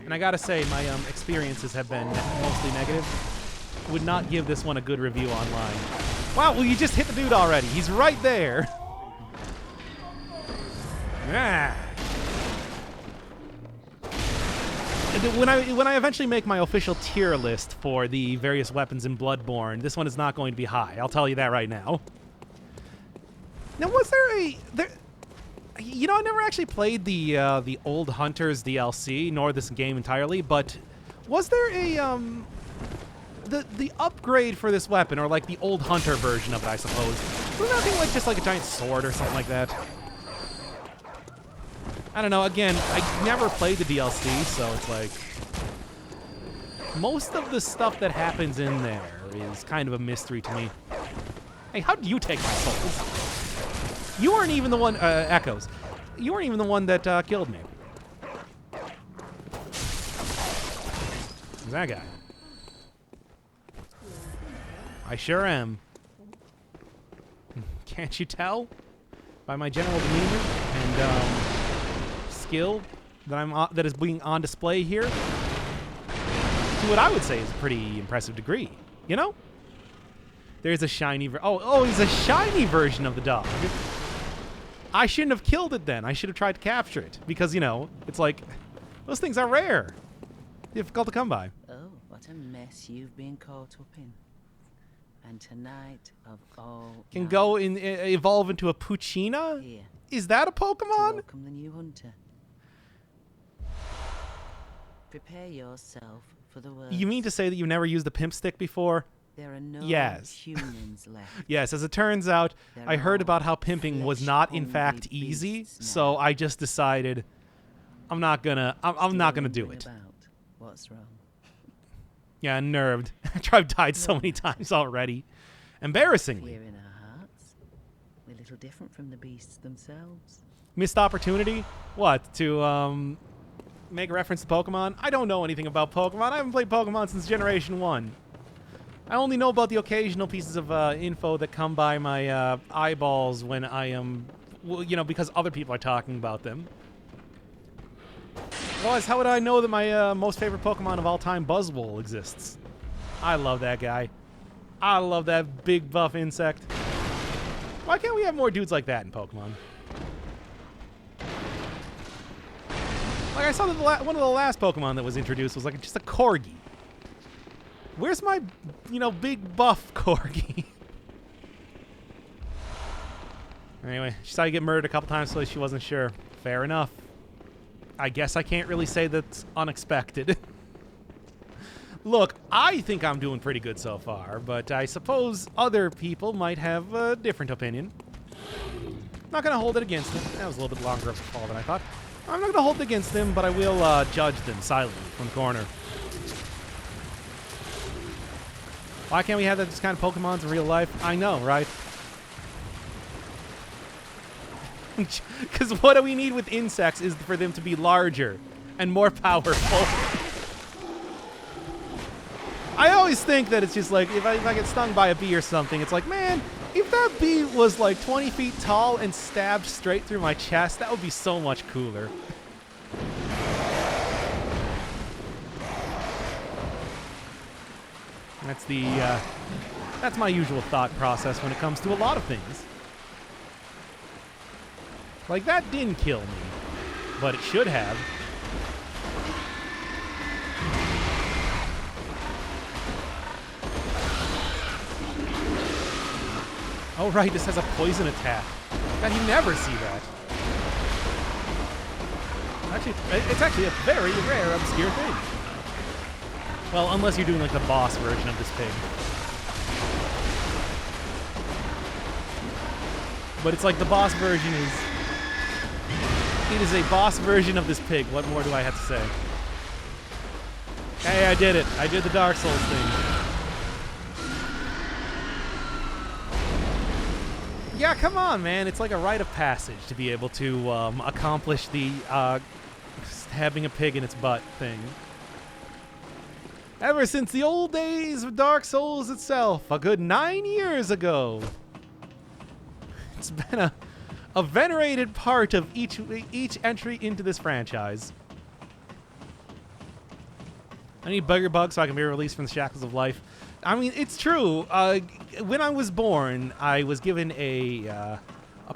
And I gotta say, my experiences have been mostly negative. Would not give this one a good review online. Wow, well, you just hit the dude already. He's right there. Ah. When I eventually make my official tier list for the various weapons in Bloodborne, this one is not going to be high. I'll tell you that right now. Now, was there you know, I never actually played the Old Hunters DLC, nor this game entirely, but was there a the upgrade for this weapon, or like the Old Hunter version of it, I suppose? Was nothing like just like a giant sword or something like that? I don't know. Again, I never played the DLC, so it's like most of the stuff that happens in there is kind of a mystery to me. Hey, how did you take my souls? You weren't even the one, Echoes. You weren't even the one that killed me. Who's that guy? I sure am. Can't you tell? By my general demeanor and skill that that is being on display here. to what I would say is a pretty impressive degree. You know? There's a shiny he's a shiny version of the dog. I shouldn't have killed it then. I should have tried to capture it. Because, you know, it's like, those things are rare. Difficult to come by. Oh, what a mess you've been caught up in. And tonight of all Can go in, evolve into a Puccina? here Is that a to Pokemon? welcome the new hunter. Prepare yourself for the worst. You mean to say that you've never used the pimp stick before? There are no Yes. humans left. Yes, as it turns out, They're I heard all about how pimping was not in fact flesh-hungry easy, beasts so now. I just decided I'm not gonna do it. About what's wrong? Yeah, nerved. I've died so many times already. Embarrassingly. Fear in our hearts. We're a little different from the beasts themselves. Missed opportunity? What? To make a reference to Pokemon? I don't know anything about Pokemon. I haven't played Pokemon since Generation 1. I only know about the occasional pieces of info that come by my eyeballs when I am, well, you know, because other people are talking about them. Otherwise, how would I know that my most favorite Pokemon of all time, Buzzwole, exists? I love that guy. I love that big buff insect. Why can't we have more dudes like that in Pokemon? Like, I saw that one of the last Pokemon that was introduced was like just a Corgi. Where's my, you know, big buff Corgi? Anyway, she saw you get murdered a couple times, so she wasn't sure. Fair enough. I guess I can't really say that's unexpected. Look, I think I'm doing pretty good so far, but I suppose other people might have a different opinion. Not going to hold it against them. That was a little bit longer of a fall than I thought. I'm not going to hold it against them, but I will judge them silently from the corner. Why can't we have this kind of Pokemons in real life? I know, right? Because what do we need with insects is for them to be larger and more powerful. I always think that it's just like, if I get stung by a bee or something, it's like, man, if that bee was like 20 feet tall and stabbed straight through my chest, that would be so much cooler. That's my usual thought process when it comes to a lot of things. Like, that didn't kill me, but it should have. Oh, right, this has a poison attack. God, you never see that. Actually, it's actually a very rare, obscure thing. Well, unless you're doing, like, the boss version of this pig. But it's like the boss version is... It is a boss version of this pig. What more do I have to say? Hey, I did it. I did the Dark Souls thing. Yeah, come on, man. It's like a rite of passage to be able to accomplish the stabbing a pig in its butt thing. Ever since the old days of Dark Souls itself, a good 9 years ago. It's been a venerated part of each entry into this franchise. I need Bugger Bug so I can be released from the shackles of life. I mean, it's true. When I was born, I was given a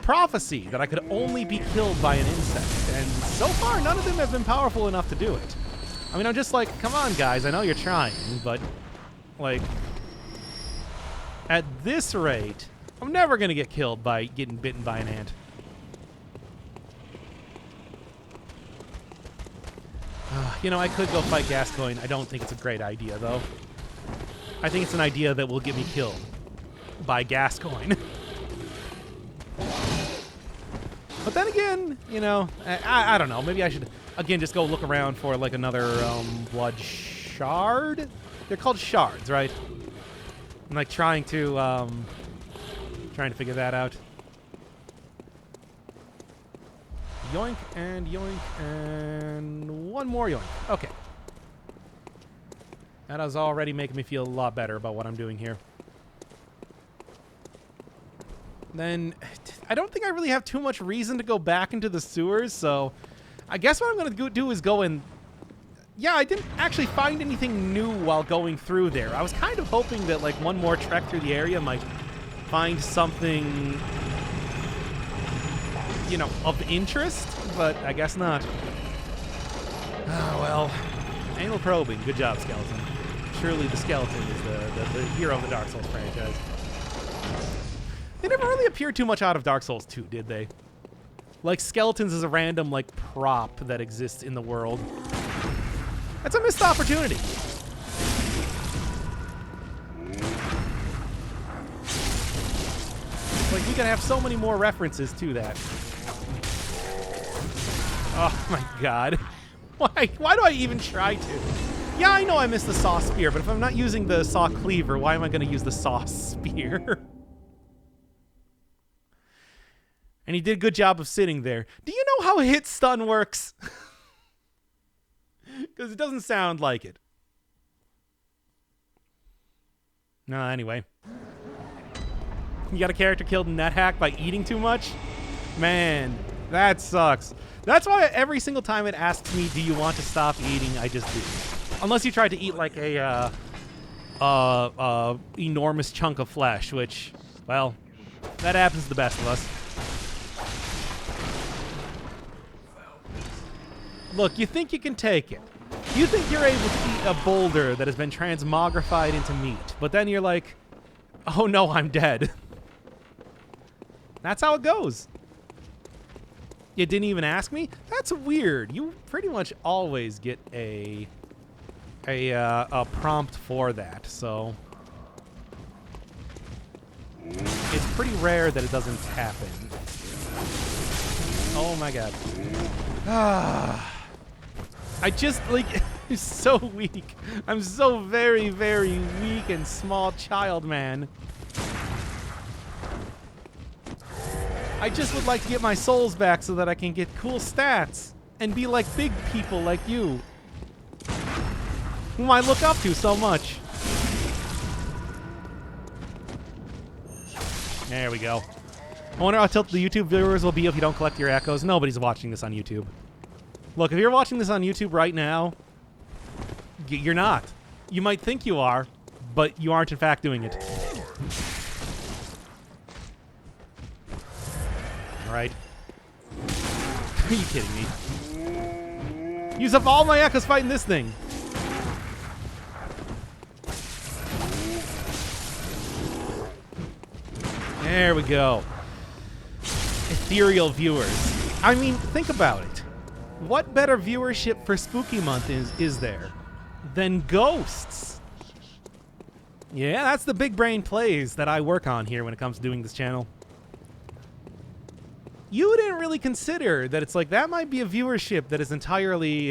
prophecy that I could only be killed by an insect, and so far none of them have been powerful enough to do it. I mean, I'm just like, come on, guys, I know you're trying, but, like, at this rate, I'm never going to get killed by getting bitten by an ant. You know, I could go fight Gascoigne. I don't think it's a great idea, though. I think it's an idea that will get me killed by Gascoigne. But then again, you know, I don't know. Maybe I should, again, just go look around for, like, another blood shard? They're called shards, right? I'm, like, trying to figure that out. Yoink, and one more yoink. Okay. That is already making me feel a lot better about what I'm doing here. Then, I don't think I really have too much reason to go back into the sewers, so I guess what I'm going to do is go and yeah, I didn't actually find anything new while going through there. I was kind of hoping that, like, one more trek through the area might find something, you know, of interest, but I guess not. Oh, well. Anal probing. Good job, Skeleton. Surely the Skeleton is the hero of the Dark Souls franchise. They never really appeared too much out of Dark Souls 2, did they? Like, skeletons is a random, like, prop that exists in the world. That's a missed opportunity. Like, we could have so many more references to that. Oh my god. Why do I even try to? Yeah, I know I missed the saw spear, but if I'm not using the saw cleaver, why am I going to use the saw spear? And he did a good job of sitting there. Do you know how hit stun works? Because it doesn't sound like it. No, anyway. You got a character killed in NetHack by eating too much? Man, that sucks. That's why every single time it asks me, do you want to stop eating, I just do. Unless you tried to eat like a enormous chunk of flesh, which, well, that happens to the best of us. Look, you think you can take it. You think you're able to eat a boulder that has been transmogrified into meat, but then you're like, oh no, I'm dead. That's how it goes. You didn't even ask me? That's weird. You pretty much always get a prompt for that, so it's pretty rare that it doesn't happen. Oh my god. I just, like, I'm so weak. I'm so very, very weak and small child, man. I just would like to get my souls back so that I can get cool stats and be like big people like you, whom I look up to so much. There we go. I wonder how tilted the YouTube viewers will be if you don't collect your echoes. Nobody's watching this on YouTube. Look, if you're watching this on YouTube right now, you're not. You might think you are, but you aren't in fact doing it. All right. Are you kidding me? Use up all my echoes fighting this thing. There we go. Ethereal viewers. I mean, think about it. What better viewership for Spooky Month is there than ghosts? Yeah, that's the big brain plays that I work on here when it comes to doing this channel. You didn't really consider that it's like that might be a viewership that is entirely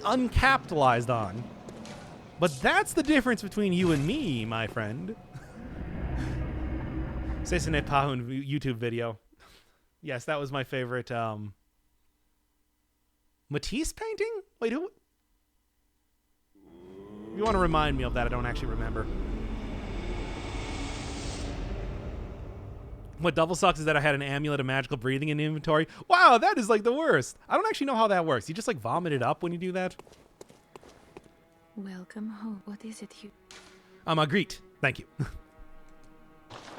uncapitalized on. But that's the difference between you and me, my friend. Sesane Pahun YouTube video. Yes, that was my favorite Matisse painting? Wait, who? You want to remind me of that? I don't actually remember. What double sucks is that I had an amulet of magical breathing in the inventory. Wow, that is like the worst. I don't actually know how that works. You just like vomit it up when you do that? Welcome home. What is it you... Magritte. Thank you.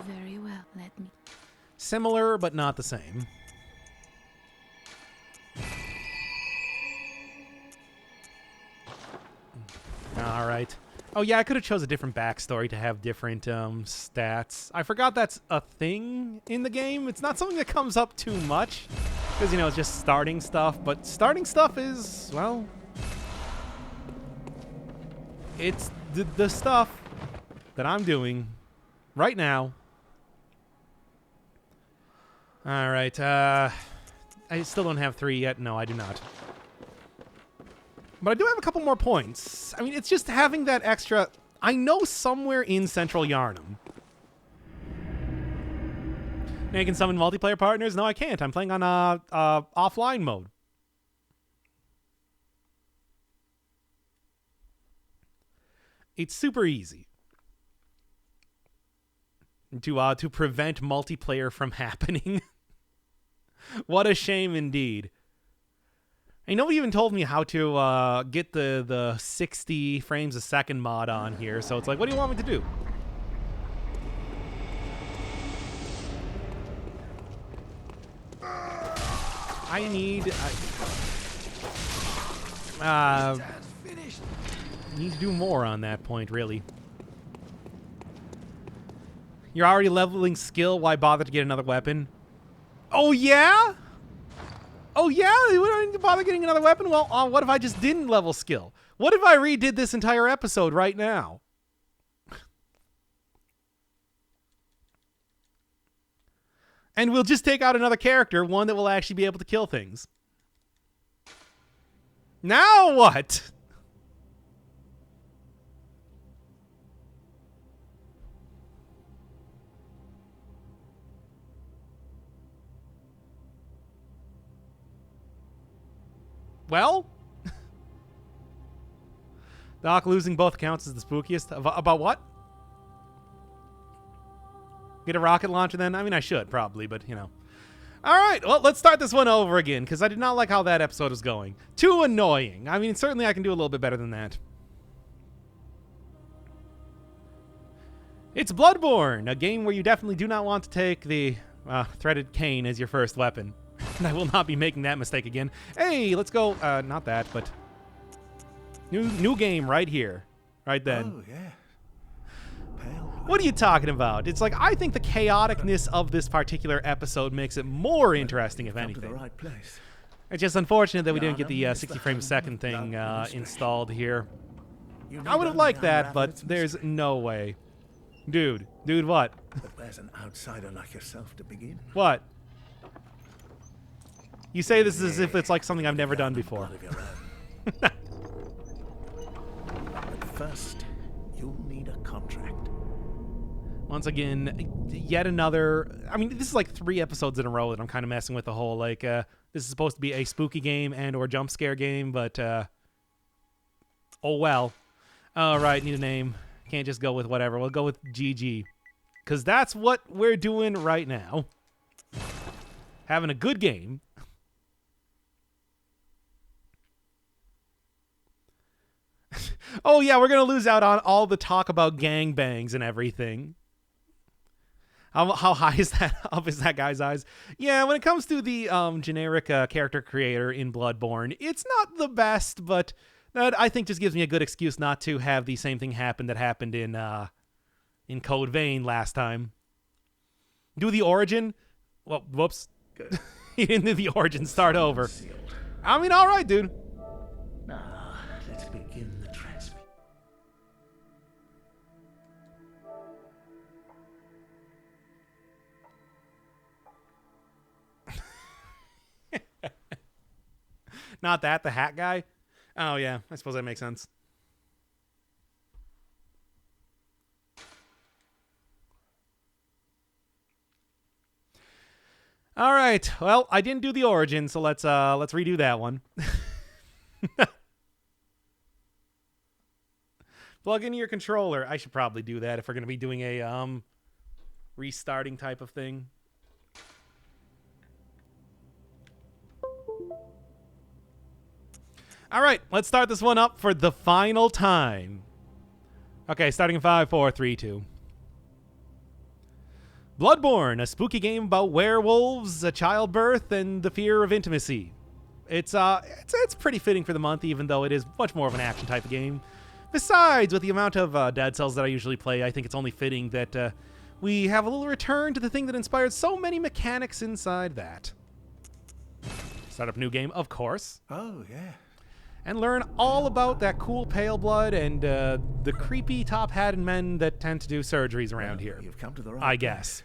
Very well, let me... Similar, but not the same. All right. Oh, yeah, I could have chose a different backstory to have different stats. I forgot that's a thing in the game. It's not something that comes up too much because, you know, it's just starting stuff. But starting stuff is, well, it's the stuff that I'm doing right now. All right. I still don't have 3 yet. No, I do not. But I do have a couple more points. I mean, it's just having that extra... I know somewhere in Central Yarnum. Now you can summon multiplayer partners? No, I can't. I'm playing on offline mode. It's super easy to prevent multiplayer from happening. What a shame indeed. And nobody even told me how to get the 60 frames a second mod on here, so it's like, what do you want me to do? I need to do more on that point, really. You're already leveling skill, why bother to get another weapon? Oh yeah? Oh yeah? We don't need to bother getting another weapon? Well, what if I just didn't level skill? What if I redid this entire episode right now? And we'll just take out another character, one that will actually be able to kill things. Now what? Well? Doc losing both accounts is the spookiest. About what? Get a rocket launcher then? I mean, I should probably, but you know. All right, well, let's start this one over again, because I did not like how that episode was going. Too annoying. I mean, certainly I can do a little bit better than that. It's Bloodborne, a game where you definitely do not want to take the threaded cane as your first weapon. And I will not be making that mistake again. Hey, let's go. Not that, but new game right here, right then. Oh yeah. What are you talking about? It's like, I think the chaoticness of this particular episode makes it more interesting, if anything. The right place. It's just unfortunate that we didn't get the 60 frames a second thing installed here. I would have liked that, but there's no way. Dude, what? But where's an outsider like yourself to begin? What? You say this as if it's like something I've never done before. But first, you'll need a contract. Once again, yet another... I mean, this is like 3 episodes in a row that I'm kind of messing with the whole, like, this is supposed to be a spooky game and or jump scare game, but, oh well. All right, need a name. Can't just go with whatever. We'll go with GG. Because that's what we're doing right now. Having a good game. Oh, yeah, we're going to lose out on all the talk about gangbangs and everything. How high is that up is that guy's eyes? Yeah, when it comes to the generic character creator in Bloodborne, it's not the best, but that I think just gives me a good excuse not to have the same thing happen that happened in Code Vein last time. Do the origin? Well, whoops. Good. He didn't do the origin. Start over. I mean, all right, dude. Now, let's begin the transmission. Not that, the hat guy? Oh, yeah. I suppose that makes sense. All right. Well, I didn't do the origin, so let's redo that one. Plug in your controller. I should probably do that if we're going to be doing a restarting type of thing. All right, let's start this one up for the final time. Okay, starting in 5, 4, 3, 2. Bloodborne, a spooky game about werewolves, a childbirth, and the fear of intimacy. It's pretty fitting for the month, even though it is much more of an action type of game. Besides, with the amount of Dead Cells that I usually play, I think it's only fitting that we have a little return to the thing that inspired so many mechanics inside that. Start up a new game, of course. Oh, yeah. And learn all about that cool pale blood and the creepy top-hatted men that tend to do surgeries around here. You've come to the right I place. guess.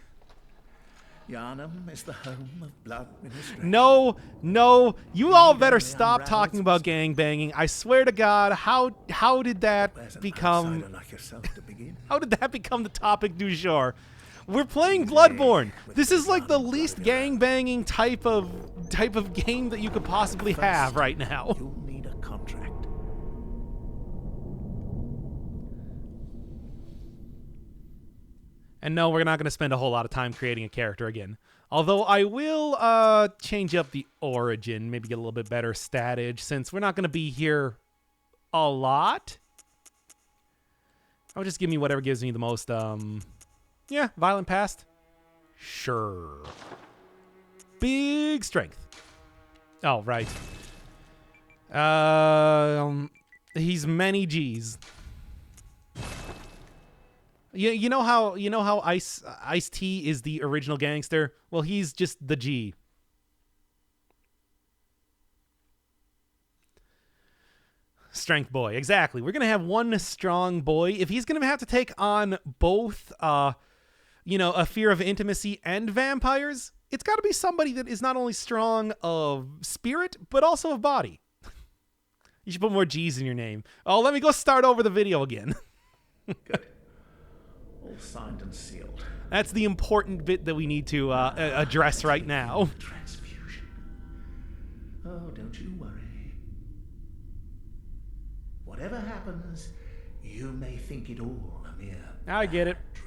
Yarnum is the home of blood ministry. No, you all better stop talking about gangbanging. I swear to God, how did that become... Like yourself to begin. How did that become the topic du jour? We're playing Bloodborne. This is like the least gangbanging type of game that you could possibly have right now. You'll need a contract. And no, we're not going to spend a whole lot of time creating a character again. Although I will change up the origin, maybe get a little bit better statage, since we're not going to be here a lot. I'll just give me whatever gives me the most, yeah, violent past. Sure. Big strength. Oh, right. He's many G's. You know how Ice-T is the original gangster? Well, he's just the G. Strength boy, exactly. We're gonna have one strong boy. If he's gonna have to take on both, a fear of intimacy and vampires, it's got to be somebody that is not only strong of spirit but also of body. You should put more G's in your name. Oh, let me go start over the video again. Good. All signed and sealed. That's the important bit that we need to address right now. Transfusion. Oh, don't you worry. Whatever happens, you may think it all a mere I get it. dream.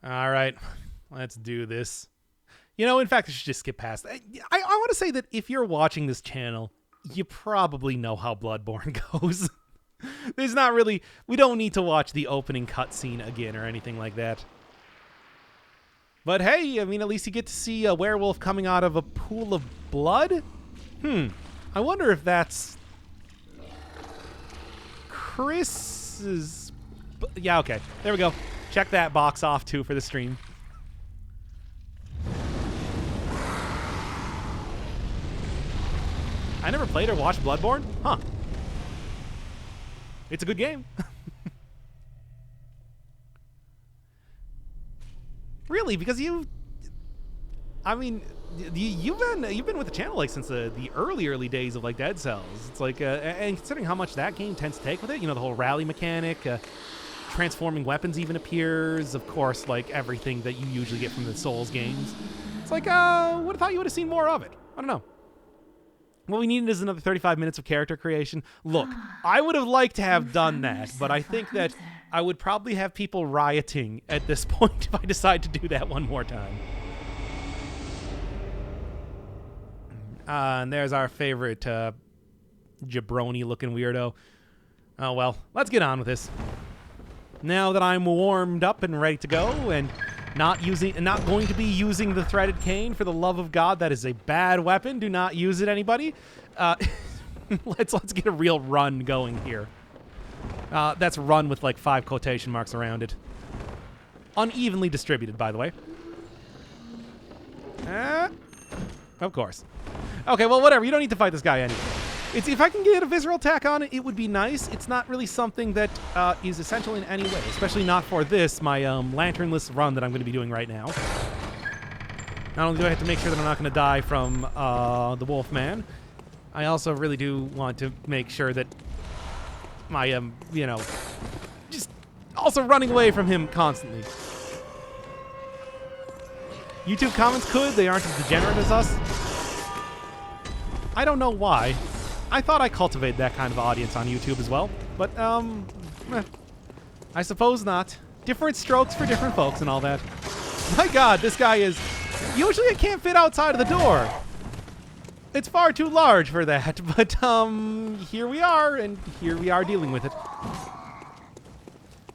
All right, let's do this. In fact, I should just skip past. I want to say that if you're watching this channel, you probably know how Bloodborne goes. There's not really... We don't need to watch the opening cutscene again or anything like that. But hey, I mean, at least you get to see a werewolf coming out of a pool of blood? I wonder if that's... Chris's... Yeah, okay. There we go. Check that box off, too, for the stream. I never played or watched Bloodborne? Huh. It's a good game. Really? Because you've been with the channel like since the early days of like Dead Cells. It's like and considering how much that game tends to take with it, the whole rally mechanic, transforming weapons even appears. Of course, like everything that you usually get from the Souls games. It's like, would have thought you would have seen more of it. I don't know. What we needed is another 35 minutes of character creation. Look, I would have liked to have done that, but I think that I would probably have people rioting at this point if I decide to do that one more time. And there's our favorite jabroni-looking weirdo. Oh, well, let's get on with this. Now that I'm warmed up and ready to go and not going to be using the threaded cane, for the love of God, that is a bad weapon. Do not use it, anybody. Let's get a real run going here. That's run with like 5 quotation marks around it. Unevenly distributed, by the way. Of course. Okay, well, whatever. You don't need to fight this guy anyway. If I can get a visceral attack on it, it would be nice. It's not really something that is essential in any way, especially not for this, my lanternless run that I'm going to be doing right now. Not only do I have to make sure that I'm not going to die from the Wolfman, I also really do want to make sure that I am, just also running away from him constantly. YouTube comments could. They aren't as degenerate as us. I don't know why. I thought I cultivated that kind of audience on YouTube as well, but, I suppose not. Different strokes for different folks and all that. My God, this guy is... Usually it can't fit outside of the door. It's far too large for that, but, here we are, and here we are dealing with it.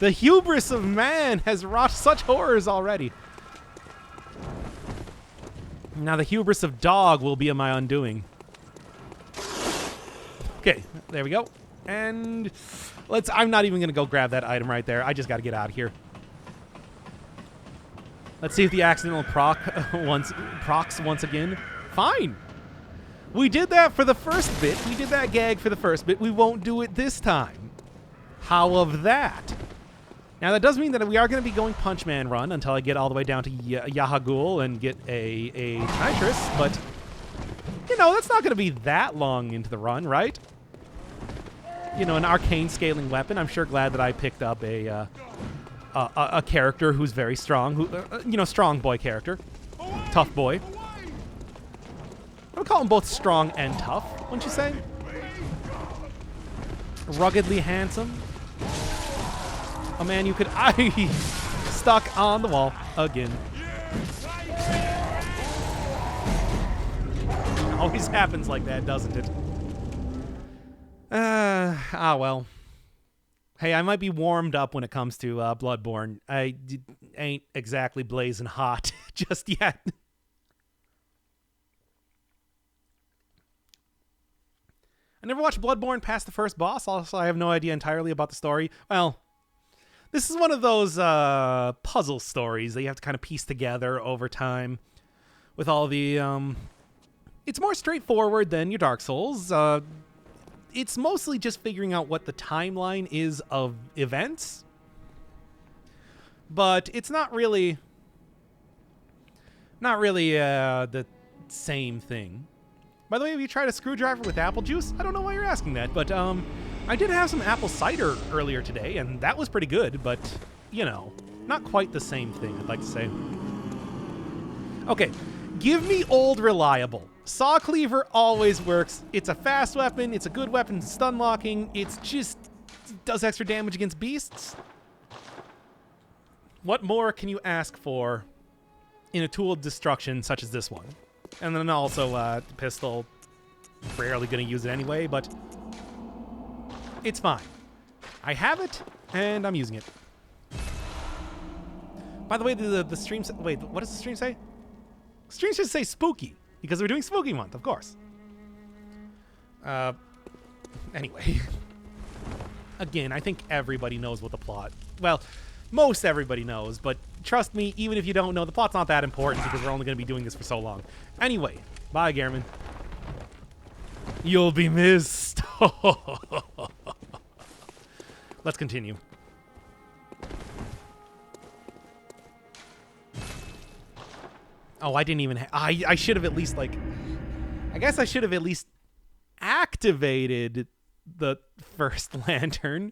The hubris of man has wrought such horrors already. Now the hubris of dog will be my undoing. Okay, there we go. And I'm not even going to go grab that item right there. I just got to get out of here. Let's see if the accidental procs once again. Fine. We did that for the first bit. We did that gag for the first bit. We won't do it this time. How of that? Now, that does mean that we are going to be going Punch Man run until I get all the way down to Yahagul and get a Nitrous, but... that's not going to be that long into the run, right? An arcane scaling weapon. I'm sure glad that I picked up a character who's very strong, strong boy character. tough boy. I would call him both strong and tough, wouldn't you say? Ruggedly handsome. A man you could stuck on the wall again. Always happens like that, doesn't it? Well. Hey, I might be warmed up when it comes to Bloodborne. I ain't exactly blazing hot just yet. I never watched Bloodborne past the first boss, also I have no idea entirely about the story. Well, this is one of those puzzle stories that you have to kind of piece together over time with all the... It's more straightforward than your Dark Souls. It's mostly just figuring out what the timeline is of events. But it's not really the same thing. By the way, have you tried a screwdriver with apple juice? I don't know why you're asking that, but I did have some apple cider earlier today, and that was pretty good, but, you know, not quite the same thing, I'd like to say. Okay, give me old reliable. Saw Cleaver always works. It's a fast weapon, it's a good weapon, stun locking, it's just does extra damage against beasts. What more can you ask for in a tool of destruction such as this one? And then also, the pistol, rarely going to use it anyway, but it's fine. I have it, and I'm using it. By the way, the stream... Wait, what does the stream say? Stream should say spooky, because we're doing Spooky Month, of course. Anyway. Again, I think everybody knows what the plot... Well, most everybody knows, but trust me, even if you don't know, the plot's not that important because we're only going to be doing this for so long. Anyway, bye, Gehrman. You'll be missed. Let's continue. Oh, I didn't even... I should have at least, like... I guess I should have at least activated the first lantern.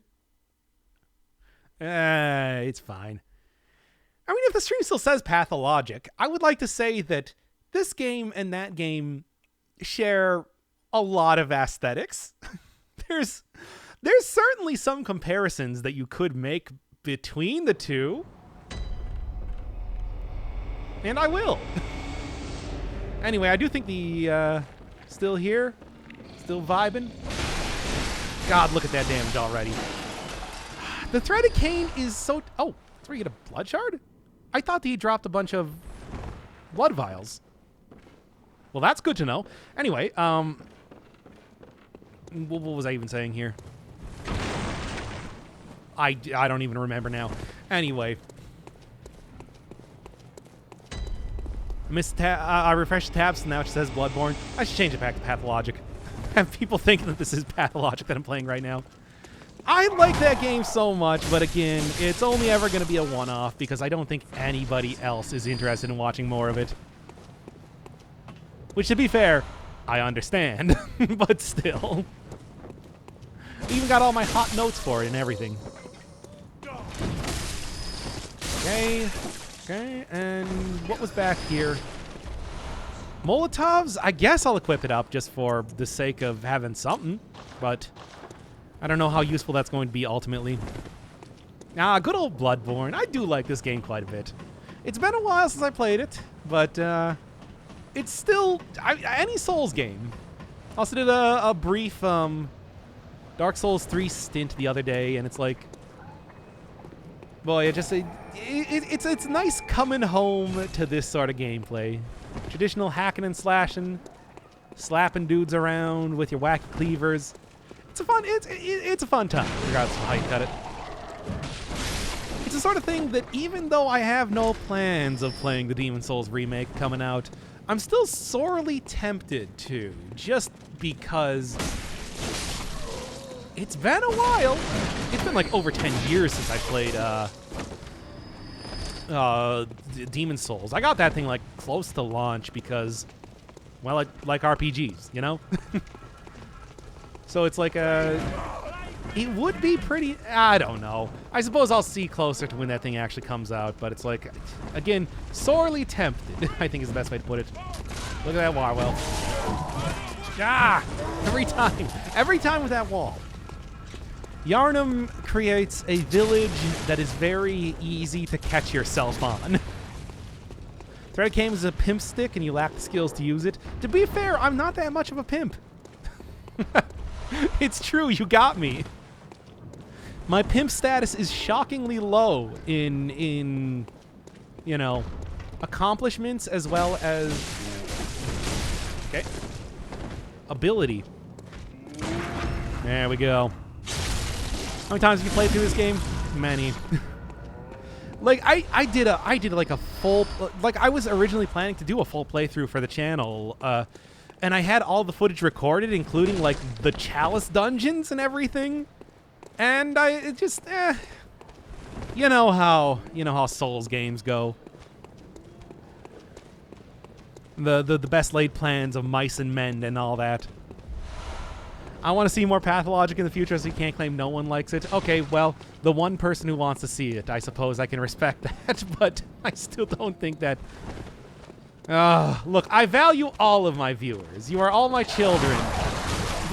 It's fine. I mean, if the stream still says pathologic, I would like to say that this game and that game share a lot of aesthetics. There's certainly some comparisons that you could make between the two. And I will. Anyway, I do think the, still here? Still vibing? God, look at that damage already. The Threaded Cane is so... Oh, that's where you get a blood shard? I thought that he dropped a bunch of blood vials. Well, that's good to know. Anyway, what was I even saying here? I don't even remember now. Anyway. I refreshed the tabs, and now it says Bloodborne. I should change it back to Pathologic. Have people thinking that this is Pathologic that I'm playing right now. I like that game so much, but again, it's only ever going to be a one-off because I don't think anybody else is interested in watching more of it. Which, to be fair, I understand, but still. I even got all my hot notes for it and everything. Okay, and what was back here? Molotovs? I guess I'll equip it up just for the sake of having something, but I don't know how useful that's going to be ultimately. Good old Bloodborne. I do like this game quite a bit. It's been a while since I played it, but it's still any Souls game. Also did a brief Dark Souls 3 stint the other day, and it's like, boy, it's nice coming home to this sort of gameplay. Traditional hacking and slashing, slapping dudes around with your wacky cleavers. It's a fun time, regardless of how you cut it. It's the sort of thing that even though I have no plans of playing the Demon's Souls remake coming out, I'm still sorely tempted to, just because it's been a while. It's been like over 10 years since I played Demon's Souls. I got that thing like close to launch because, well, I like RPGs, you know? So it's like it would be pretty, I don't know. I suppose I'll see closer to when that thing actually comes out, but it's like, again, sorely tempted, I think is the best way to put it. Look at that Warwell. Ah! Every time with that wall. Yarnum creates a village that is very easy to catch yourself on. Thread came as a pimp stick and you lack the skills to use it. To be fair, I'm not that much of a pimp. It's true, you got me. My pimp status is shockingly low in you know, accomplishments as well as okay. Ability. There we go. How many times have you played through this game? Many. Like I did like a full, like I was originally planning to do a full playthrough for the channel, and I had all the footage recorded, including like the Chalice dungeons and everything, and it just you know how Souls games go. The best laid plans of mice and men and all that. I want to see more Pathologic in the future, so you can't claim no one likes it. Okay, well, the one person who wants to see it, I suppose I can respect that, but I still don't think that... look, I value all of my viewers. You are all my children.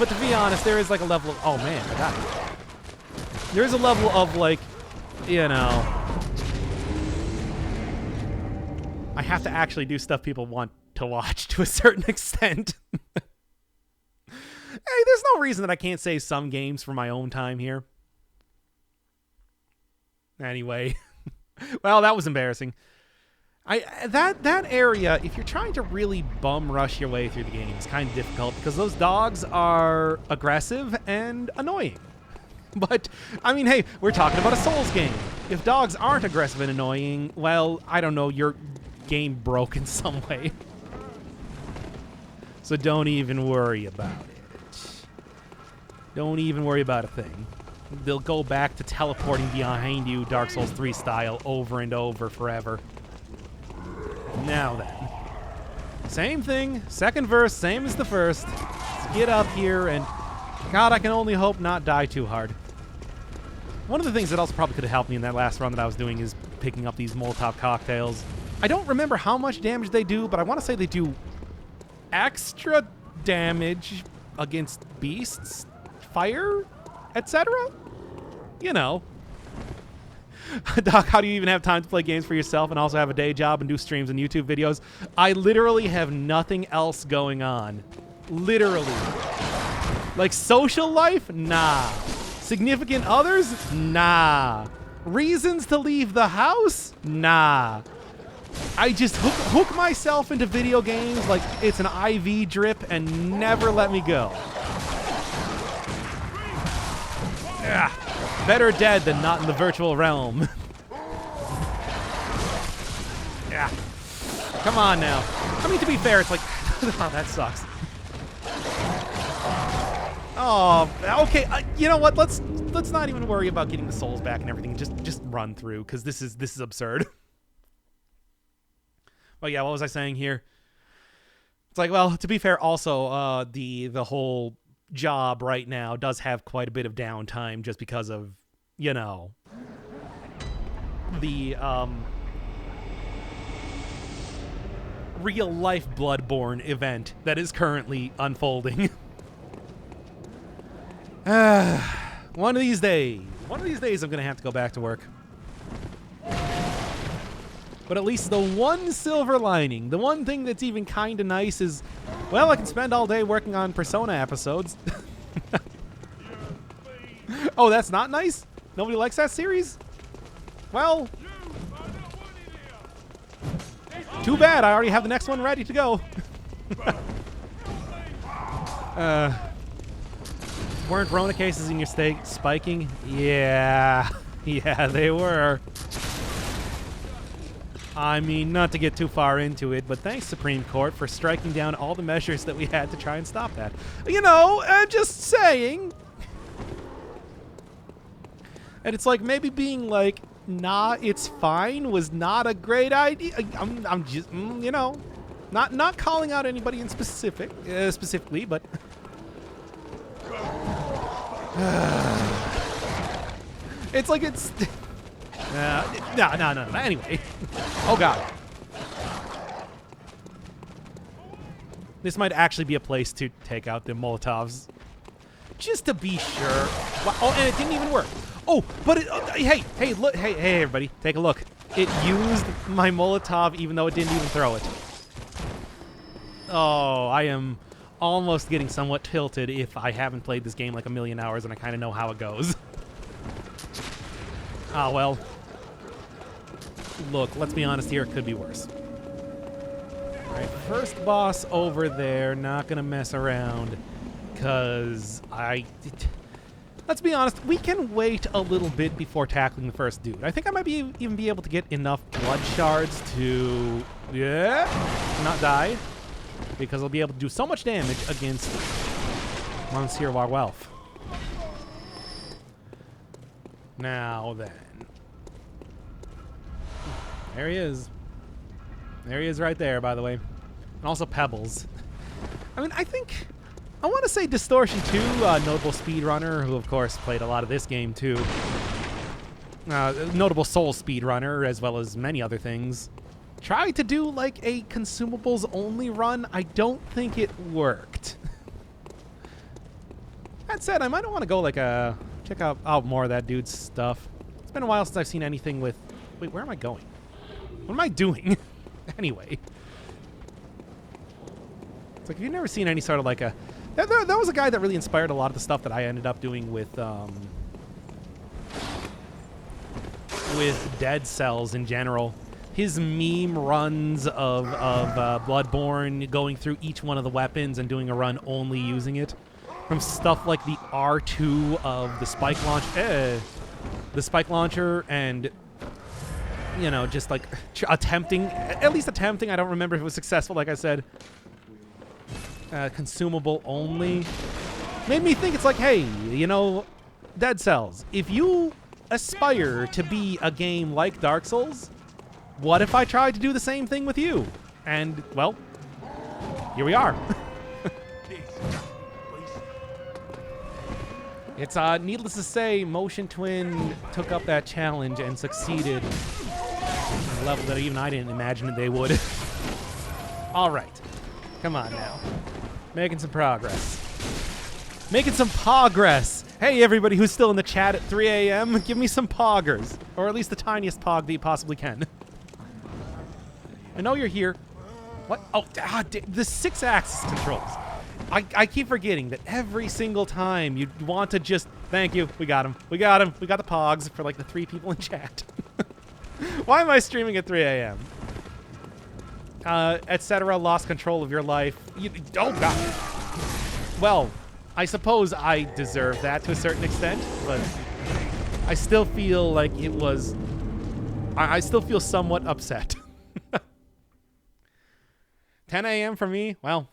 But to be honest, there is like a level of... Oh, man, I got it. There is a level of, like, you know... I have to actually do stuff people want to watch to a certain extent. Hey, there's no reason that I can't save some games for my own time here. Anyway. Well, that was embarrassing. That area, if you're trying to really bum rush your way through the game, is kind of difficult because those dogs are aggressive and annoying. But, I mean, hey, we're talking about a Souls game. If dogs aren't aggressive and annoying, well, I don't know, your game broke in some way. So don't even worry about it. Don't even worry about a thing. They'll go back to teleporting behind you, Dark Souls 3 style, over and over forever. Now then. Same thing, second verse, same as the first. Let's get up here and... God, I can only hope not die too hard. One of the things that also probably could have helped me in that last run that I was doing is picking up these Molotov cocktails. I don't remember how much damage they do, but I want to say they do extra damage against beasts, fire, etc. You know. Doc, how do you even have time to play games for yourself and also have a day job and do streams and YouTube videos? I literally have nothing else going on. Literally. Like social life? Nah. Significant others? Nah. Reasons to leave the house? Nah. I just hook myself into video games like it's an IV drip and never let me go. Yeah. Better dead than not in the virtual realm. Yeah. Come on now. I mean, to be fair, it's like, oh, that sucks. Oh, okay. You know what? Let's not even worry about getting the souls back and everything. Just run through because this is absurd. But yeah, what was I saying here? It's like, well, to be fair, also the whole job right now does have quite a bit of downtime just because of, you know, the real life Bloodborne event that is currently unfolding. One of these days I'm gonna have to go back to work. But at least the one silver lining, the one thing that's even kind of nice is, well, I can spend all day working on Persona episodes. Oh, that's not nice? Nobody likes that series? Well, too bad. I already have the next one ready to go. Weren't Rona cases in your state spiking? Yeah. Yeah, they were. I mean, not to get too far into it, but thanks, Supreme Court, for striking down all the measures that we had to try and stop that. You know, just saying. And it's like maybe being like, nah, it's fine was not a great idea. I'm just, you know, not calling out anybody in specifically, but. It's like it's... No. Anyway. Oh, God. This might actually be a place to take out the Molotovs. Just to be sure. Wow. Oh, and it didn't even work. Oh, but it, hey, look, hey, everybody, take a look. It used my Molotov even though it didn't even throw it. Oh, I am almost getting somewhat tilted if I haven't played this game like a million hours and I kind of know how it goes. Ah, well. Look, let's be honest here, it could be worse. Alright, first boss over there, not gonna mess around, because let's be honest, we can wait a little bit before tackling the first dude. I think I might even be able to get enough blood shards to, not die, because I'll be able to do so much damage against Monsieur Warwelf. Now then. There he is. There he is right there, by the way. And also Pebbles. I mean, I want to say Distortion 2, notable speedrunner, who of course played a lot of this game too. Notable Soul speedrunner, as well as many other things. Tried to do like a consumables only run. I don't think it worked. That said, I might want to go like check out more of that dude's stuff. It's been a while since I've seen anything with... Wait, where am I going? What am I doing? Anyway. It's like, if you've never seen any sort of like a... That was a guy that really inspired a lot of the stuff that I ended up doing with Dead Cells in general. His meme runs of Bloodborne, going through each one of the weapons and doing a run only using it. From stuff like the R2 of the spike launcher, and you know, just like at least attempting. I don't remember if it was successful. Like I said, consumable only made me think. It's like, hey, you know, Dead Cells. If you aspire to be a game like Dark Souls, what if I tried to do the same thing with you? And well, here we are. It's needless to say, Motion Twin took up that challenge and succeeded at a level that even I didn't imagine that they would. All right. Come on now. Making some progress. Making some progress. Hey, everybody who's still in the chat at 3 a.m., give me some poggers. Or at least the tiniest pog that you possibly can. I know you're here. What? Oh, the 6-axis controls. I keep forgetting that every single time you want to just... Thank you. We got him. We got him. We got the pogs for like the 3 people in chat. Why am I streaming at 3 a.m.? Etc. Lost control of your life. Oh, God. Well, I suppose I deserve that to a certain extent, but I still feel like it was... I still feel somewhat upset. 10 a.m. for me? Well,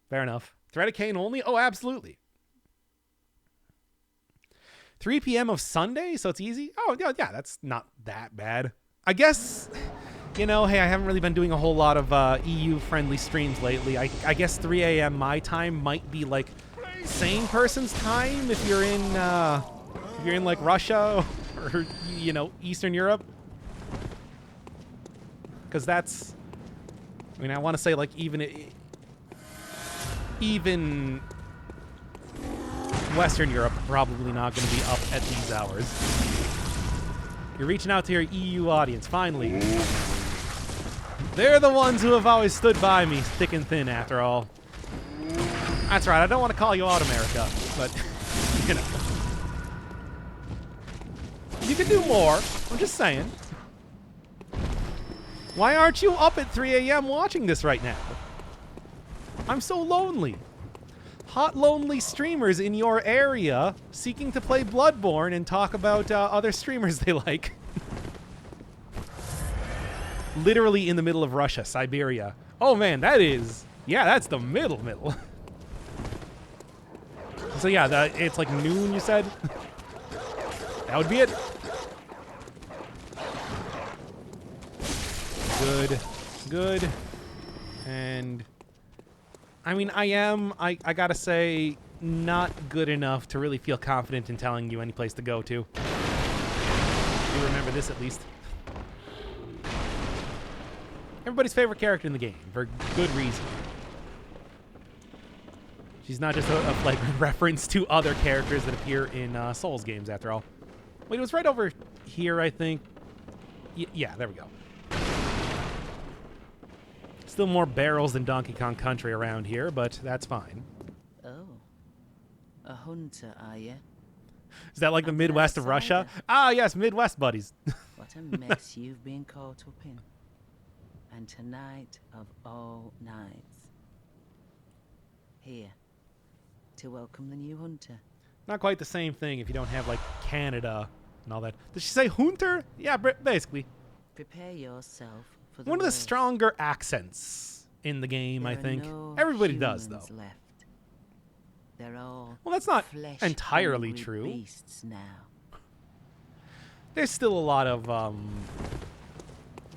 fair enough. Threat of Cane only? Oh, absolutely. 3 p.m. of Sunday, so it's easy? Oh, yeah, that's not that bad. I guess, you know, hey, I haven't really been doing a whole lot of EU-friendly streams lately. I guess 3 a.m. my time might be like sane person's time if you're in like Russia or, you know, Eastern Europe. Because that's, I mean, I want to say like even Western Europe probably not going to be up at these hours. You're reaching out to your EU audience, finally. They're the ones who have always stood by me, thick and thin, after all. That's right, I don't want to call you out, America, but, you know. You can do more, I'm just saying. Why aren't you up at 3 a.m. watching this right now? I'm so lonely. Hot, lonely streamers in your area seeking to play Bloodborne and talk about other streamers they like. Literally in the middle of Russia, Siberia. Oh man, that is... Yeah, that's the middle. So yeah, it's like noon, you said? That would be it. Good. And... I mean, I gotta say, not good enough to really feel confident in telling you any place to go to. You remember this at least. Everybody's favorite character in the game, for good reason. She's not just a flagrant reference to other characters that appear in Souls games, after all. Wait, it was right over here, I think. Yeah, there we go. Still more barrels than Donkey Kong Country around here, but that's fine. Oh. A hunter, are you? Is that like the Midwest of Russia? Ah, yes, Midwest buddies. What a mess you've been caught up in. And tonight of all nights. Here. To welcome the new hunter. Not quite the same thing if you don't have, like, Canada and all that. Did she say hunter? Yeah, basically. Prepare yourself for the One of the worst. stronger accents in the game, I There are think. no Everybody does, humans though. Left. They're all Well, that's not flesh entirely hungry true. Beasts now. There's still a lot of,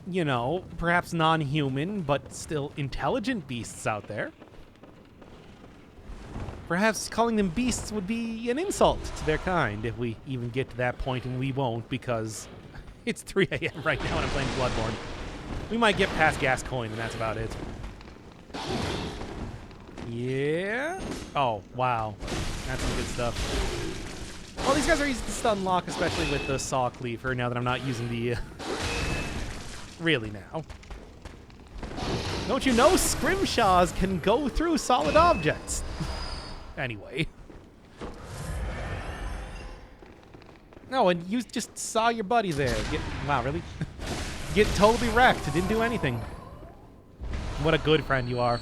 you know, perhaps non-human, but still intelligent beasts out there. Perhaps calling them beasts would be an insult to their kind if we even get to that point, and we won't because it's 3 a.m. right now and I'm playing Bloodborne. We might get past Gascoigne, and that's about it. Yeah? Oh, wow. That's some good stuff. Well, these guys are easy to stun lock, especially with the saw cleaver, now that I'm not using the... Really now. Don't you know scrimshaws can go through solid objects? Anyway. No, and you just saw your buddy there. Wow, really? Get totally wrecked. Didn't do anything. What a good friend you are.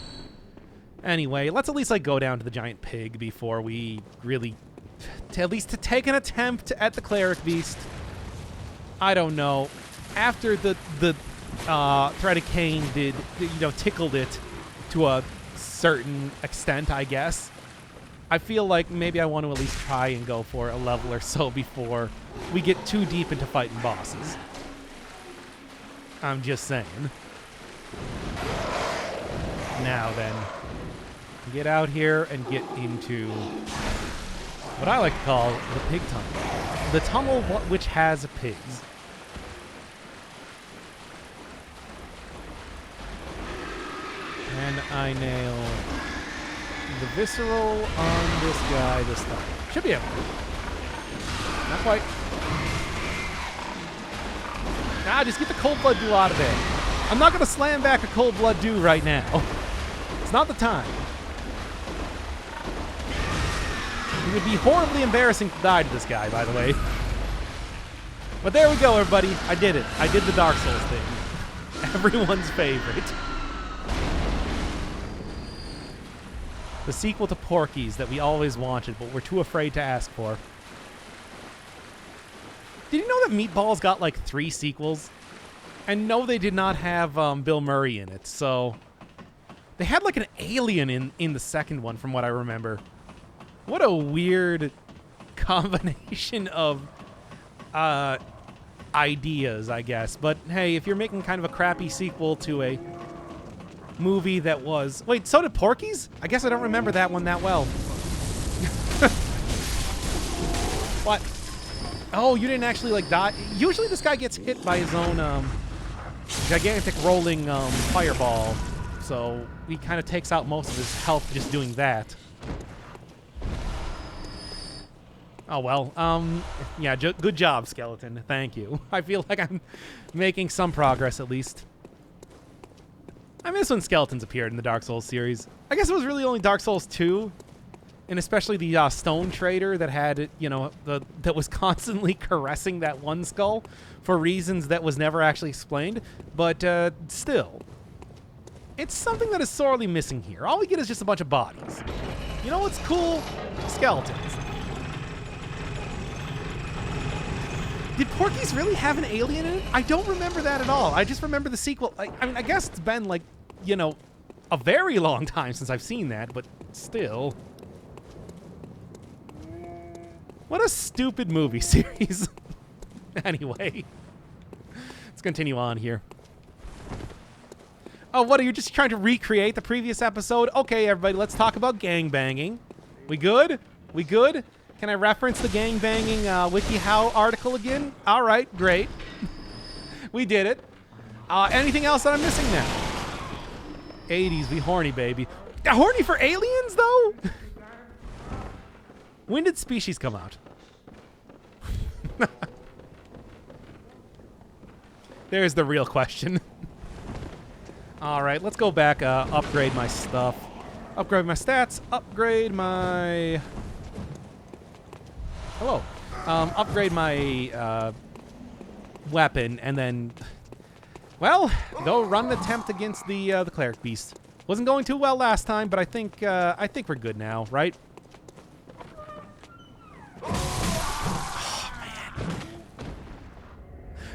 Anyway, let's at least like go down to the giant pig before we really... at least to take an attempt at the cleric beast. I don't know. After the thread of Cain did, you know, tickled it to a certain extent, I guess. I feel like maybe I want to at least try and go for a level or so before we get too deep into fighting bosses. I'm just saying. Now then, get out here and get into what I like to call the pig tunnel. The tunnel which has pigs. Can I nail the visceral on this guy this time? Should be able to. Not quite. Nah, just get the cold blood dew out of there. I'm not going to slam back a cold blood dew right now. It's not the time. It would be horribly embarrassing to die to this guy, by the way. But there we go, everybody. I did it. I did the Dark Souls thing. Everyone's favorite. The sequel to Porky's that we always wanted, but we're too afraid to ask for. Did you know that Meatballs got like 3 sequels? And no, they did not have Bill Murray in it, so... They had like an alien in the second one, from what I remember. What a weird combination of ideas, I guess. But hey, if you're making kind of a crappy sequel to a movie that was... Wait, so did Porky's? I guess I don't remember that one that well. What? Oh, you didn't actually, like, die? Usually this guy gets hit by his own gigantic rolling fireball. So he kind of takes out most of his health just doing that. Oh, well. Yeah, good job, Skeleton. Thank you. I feel like I'm making some progress, at least. I miss when skeletons appeared in the Dark Souls series. I guess it was really only Dark Souls 2, and especially the Stone Trader that had, you know, that was constantly caressing that one skull for reasons that was never actually explained. But still, it's something that is sorely missing here. All we get is just a bunch of bodies. You know what's cool? Skeletons. Did Porky's really have an alien in it? I don't remember that at all. I just remember the sequel. I mean, I guess it's been, like, you know, a very long time since I've seen that, but still. What a stupid movie series. Anyway, let's continue on here. Oh, what, are you just trying to recreate the previous episode? Okay, everybody, let's talk about gangbanging. We good? We good? Can I reference the gangbanging WikiHow article again? All right, great. We did it. Anything else that I'm missing now? 80s, be horny, baby. Horny for aliens, though? When did Species come out? There's the real question. All right, let's go back, upgrade my stuff. Upgrade my stats, upgrade my... Hello. Upgrade my weapon, and then, well, go run an attempt against the cleric beast. Wasn't going too well last time, but I think we're good now, right? Oh, man.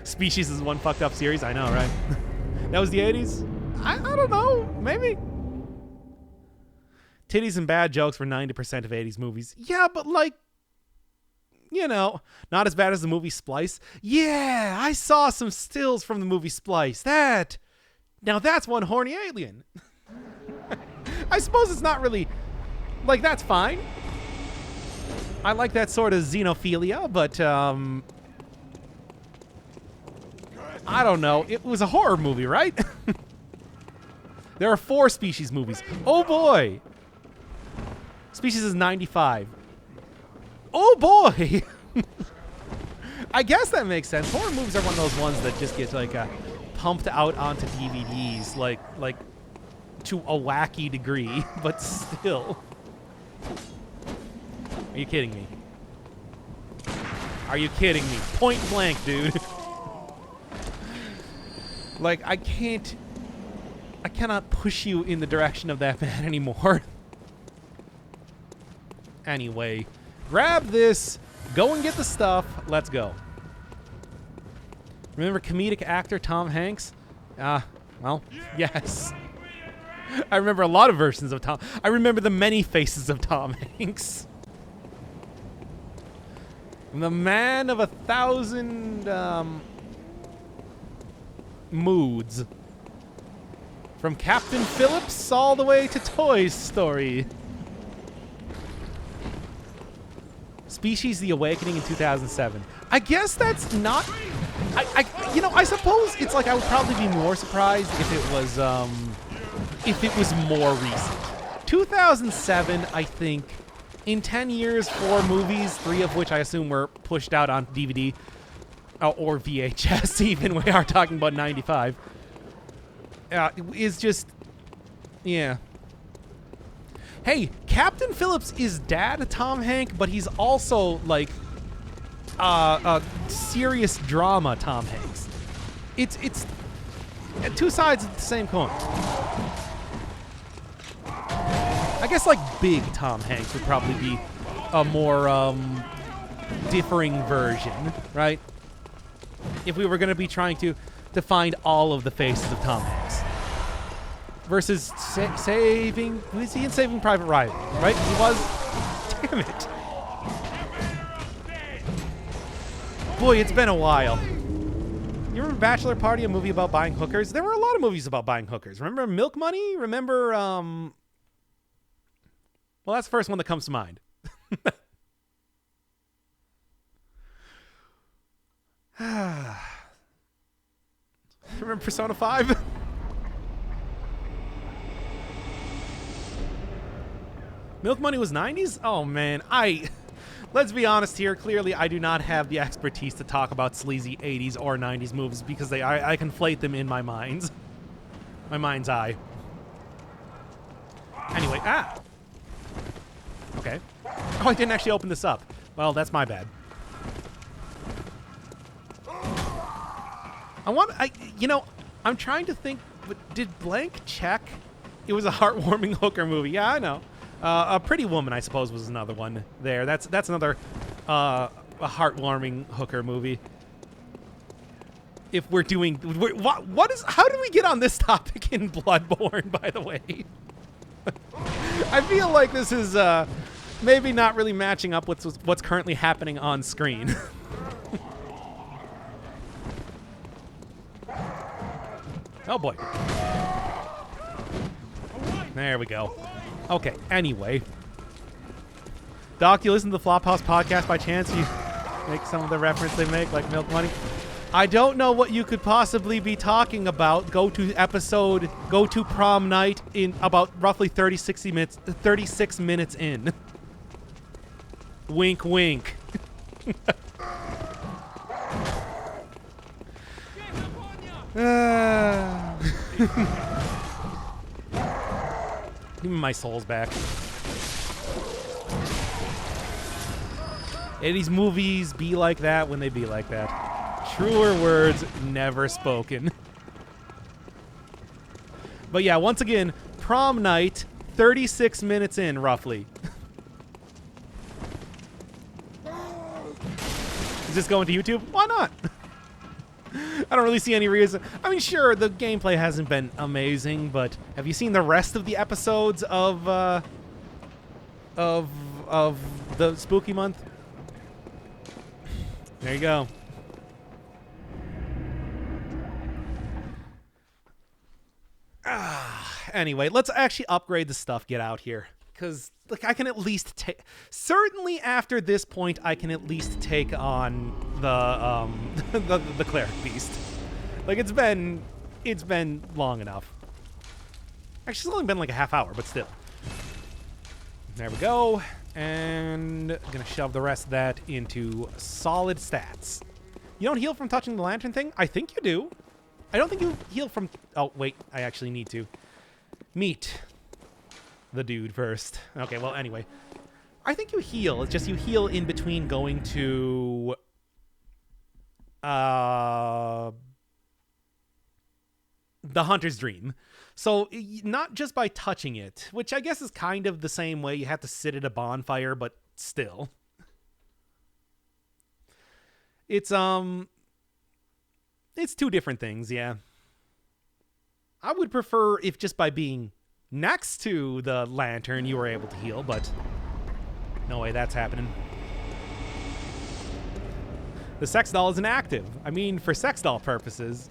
Species is one fucked up series. I know, right? That was the 80s. I don't know. Maybe. Titties and bad jokes were 90% of 80s movies. Yeah, but like, you know, not as bad as the movie Splice. Yeah, I saw some stills from the movie Splice. Now that's one horny alien. I suppose it's not really, like, that's fine. I like that sort of xenophilia, but, I don't know. It was a horror movie, right? There are 4 Species movies. Oh, boy. Species is 95. Oh, boy. I guess that makes sense. Horror movies are one of those ones that just get, like, pumped out onto DVDs, like to a wacky degree, but still. Are you kidding me? Are you kidding me? Point blank, dude. Like, I cannot push you in the direction of that man anymore. Anyway, grab this, go and get the stuff, let's go. Remember comedic actor Tom Hanks? Well, yes. I remember a lot of versions of Tom. I remember the many faces of Tom Hanks. The man of 1,000 moods. From Captain Phillips all the way to Toy Story. Species: The Awakening in 2007. I guess that's not... I suppose it's like I would probably be more surprised if it was more recent. 2007, I think, in 10 years, 4 movies, 3 of which I assume were pushed out on DVD or VHS, even we are talking about 95, is just, yeah. Hey, Captain Phillips is dad Tom Hanks, but he's also, like, a serious drama Tom Hanks. It's 2 sides of the same coin. I guess, like, big Tom Hanks would probably be a more differing version, right? If we were going to be trying to find all of the faces of Tom Hanks. Versus Saving... Was he in Saving Private Ryan? Right? He was... Damn it. Boy, it's been a while. You remember Bachelor Party, a movie about buying hookers? There were a lot of movies about buying hookers. Remember Milk Money? Remember, Well, that's the first one that comes to mind. Remember Persona 5? Milk Money was 90s? Oh, man. Let's be honest here. Clearly, I do not have the expertise to talk about sleazy 80s or 90s movies because I conflate them in my mind's eye. Anyway, Okay. Oh, I didn't actually open this up. Well, that's my bad. I'm trying to think, but did Blank check? It was a heartwarming hooker movie. Yeah, I know. A Pretty Woman, I suppose, was another one there. That's another a heartwarming hooker movie. If we're doing... How did we get on this topic in Bloodborne, by the way? I feel like this is maybe not really matching up with what's currently happening on screen. Oh, boy. There we go. Okay, anyway. Doc, you listen to the Flophouse podcast by chance? You make some of the reference they make, like Milk Money? I don't know what you could possibly be talking about. Go to prom night in about roughly 36 minutes in. Wink, wink. Give me my souls back. These movies be like that when they be like that. Truer words never spoken. But yeah, once again, prom night, 36 minutes in, roughly. Is this going to YouTube? Why not? I don't really see any reason. I mean, sure, the gameplay hasn't been amazing, but have you seen the rest of the episodes of the spooky month? There you go. Anyway, let's actually upgrade the stuff. Get out here, because like I can at least take. Certainly after this point, I can at least take on the the cleric beast. Like it's been long enough. Actually, it's only been like a half hour, but still. There we go. And I'm gonna shove the rest of that into solid stats. You don't heal from touching the lantern thing? I think you do. I don't think you heal from... Oh, wait. I actually need to meet the dude first. Okay, well, anyway. I think you heal. It's just you heal in between going to... the Hunter's Dream. So, not just by touching it, which I guess is kind of the same way. You have to sit at a bonfire, but still. It's two different things, yeah. I would prefer if just by being next to the lantern you were able to heal, but no way that's happening. The sex doll isn't active. I mean, for sex doll purposes,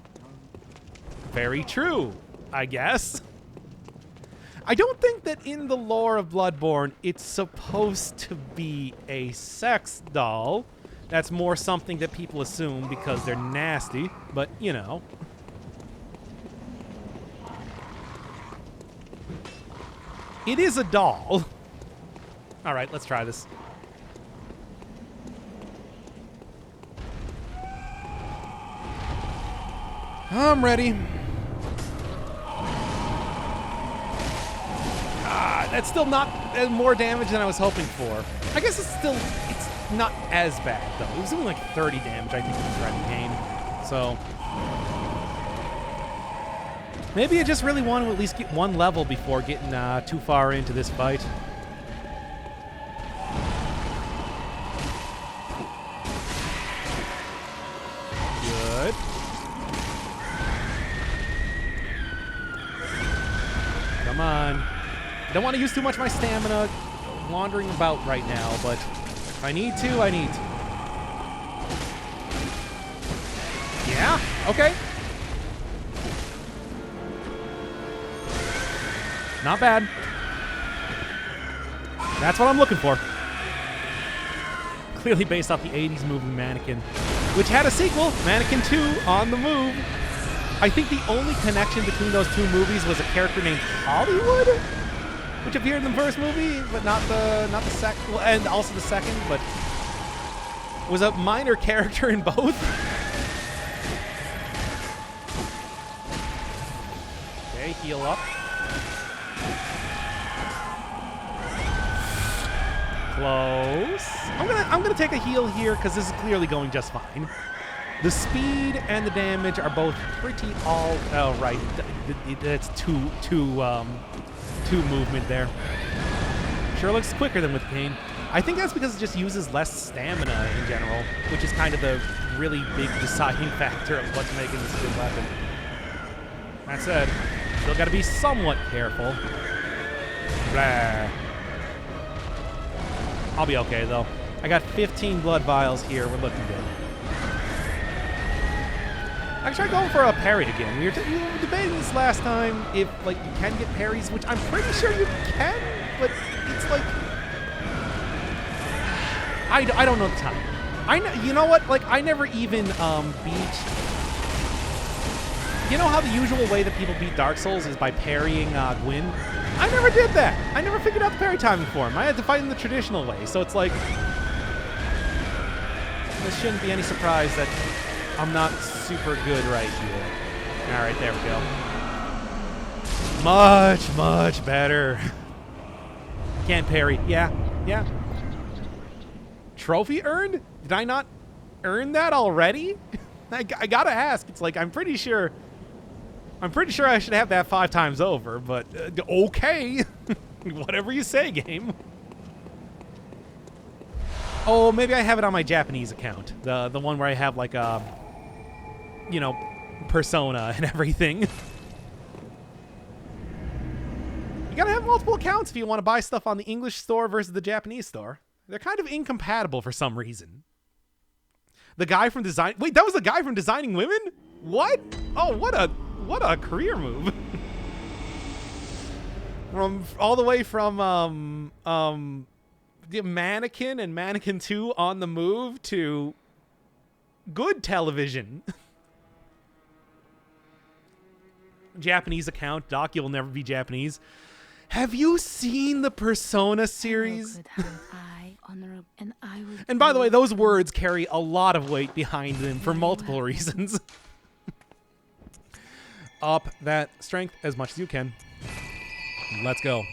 very true, I guess. I don't think that in the lore of Bloodborne, it's supposed to be a sex doll. That's more something that people assume because they're nasty, but, you know. It is a doll. All right, let's try this. I'm ready. That's still not more damage than I was hoping for. I guess it's not as bad, though. It was only like 30 damage, I think, with Threat and Pain. So maybe I just really want to at least get one level before getting too far into this fight. Good. Come on. I don't want to use too much of my stamina wandering about right now, but if I need to, I need to. Yeah? Okay. Not bad. That's what I'm looking for. Clearly based off the 80s movie Mannequin, which had a sequel, Mannequin 2, on the move. I think the only connection between those two movies was a character named Hollywood, which appeared in the first movie, but not the second, well, and also the second, but was a minor character in both. Okay, heal up. Close. I'm gonna take a heal here because this is clearly going just fine. The speed and the damage are both pretty all right. That's two movement there. Sure looks quicker than with Pain. I think that's because it just uses less stamina in general, which is kind of the really big deciding factor of what's making this a good weapon. That said, still got to be somewhat careful. Blah. I'll be okay though. I got 15 blood vials here. We're looking good. I tried going for a parry again. We were debating this last time if like you can get parries, which I'm pretty sure you can, but it's like I don't know the time. You know what? Like, I never even beat. You know how the usual way that people beat Dark Souls is by parrying Gwyn? I never did that. I never figured out the parry timing for him. I had to fight in the traditional way. So it's like, there shouldn't be any surprise that I'm not super good right here. All right, there we go. Much, much better. Can't parry. Yeah. Trophy earned? Did I not earn that already? I gotta ask. It's like, I'm pretty sure I should have that 5 times over, but okay. Whatever you say, game. Oh, maybe I have it on my Japanese account. The one where I have like a, you know, persona and everything. You gotta have multiple accounts if you want to buy stuff on the English store versus the Japanese store. They're kind of incompatible for some reason. The guy from design... Wait, that was the guy from Designing Women? What? Oh, what a career move. All the way from the Mannequin and Mannequin 2 on the Move to good television. Japanese account. Doc, you'll never be Japanese. Have you seen the Persona series? And by the way, those words carry a lot of weight behind them for multiple reasons. Up that strength as much as you can. Let's go.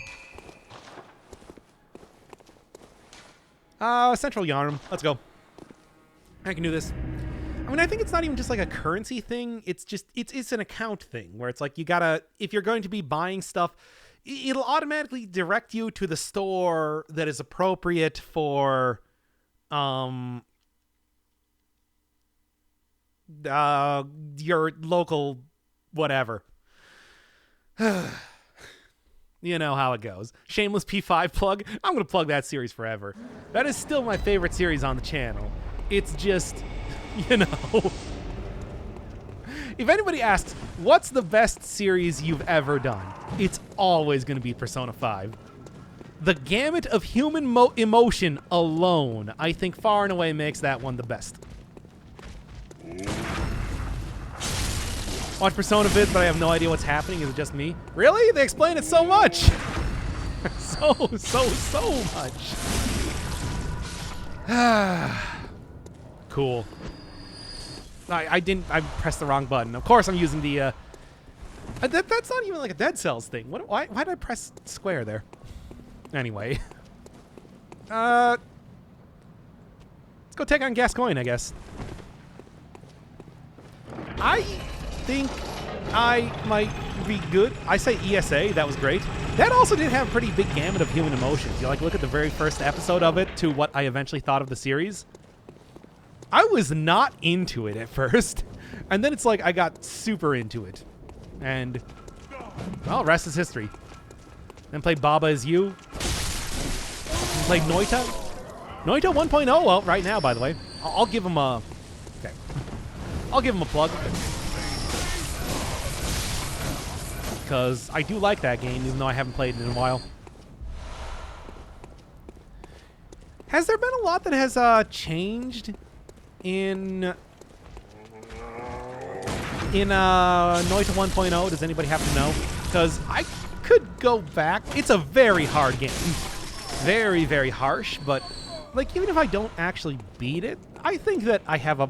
Central Yarnum. Let's go. I can do this. I mean, I think it's not even just like a currency thing. It's just, it's an account thing where it's like you gotta, if you're going to be buying stuff, it'll automatically direct you to the store that is appropriate for your local whatever. You know how it goes. Shameless P5 plug. I'm going to plug that series forever. That is still my favorite series on the channel. It's just, you know. If anybody asks, what's the best series you've ever done? It's always going to be Persona 5. The gamut of human emotion alone, I think far and away makes that one the best. Watch Persona vids, but I have no idea what's happening. Is it just me? Really? They explain it so much. so much. Cool. I pressed the wrong button. Of course I'm using the, that's not even like a Dead Cells thing. Why did I press square there? Anyway. Let's go take on Gascoigne, I guess. I think I might be good. I say ESA, that was great. That also did have a pretty big gamut of human emotions. You like look at the very first episode of it to what I eventually thought of the series. I was not into it at first, and then it's like I got super into it. And, well, rest is history. Then played Baba as You. Then played Noita. Noita 1.0 out right now, by the way. I'll give him a... Okay. I'll give him a plug. Because I do like that game, even though I haven't played it in a while. Has there been a lot that has changed in Noita 1.0? Does anybody happen to know? Because I could go back. It's a very hard game. Very, very harsh, but like even if I don't actually beat it, I think that I have a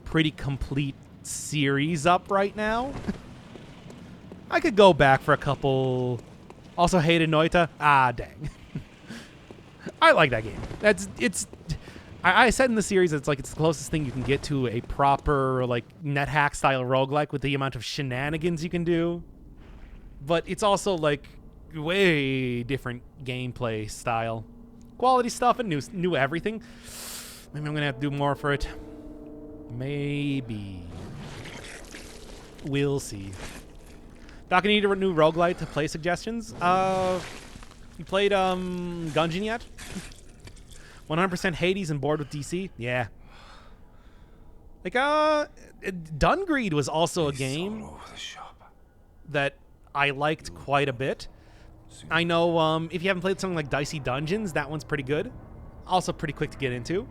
pretty complete series up right now. I could go back for a couple. Also hated Noita. Ah, dang. I like that game. I said in the series it's like it's the closest thing you can get to a proper like NetHack style roguelike with the amount of shenanigans you can do. But it's also like way different gameplay style. Quality stuff and new everything. Maybe I'm gonna have to do more for it. Maybe. We'll see. Doc, I need a new roguelite to play suggestions. You played Gungeon yet? 100% Hades and bored with DC? Yeah. Like, Dungreed was also a game that I liked quite a bit. I know, if you haven't played something like Dicey Dungeons, that one's pretty good. Also pretty quick to get into.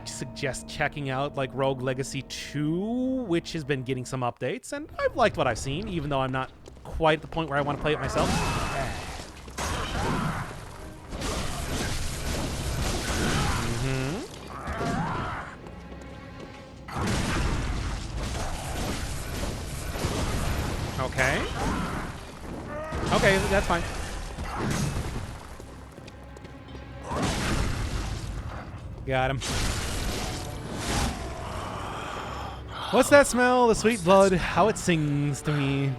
Suggest checking out like Rogue Legacy 2, which has been getting some updates, and I've liked what I've seen, even though I'm not quite at the point where I want to play it myself. Okay. Okay, that's fine. Got him. What's that smell? The sweet blood. How it sings to me.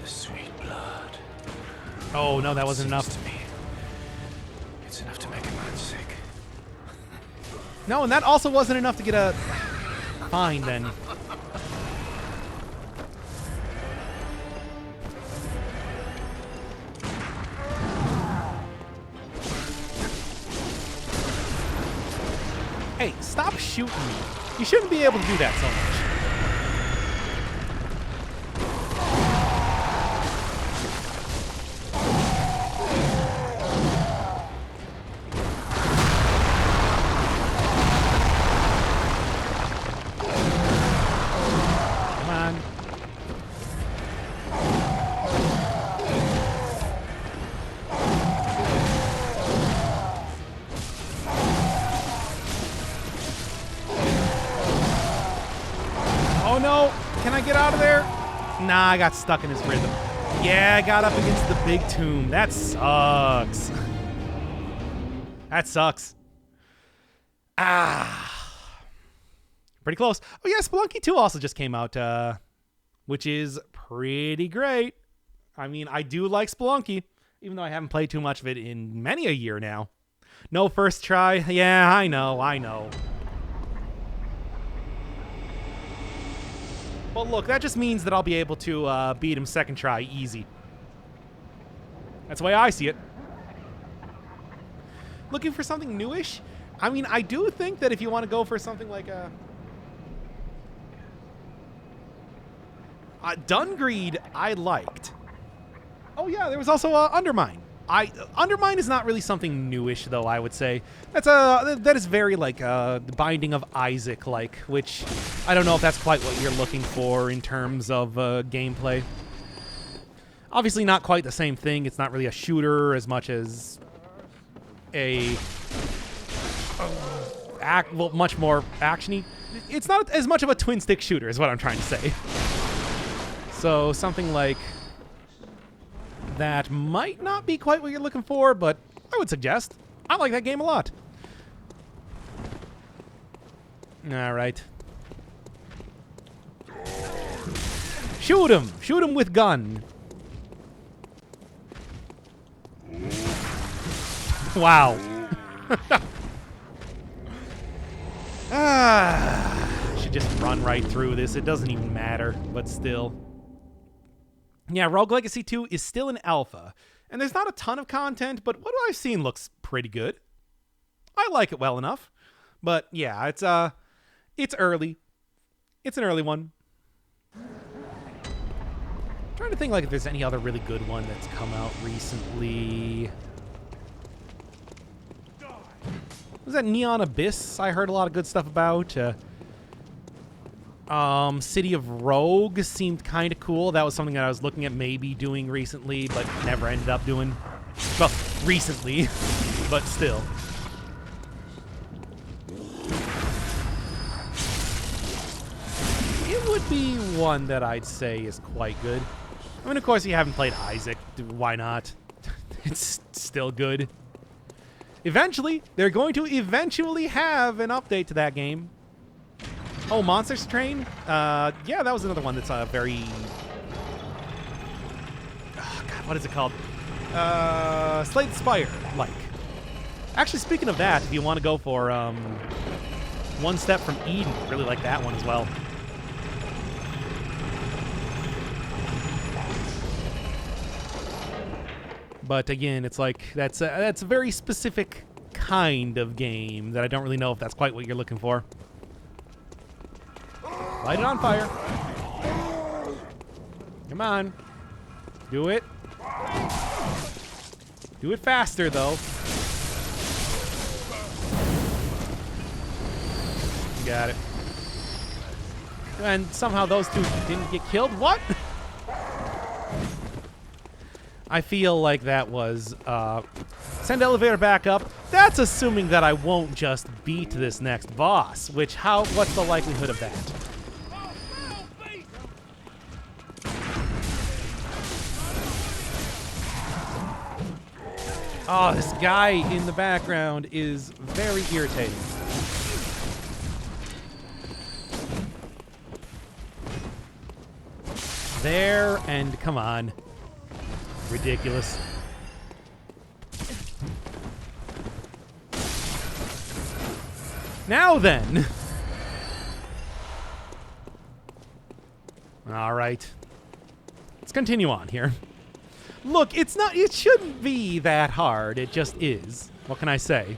The sweet blood. Oh, no, that wasn't enough. To me, it's enough to make a man sick. No, and that also wasn't enough to get a... Fine, then. Hey, stop shooting me. You shouldn't be able to do that so much. Come on. Oh no, can I get out of there? Nah, I got stuck in his rhythm. Yeah, I got up against the big tomb. That sucks. That sucks. Ah. Pretty close. Oh yeah, Spelunky 2 also just came out, which is pretty great. I mean, I do like Spelunky, even though I haven't played too much of it in many a year now. No first try. Yeah, I know. Well, look, that just means that I'll be able to beat him second try easy. That's the way I see it. Looking for something newish? I mean, I do think that if you want to go for something like a... Dungreed, I liked. Oh, yeah, there was also Undermine. Undermine is not really something newish, though, I would say. That is very, like, the Binding of Isaac-like, which I don't know if that's quite what you're looking for in terms of gameplay. Obviously not quite the same thing. It's not really a shooter as much as a... well, much more action-y. It's not as much of a twin-stick shooter, is what I'm trying to say. So, something like... that might not be quite what you're looking for, but I would suggest. I like that game a lot. All right. Shoot him! Shoot him with gun. Wow. Should just run right through this. It doesn't even matter, but still. Yeah, Rogue Legacy 2 is still in alpha, and there's not a ton of content, but what I've seen looks pretty good. I like it well enough, but yeah, it's early. It's an early one. I'm trying to think like if there's any other really good one that's come out recently. Was that Neon Abyss? I heard a lot of good stuff about. City of Rogue seemed kind of cool. That was something that I was looking at maybe doing recently, but never ended up doing. Well, recently, but still. It would be one that I'd say is quite good. I mean, of course, you haven't played Isaac. Why not? It's still good. Eventually, they're going to eventually have an update to that game. Oh, Monsters Train? Yeah, that was another one that's very... Oh, God, what is it called? Slay the Spire-like. Actually, speaking of that, if you want to go for One Step from Eden, really like that one as well. But again, it's like, that's a very specific kind of game that I don't really know if that's quite what you're looking for. Light it on fire. Come on. Do it. Do it faster, though. Got it. And somehow those two didn't get killed? What? I feel like that was, send elevator back up. That's assuming that I won't just beat this next boss, which what's the likelihood of that? Oh, this guy in the background is very irritating. There, and come on. Ridiculous. Now then. All right. Let's continue on here. Look, it shouldn't be that hard. It just is. What can I say?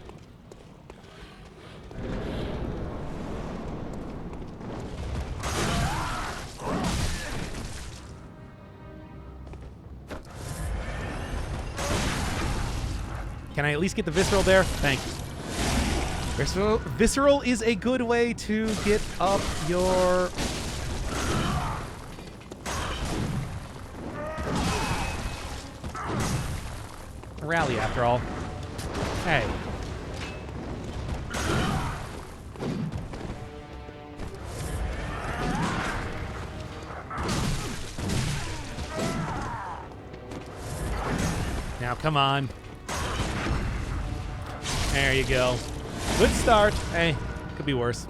Can I at least get the visceral there? Thank you. Visceral is a good way to get up your... rally, after all. Hey. Now, come on. There you go. Good start. Hey, could be worse.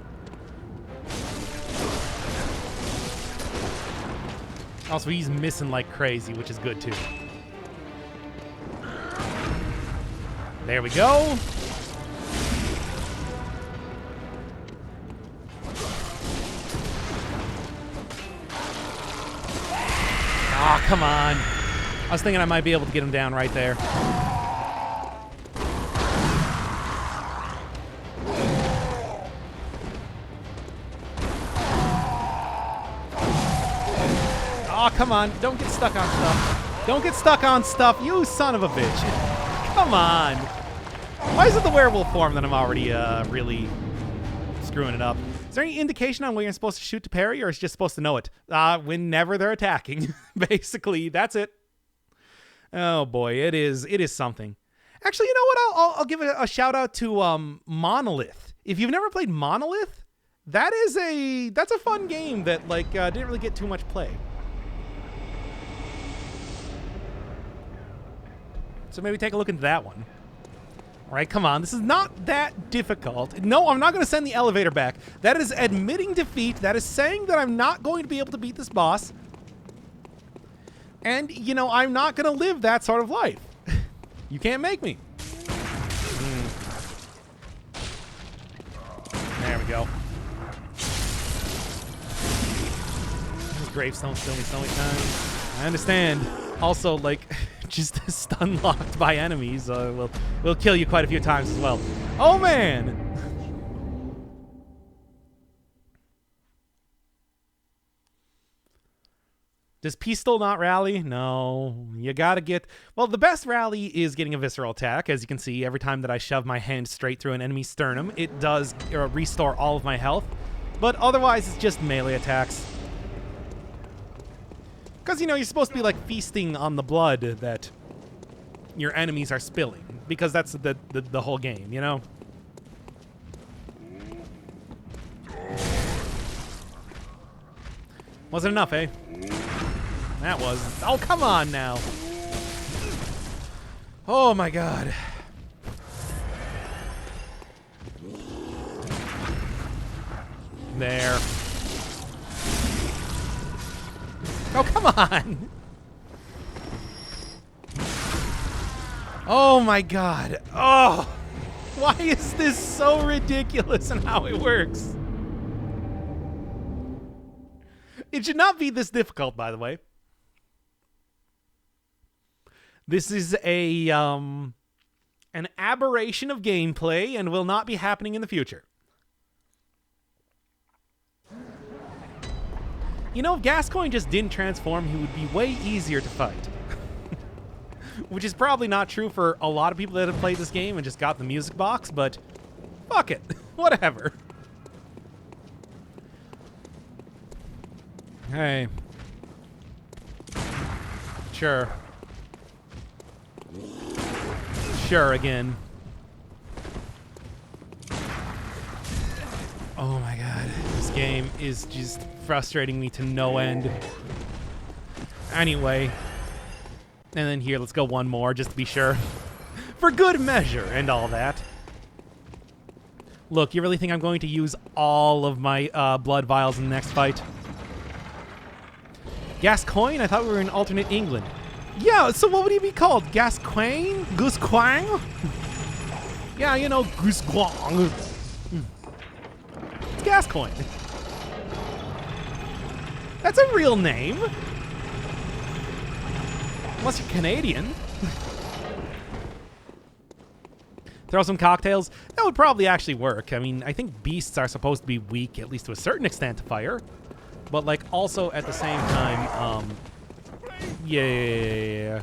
Also, he's missing like crazy, which is good too. There we go. Ah, come on. I was thinking I might be able to get him down right there. Oh, come on. Don't get stuck on stuff. Don't get stuck on stuff, you son of a bitch. Come on. Why is it the werewolf form that I'm already really screwing it up? Is there any indication on when you're supposed to shoot to parry, or is it just supposed to know it? Whenever they're attacking. Basically, that's it. Oh boy, it is something. Actually, you know what? I'll give a shout out to Monolith. If you've never played Monolith, that's a fun game that didn't really get too much play. So maybe take a look into that one. All right, come on. This is not that difficult. No, I'm not going to send the elevator back. That is admitting defeat. That is saying that I'm not going to be able to beat this boss. And, you know, I'm not going to live that sort of life. You can't make me. There we go. These gravestones kill me so many times. I understand. Also, just stun locked by enemies will kill you quite a few times as well. Oh man! Does pistol not rally? No. You gotta get... Well, the best rally is getting a visceral attack. As you can see, every time that I shove my hand straight through an enemy's sternum, it does restore all of my health. But otherwise, it's just melee attacks. Because, you know, you're supposed to be, feasting on the blood that your enemies are spilling. Because that's the whole game, you know? Wasn't enough, eh? That was... Oh, come on now. Oh, my God. There. Oh, come on! Oh my god. Oh! Why is this so ridiculous in how it works? It should not be this difficult, by the way. This is an aberration of gameplay and will not be happening in the future. You know, if Gascoigne just didn't transform, he would be way easier to fight. Which is probably not true for a lot of people that have played this game and just got the music box, but fuck it. Whatever. Hey. Sure. Sure again. Oh my god. This game is just frustrating me to no end. Anyway. And then here, let's go one more, just to be sure. For good measure and all that. Look, you really think I'm going to use all of my blood vials in the next fight? Gascoigne? I thought we were in alternate England. Yeah, so what would he be called? Gascoigne? Gusquang? Yeah, you know, Gusquang. It's Gascoigne. That's a real name. Unless you're Canadian. Throw some cocktails. That would probably actually work. I mean, I think beasts are supposed to be weak, at least to a certain extent, to fire. But, like, also at the same time, yeah.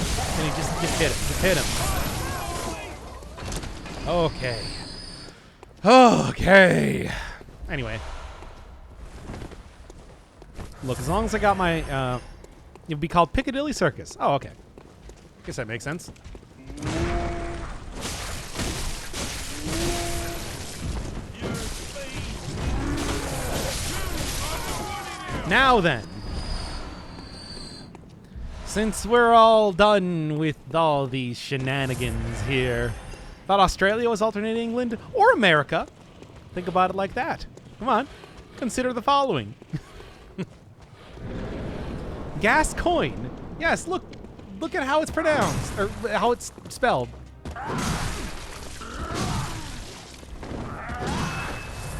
I mean, just hit him. Just hit him. Okay. Okay. Anyway. Look, as long as I got my, it'd be called Piccadilly Circus. Oh, okay. Guess that makes sense. Now then. Since we're all done with all these shenanigans here, thought Australia was alternate England or America. Think about it like that. Come on. Consider the following. Gascoigne. Yes, look at how it's pronounced, or how it's spelled.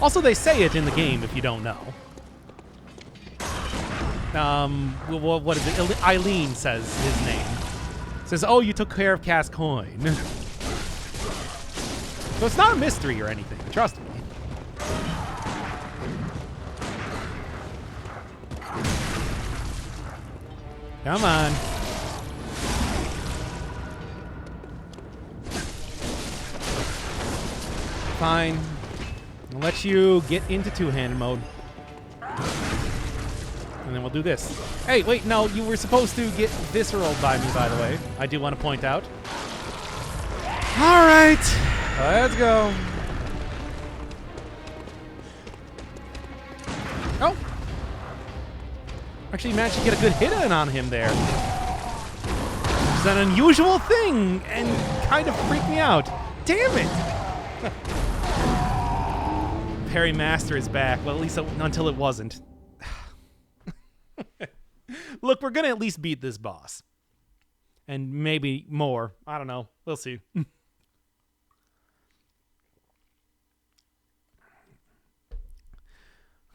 Also, they say it in the game if you don't know. What is it? Eileen says his name. Says, oh, you took care of Gascoigne. So it's not a mystery or anything, trust me. Come on. Fine. I'll let you get into two-handed mode. And then we'll do this. Hey, wait, no, you were supposed to get visceral by me, by the way. I do want to point out. All right. Let's go. Oh. Actually managed to get a good hit in on him there. It's an unusual thing and kind of freaked me out. Damn it! Parry Master is back. Well, at least until it wasn't. Look, we're gonna at least beat this boss. And maybe more. I don't know. We'll see.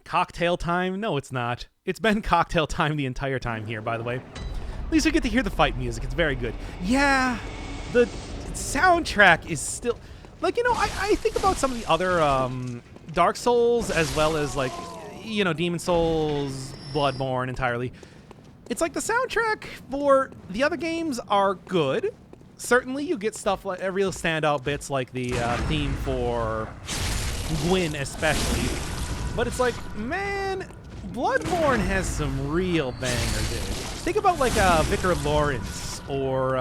Cocktail time? No, it's not. It's been cocktail time the entire time here, by the way. At least we get to hear the fight music. It's very good. Yeah, the soundtrack is still... Like, you know, I think about some of the other Dark Souls as well as, like, you know, Demon Souls, Bloodborne entirely. It's like the soundtrack for the other games are good. Certainly you get stuff like real standout bits like the theme for Gwyn especially. But it's like, man, Bloodborne has some real bangers in it. Think about like Vicar Lawrence or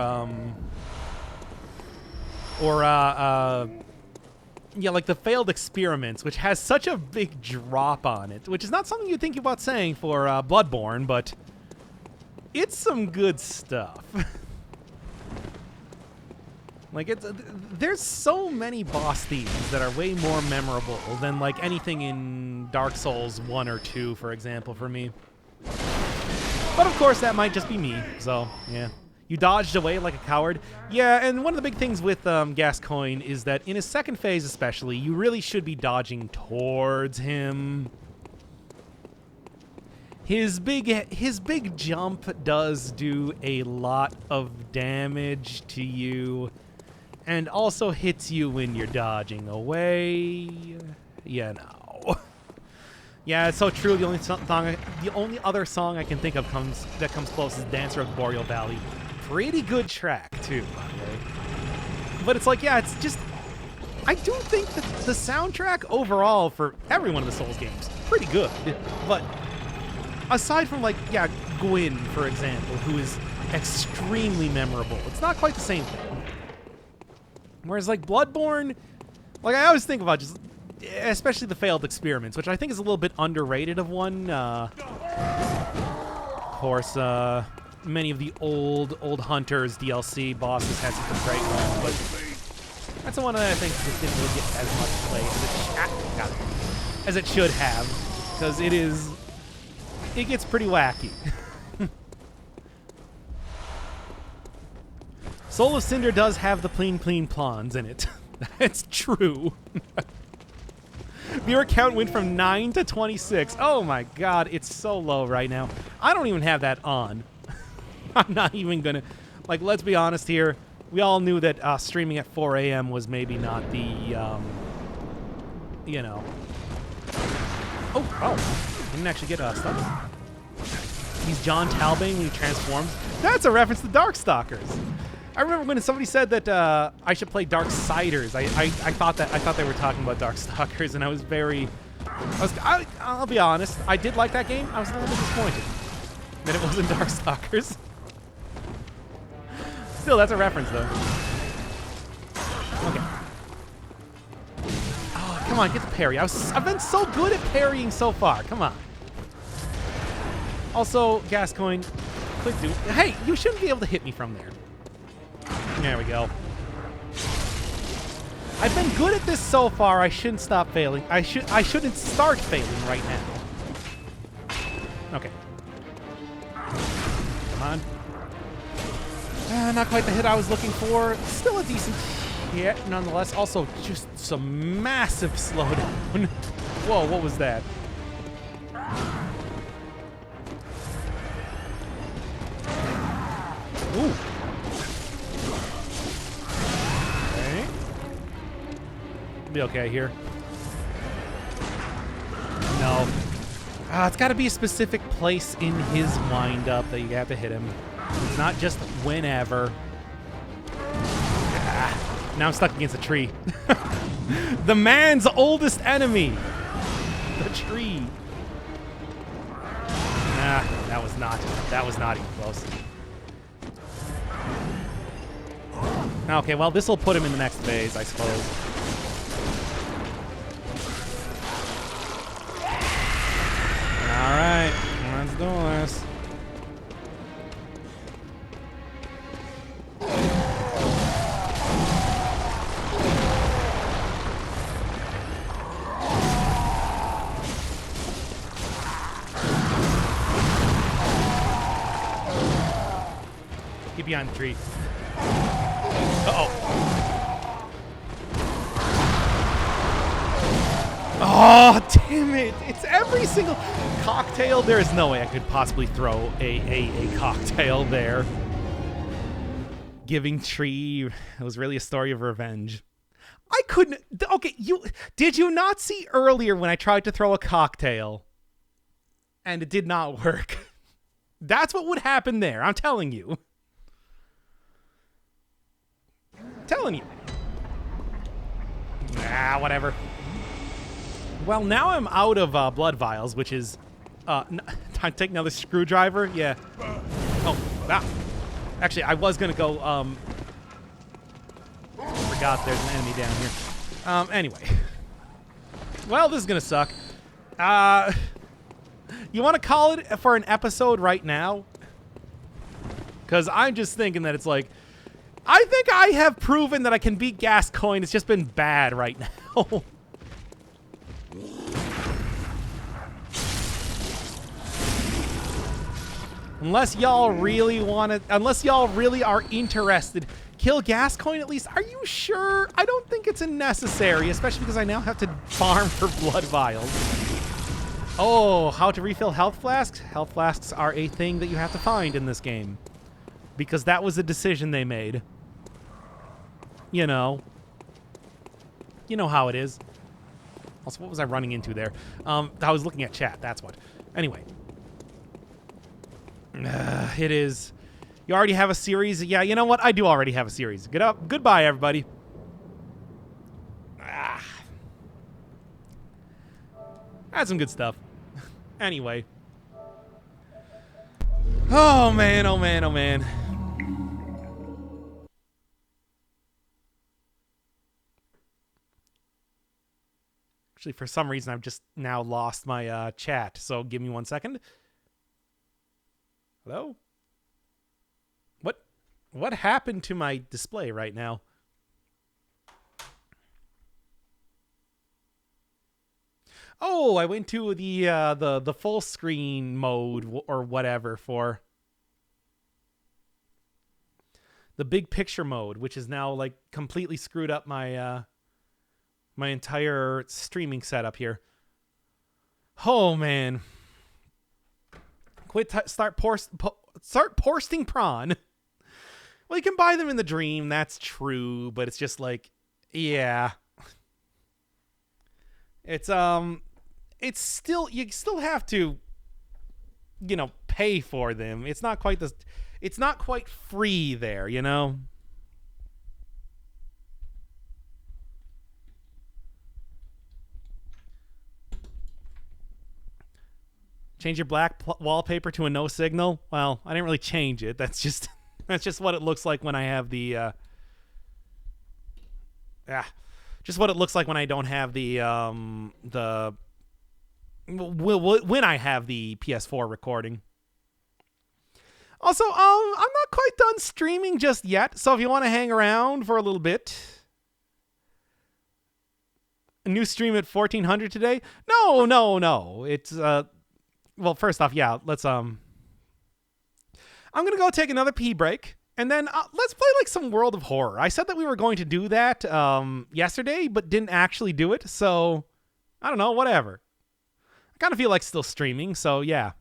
yeah, like the Failed Experiments, which has such a big drop on it, which is not something you'd think about saying for Bloodborne, but it's some good stuff. Like, there's so many boss themes that are way more memorable than, like, anything in Dark Souls 1 or 2, for example, for me. But, of course, that might just be me, so, yeah. You dodged away like a coward. Yeah, and one of the big things with Gascoigne is that in his second phase especially, you really should be dodging towards him. His big jump does do a lot of damage to you. And also hits you when you're dodging away. You know. Yeah, it's so true. The only other song I can think of that comes close is Dancer of the Boreal Valley. Pretty good track too, okay? But it's like, yeah, it's just, I do think that the soundtrack overall for every one of the Souls games pretty good. But aside from like, yeah, Gwyn, for example, who is extremely memorable, it's not quite the same thing. Whereas like Bloodborne, like I always think about just, especially the failed experiments, which I think is a little bit underrated of one. Of course, many of the old Hunters DLC bosses had some great ones, but that's the one that I think just didn't really get as much play as it should have, because it gets pretty wacky. Soul of Cinder does have the clean plans in it. That's true. Viewer count went from 9 to 26. Oh my god, it's so low right now. I don't even have that on. I'm not even gonna... Like, let's be honest here. We all knew that streaming at 4 a.m. was maybe not the, you know... Oh! Didn't actually get stuck. He's John Talbane when he transforms. That's a reference to Darkstalkers. I remember when somebody said that I should play Darksiders. I thought they were talking about Darkstalkers, and I was very... I'll be honest. I did like that game. I was a little bit disappointed that it wasn't Darkstalkers. Still, that's a reference, though. Okay. Oh, come on, get the parry. I've been so good at parrying so far. Come on. Also, Gascoigne, click do. Hey, you shouldn't be able to hit me from there. There we go. I've been good at this so far. I shouldn't stop failing. I shouldn't start failing right now. Okay. Come on. Not quite the hit I was looking for. Still a decent hit, nonetheless. Also, just some massive slowdown. Whoa, what was that? Ooh. Okay. Be okay here. No. It's got to be a specific place in his wind-up that you have to hit him. It's not just whenever. Now I'm stuck against a tree. The man's oldest enemy. The tree. Nah, that was not even close. Okay, well, this will put him in the next phase, I suppose. Alright, let's do this. Get behind the tree. Uh-oh. Oh, damn it. It's every single cocktail. There is no way I could possibly throw a cocktail there. Giving tree. It was really a story of revenge. I couldn't. Okay, did you not see earlier when I tried to throw a cocktail and it did not work? That's what would happen there. I'm telling you. Telling you. Nah, whatever. Well, now I'm out of blood vials, which is take another screwdriver. Yeah. Oh, wow. Actually, I was gonna go. Forgot there's an enemy down here. Anyway. Well, this is gonna suck. You want to call it for an episode right now? Because I'm just thinking that it's like, I think I have proven that I can beat Gascoigne. It's just been bad right now. Unless y'all really want to, unless y'all really are interested, kill Gascoigne at least. Are you sure? I don't think it's necessary, especially because I now have to farm for blood vials. Oh, how to refill health flasks? Health flasks are a thing that you have to find in this game. Because that was a decision they made. You know how it is. Also, what was I running into there? I was looking at chat. That's what. Anyway. It is. You already have a series? Yeah, you know what? I do already have a series. Get up. Goodbye, everybody. That's some good stuff. Anyway. Oh, man. Oh, man. Oh, man. Actually, for some reason, I've just now lost my chat. So give me 1 second. Hello? What happened to my display right now? Oh, I went to the full screen mode or whatever for the big picture mode, which is now like completely screwed up my my entire streaming setup here. Oh man. Start posting prawn. Well, you can buy them in the dream, that's true, but it's just like, yeah. It's still, you still have to, you know, pay for them. It's not quite free there, you know? Change your black wallpaper to a no signal? Well, I didn't really change it. That's just what it looks like when I have the just what it looks like when I don't have the when I have the PS4 recording. Also, I'm not quite done streaming just yet, so if you want to hang around for a little bit. A new stream at 1400 today? No. It's well, first off, yeah, let's I'm going to go take another pee break. And then let's play like some World of Horror. I said that we were going to do that yesterday, but didn't actually do it. So, I don't know, whatever. I kind of feel like still streaming, so yeah.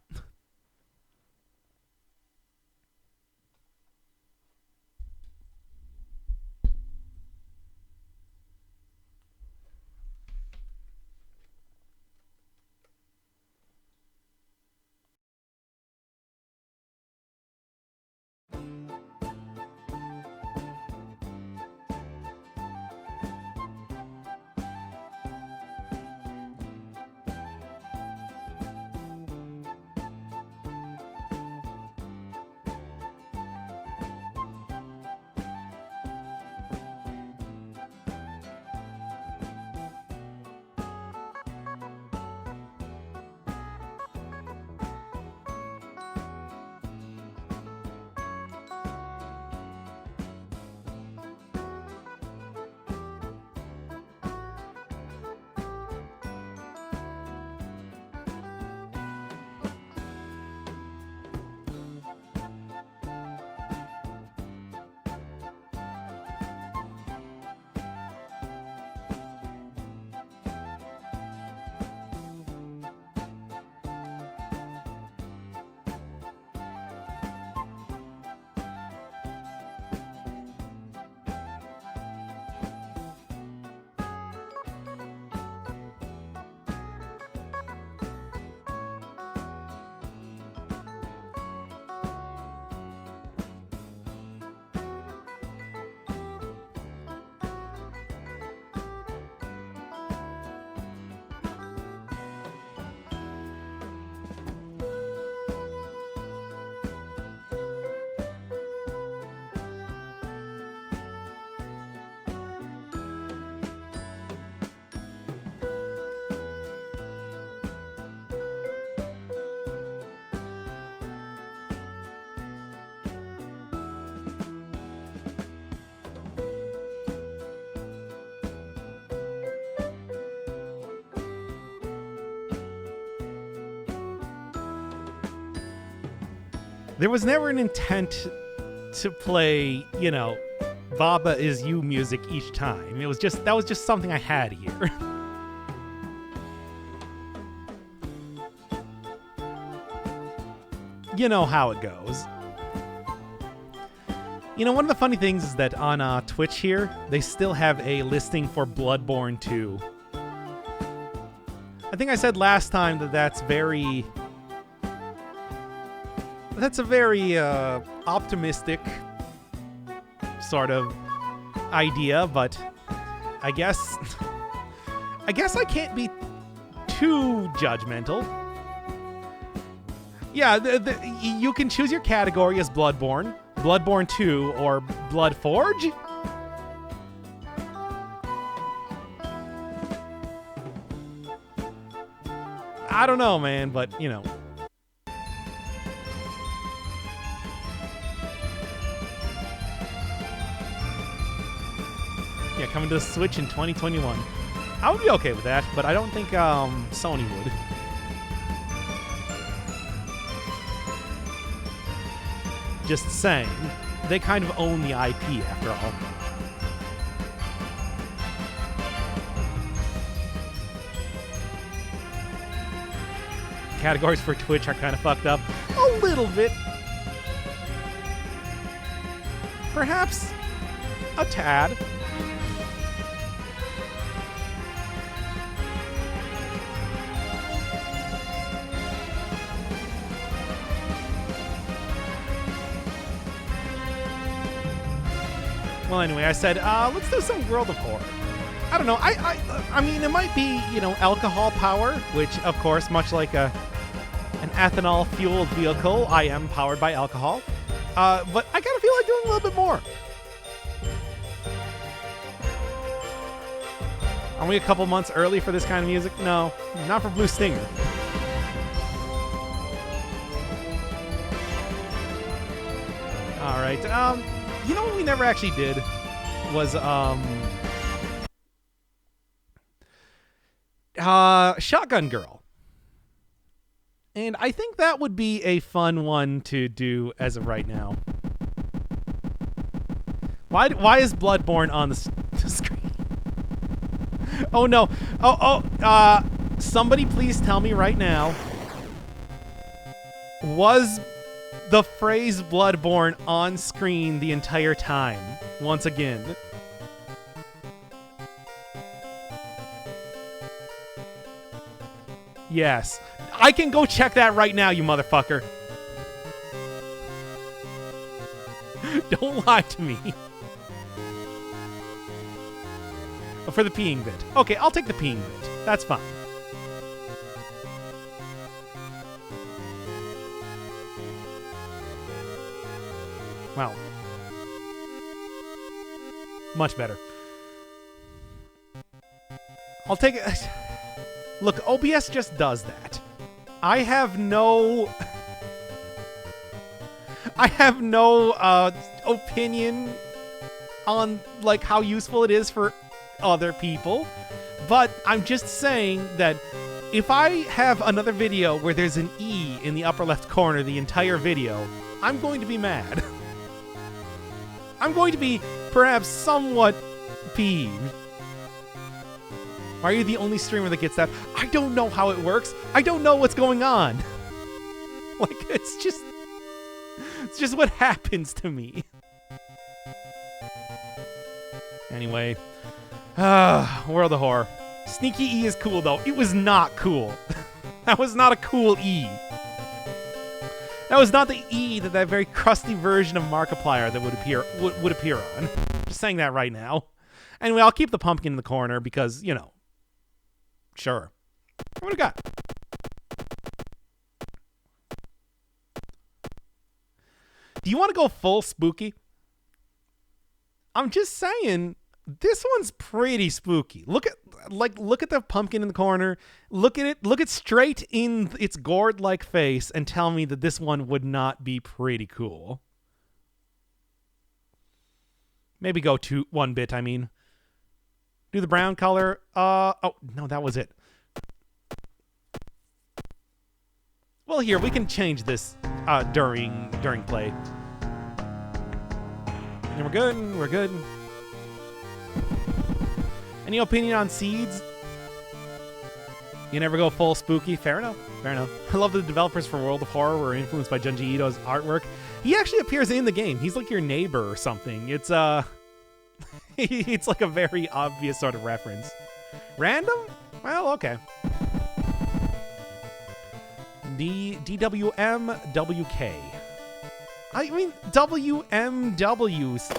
There was never an intent to play, you know, Baba Is You music each time. It was just, that was just something I had here. You know how it goes. You know, one of the funny things is that on Twitch here, they still have a listing for Bloodborne 2. I think I said last time that that's a very optimistic sort of idea, but I guess I can't be too judgmental. Yeah, you can choose your category as Bloodborne, Bloodborne 2, or Bloodforge. I don't know, man, but, you know. Yeah, coming to the Switch in 2021. I would be okay with that, but I don't think Sony would. Just saying. They kind of own the IP, after all. Categories for Twitch are kind of fucked up. A little bit. Perhaps a tad. Well, anyway, I said, let's do some World of Horror. I don't know. I mean, it might be, you know, alcohol power, which, of course, much like an ethanol-fueled vehicle, I am powered by alcohol. But I kind of feel like doing a little bit more. Are we a couple months early for this kind of music? No, not for Blue Stinger. All right. You know what we never actually did was Shotgun Girl. And I think that would be a fun one to do as of right now. Why is Bloodborne on the screen? Oh no. Somebody please tell me right now. Was the phrase Bloodborne on screen the entire time? Once again. Yes. I can go check that right now, you motherfucker. Don't lie to me. For the peeing bit. Okay, I'll take the peeing bit. That's fine. Wow. Much better. I'll take it. Look, OBS just does that. I have no opinion on like how useful it is for other people, but I'm just saying that if I have another video where there's an E in the upper left corner the entire video, I'm going to be mad. I'm going to be perhaps somewhat peeved. Why are you the only streamer that gets that? I don't know how it works. I don't know what's going on. Like, it's just what happens to me. Anyway. World of Horror. Sneaky E is cool, though. It was not cool. That was not a cool E. That was not the E that very crusty version of Markiplier that would appear on. Just saying that right now. Anyway, I'll keep the pumpkin in the corner because, you know. Sure. What do we got? Do you want to go full spooky? I'm just saying, this one's pretty spooky. Look at the pumpkin in the corner. Look at it. Look it straight in its gourd-like face and tell me that this one would not be pretty cool. Maybe go 1 bit, I mean. Do the brown color. Oh, no, that was it. Well, here, we can change this during play. And we're good. Any opinion on seeds? You never go full spooky? Fair enough. I love the developers for World of Horror were influenced by Junji Ito's artwork. He actually appears in the game. He's like your neighbor or something. It's it's like a very obvious sort of reference. Random? Well, okay. DWMWK. I mean, WMW is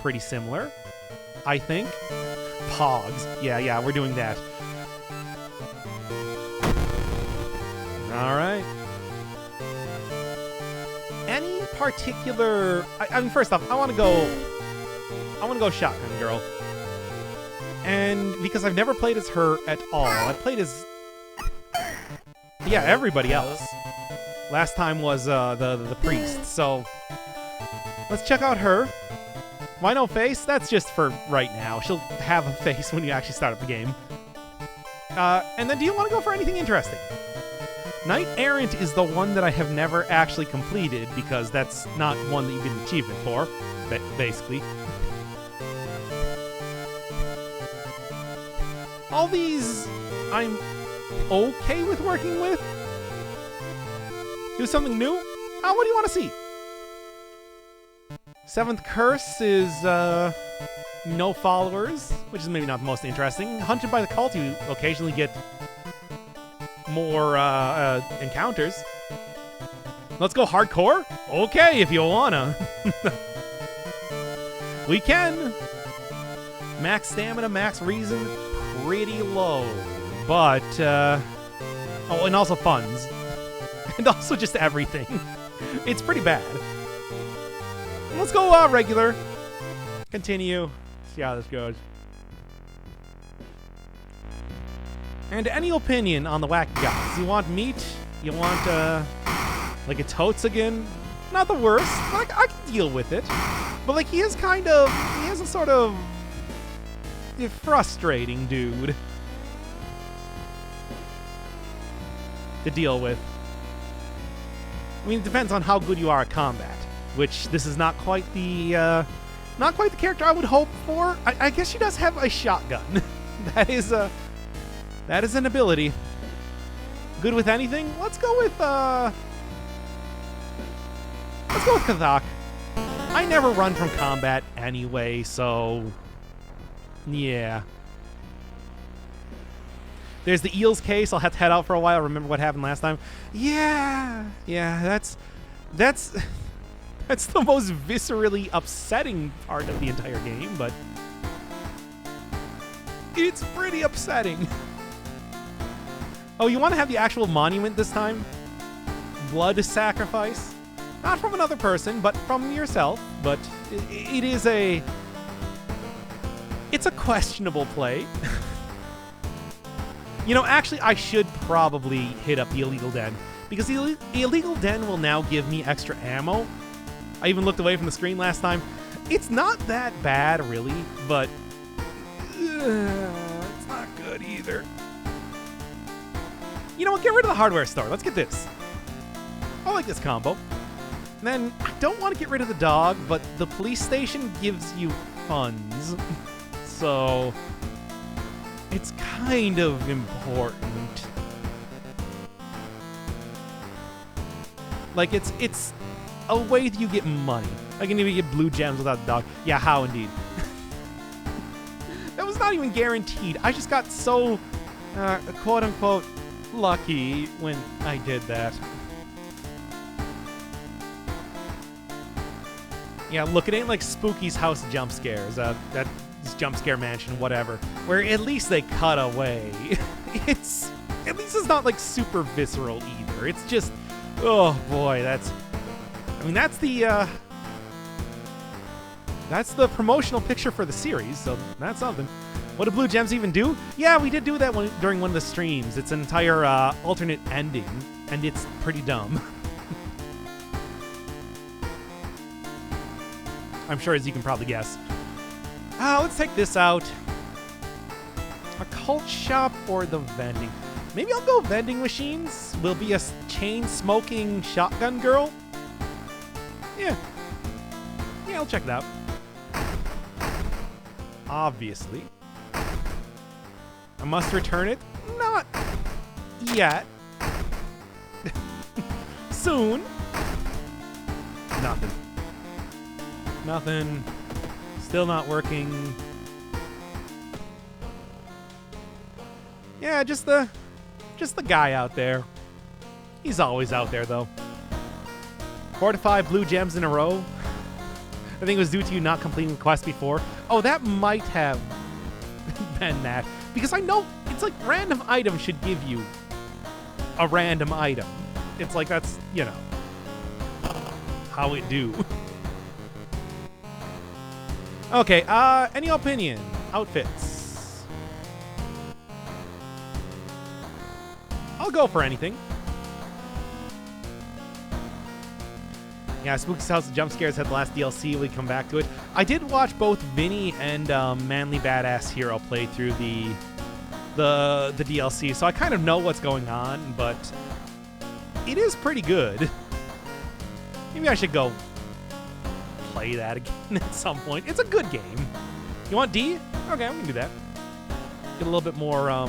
pretty similar, I think. Pogs. Yeah, we're doing that. All right. Any particular... I mean, first off, I want to go Shotgun Girl. And because I've never played as her at all. I've played as... yeah, everybody else. Last time was the priest, so... let's check out her. Why no face? That's just for right now. She'll have a face when you actually start up the game. And then do you want to go for anything interesting? Knight Errant is the one that I have never actually completed because that's not one that you get an achievement for, basically. All these I'm okay with working with. Do something new? What do you want to see? Seventh Curse is, no followers, which is maybe not the most interesting. Hunted by the Cult, you occasionally get more, encounters. Let's go hardcore? Okay, if you wanna. We can. Max stamina, max reason, pretty low. But, oh, and also funds. And also just everything. It's pretty bad. Let's go regular. Continue. See how this goes. And any opinion on the wacky guys? You want meat? You want, like a totes again? Not the worst. Like, I can deal with it. But, like, he is a sort of frustrating dude to deal with. I mean, it depends on how good you are at combat. Which this is not quite the character I would hope for. I guess she does have a shotgun. That is an ability. Good with anything? Let's go with Kathak. I never run from combat anyway, so yeah. There's the eels case. I'll have to head out for a while. Remember what happened last time? Yeah, that's the most viscerally upsetting part of the entire game, but it's pretty upsetting. Oh, you want to have the actual monument this time? Blood sacrifice? Not from another person, but from yourself. But it's a questionable play. You know, actually, I should probably hit up the Illegal Den, because the Illegal Den will now give me extra ammo. I even looked away from the screen last time. It's not that bad, really, but it's not good either. You know what? Get rid of the hardware store. Let's get this. I like this combo. And then, I don't want to get rid of the dog, but the police station gives you funds. So, it's kind of important. Like, it's a way that you get money. I can even get blue gems without the dog. Yeah, how indeed. That was not even guaranteed. I just got so, quote-unquote, lucky when I did that. Yeah, look, it ain't like Spooky's House jump scares. That's jump scare mansion, whatever. Where at least they cut away. At least it's not like super visceral either. It's just, oh boy, that's the promotional picture for the series, so that's something. What do blue gems even do? Yeah, we did do that during one of the streams. It's an entire alternate ending, and it's pretty dumb. I'm sure, as you can probably guess. Let's take this out. A cult shop or the vending? Maybe I'll go vending machines. Will be a chain-smoking shotgun girl. Yeah, I'll check it out. Obviously. I must return it. Not yet. Soon. Nothing. Still not working. Yeah, just the guy out there. He's always out there, though. 4 to 5 blue gems in a row. I think it was due to you not completing the quest before. Oh, that might have been that. Because I know it's like random items should give you a random item. It's like that's, you know, how it do. Okay, any opinion? Outfits. I'll go for anything. Yeah, Spooky's House of Jump Scares had the last DLC. We come back to it. I did watch both Vinny and Manly Badass Hero play through the DLC, so I kind of know what's going on, but it is pretty good. Maybe I should go play that again at some point. It's a good game. You want D? Okay, we can do that. Get a little bit more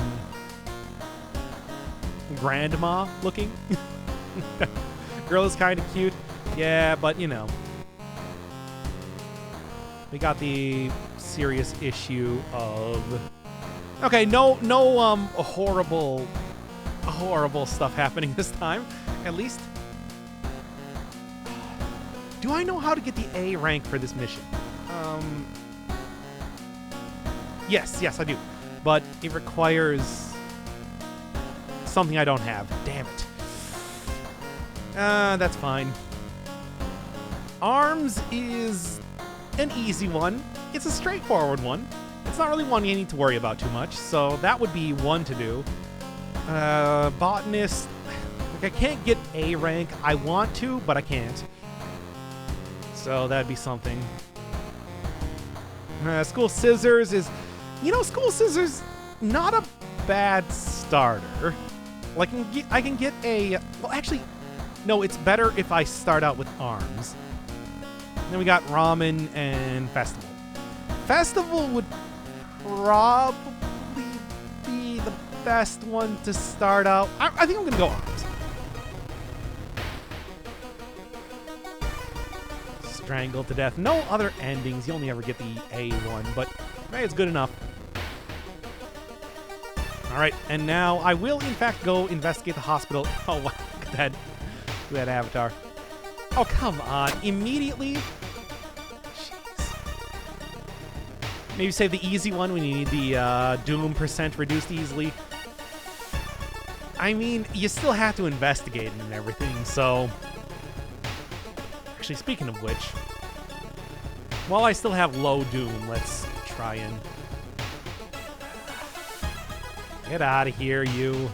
grandma looking. Girl is kind of cute. Yeah, but you know, we got the serious issue of no horrible stuff happening this time. At least, do I know how to get the A rank for this mission? Yes, I do, but it requires something I don't have. Damn it. That's fine. Arms is an easy one. It's a straightforward one. It's not really one you need to worry about too much, so that would be one to do. Botanist, like I can't get A rank. I want to, but I can't. So that'd be something. School Scissors is, School Scissors, not a bad starter. Like I can get a, well actually, no, it's better if I start out with arms. Then we got Ramen and Festival. Festival would probably be the best one to start out. I think I'm gonna go arms. Strangled to death. No other endings. You only ever get the A one, but hey, it's good enough. All right, and now I will in fact go investigate the hospital. Oh wow, look at that. Look at that avatar. Oh, come on. Immediately? Jeez. Maybe save the easy one when you need the Doom % reduced easily. I mean, you still have to investigate it and everything, so... Actually, speaking of which, while I still have low Doom, let's try and... Get out of here, you.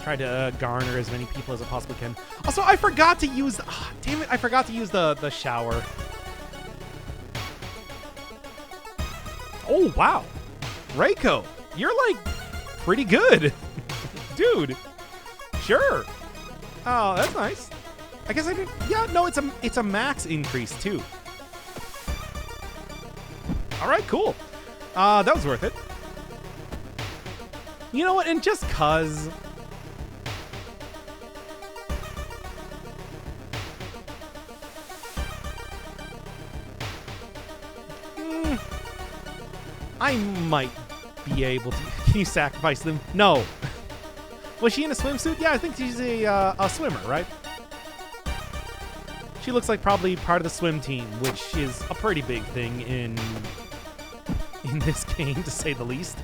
Try to garner as many people as I possibly can. Also, I forgot to use... damn it, I forgot to use the shower. Oh, wow. Reiko, you're, like, pretty good. Dude. Sure. Oh, that's nice. I guess I did... Yeah, no, it's a max increase, too. All right, cool. That was worth it. You know what? And just 'cause... I might be able to... Can you sacrifice them? No. Was she in a swimsuit? Yeah, I think she's a swimmer, right? She looks like probably part of the swim team, which is a pretty big thing in this game, to say the least.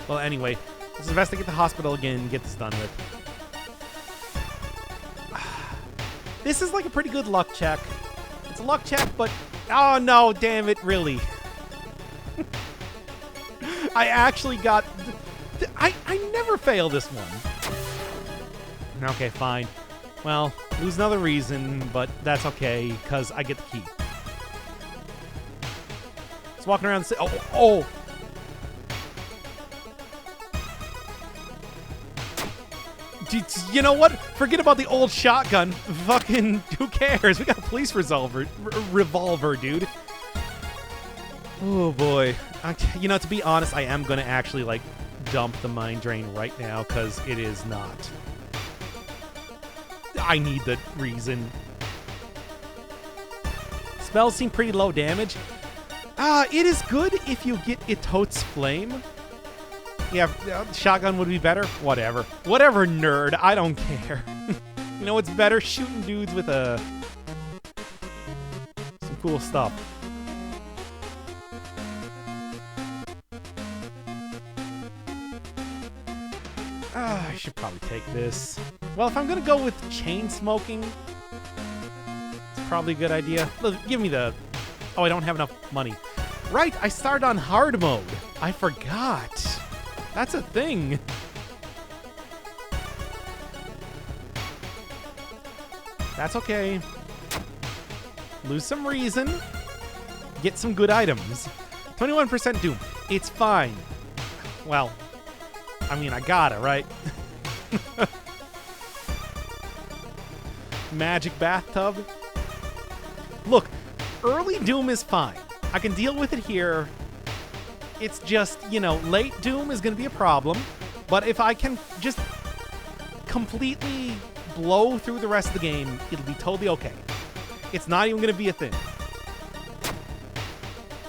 Well, anyway, let's investigate the hospital again and get this done with. This is like a pretty good luck check. It's a luck check, but... Oh, no, damn it, really. I actually got... I never fail this one. Okay, fine. Well, lose another reason, but that's okay, because I get the key. Just walking around the... Oh! You know what? Forget about the old shotgun. Fucking, who cares? We got a police revolver, dude. Oh, boy. You know, to be honest, I am going to actually, like, dump the mine drain right now, because it is not. I need the reason. Spells seem pretty low damage. It is good if you get Itote's Flame. Yeah, shotgun would be better. Whatever. Whatever, nerd. I don't care. You know what's better? Shooting dudes with some cool stuff. I should probably take this. Well, if I'm gonna go with chain smoking, it's probably a good idea. Look, give me the... Oh, I don't have enough money. Right, I started on hard mode. I forgot. That's a thing. That's okay. Lose some reason. Get some good items. 21% Doom. It's fine. Well, I mean, I got it, right? Magic bathtub. Look, early Doom is fine. I can deal with it here. It's just, you know, late Doom is going to be a problem. But if I can just completely blow through the rest of the game, it'll be totally okay. It's not even going to be a thing.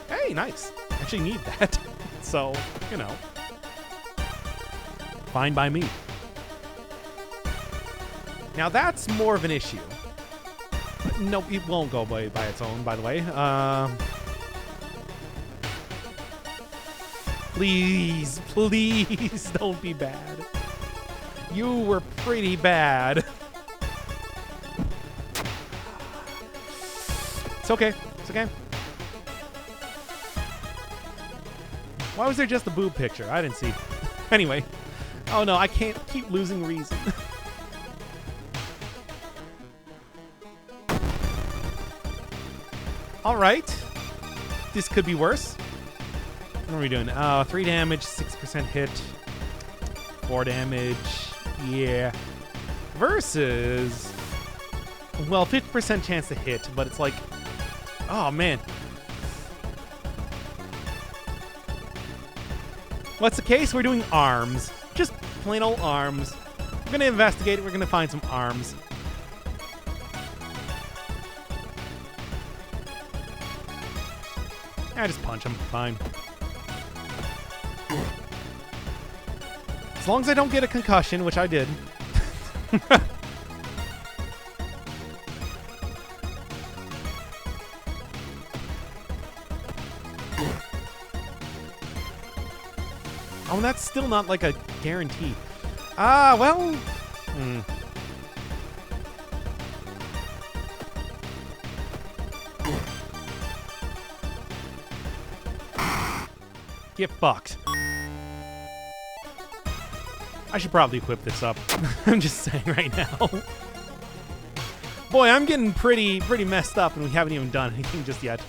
Hey, nice. Actually need that. So, you know. Fine by me. Now that's more of an issue. No, it won't go by its own, by the way. Please, please don't be bad. You were pretty bad. It's okay. It's okay. Why was there just a boob picture? I didn't see. Anyway. Oh no, I can't keep losing reason. Alright. This could be worse. What are we doing? 3 damage, 6% hit. 4 damage. Yeah. Versus... Well, 50% chance to hit, but it's like... Oh, man. What's the case? We're doing arms. Just plain old arms. We're gonna investigate it. We're gonna find some arms. I just punch him. Fine. As long as I don't get a concussion, which I did. Oh, and that's still not like a guarantee. Ah, well... Get fucked. I should probably equip this up. I'm just saying right now. Boy, I'm getting pretty messed up and we haven't even done anything just yet.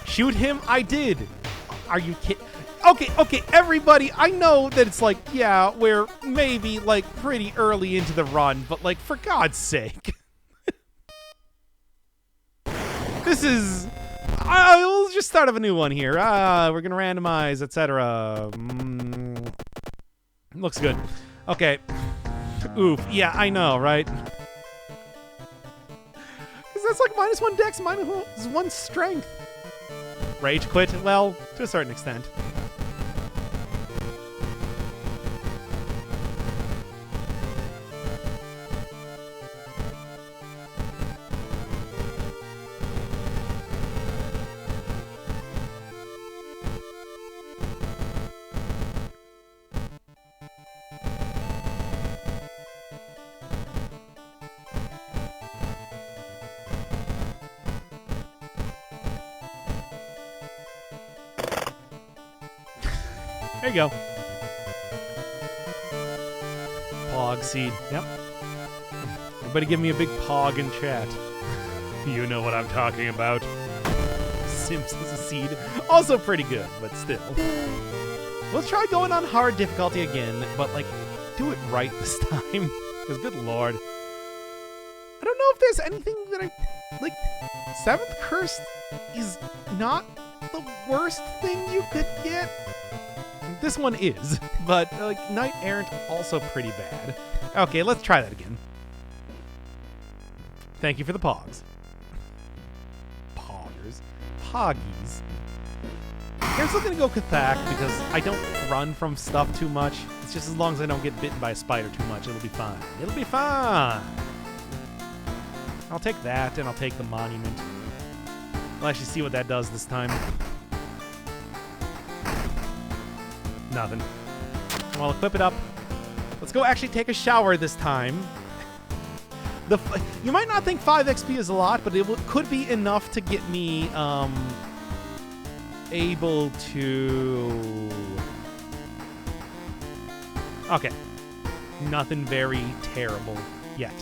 Shoot him? I did. Are you kidding? Okay, everybody, I know that it's like, yeah, we're maybe like pretty early into the run, but like, for God's sake. This is... we'll just start up a new one here. We're going to randomize, etc. Looks good. Okay. Oof. Yeah, I know, right? Because that's like -1 dex, -1 strength. Rage quit? Well, to a certain extent. There you go. Pog seed. Yep. Everybody give me a big pog in chat. You know what I'm talking about. Simps as a seed. Also pretty good, but still. Let's try going on hard difficulty again, but like, do it right this time. Because good lord. I don't know if there's anything that I... Like, 7th Curse is not the worst thing you could get. This one is, but like Knight Errant also pretty bad. Okay, let's try that again. Thank you for the pogs. Poggers. Poggies. I'm still gonna go Kathak because I don't run from stuff too much. It's just as long as I don't get bitten by a spider too much, it'll be fine. It'll be fine! I'll take that, and I'll take the monument. We'll actually see what that does this time. Nothing. I'll equip it up. Let's go actually take a shower this time. You might not think 5 XP is a lot, but it could be enough to get me able to... Okay. Nothing very terrible yet.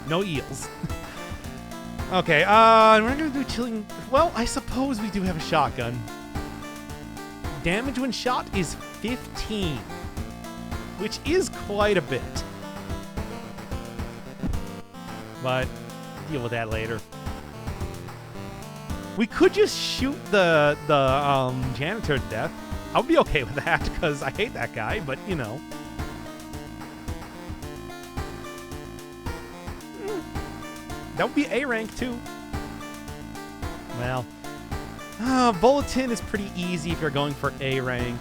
No eels. Okay, we're gonna do chilling... Well, I suppose we do have a shotgun. Damage when shot is 15, which is quite a bit. But deal with that later. We could just shoot the janitor to death. I would be okay with that because I hate that guy, but you know. That would be A rank too. Well, Bulletin is pretty easy if you're going for A rank.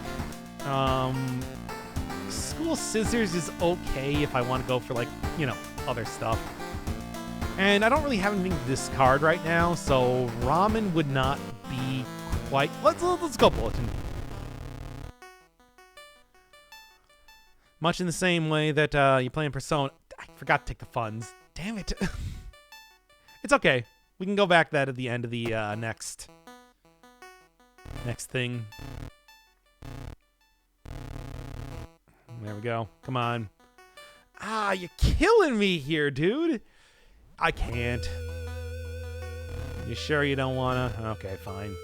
School Scissors is okay if I want to go for, like, you know, other stuff. And I don't really have anything to discard right now, so Ramen would not be quite... Let's go Bulletin. Much in the same way that you play in Persona... I forgot to take the funds. Damn it. It's okay. We can go back that at the end of the next thing. There we go. Come on. Ah, you're killing me here, dude. I can't. You sure you don't wanna? Okay, fine.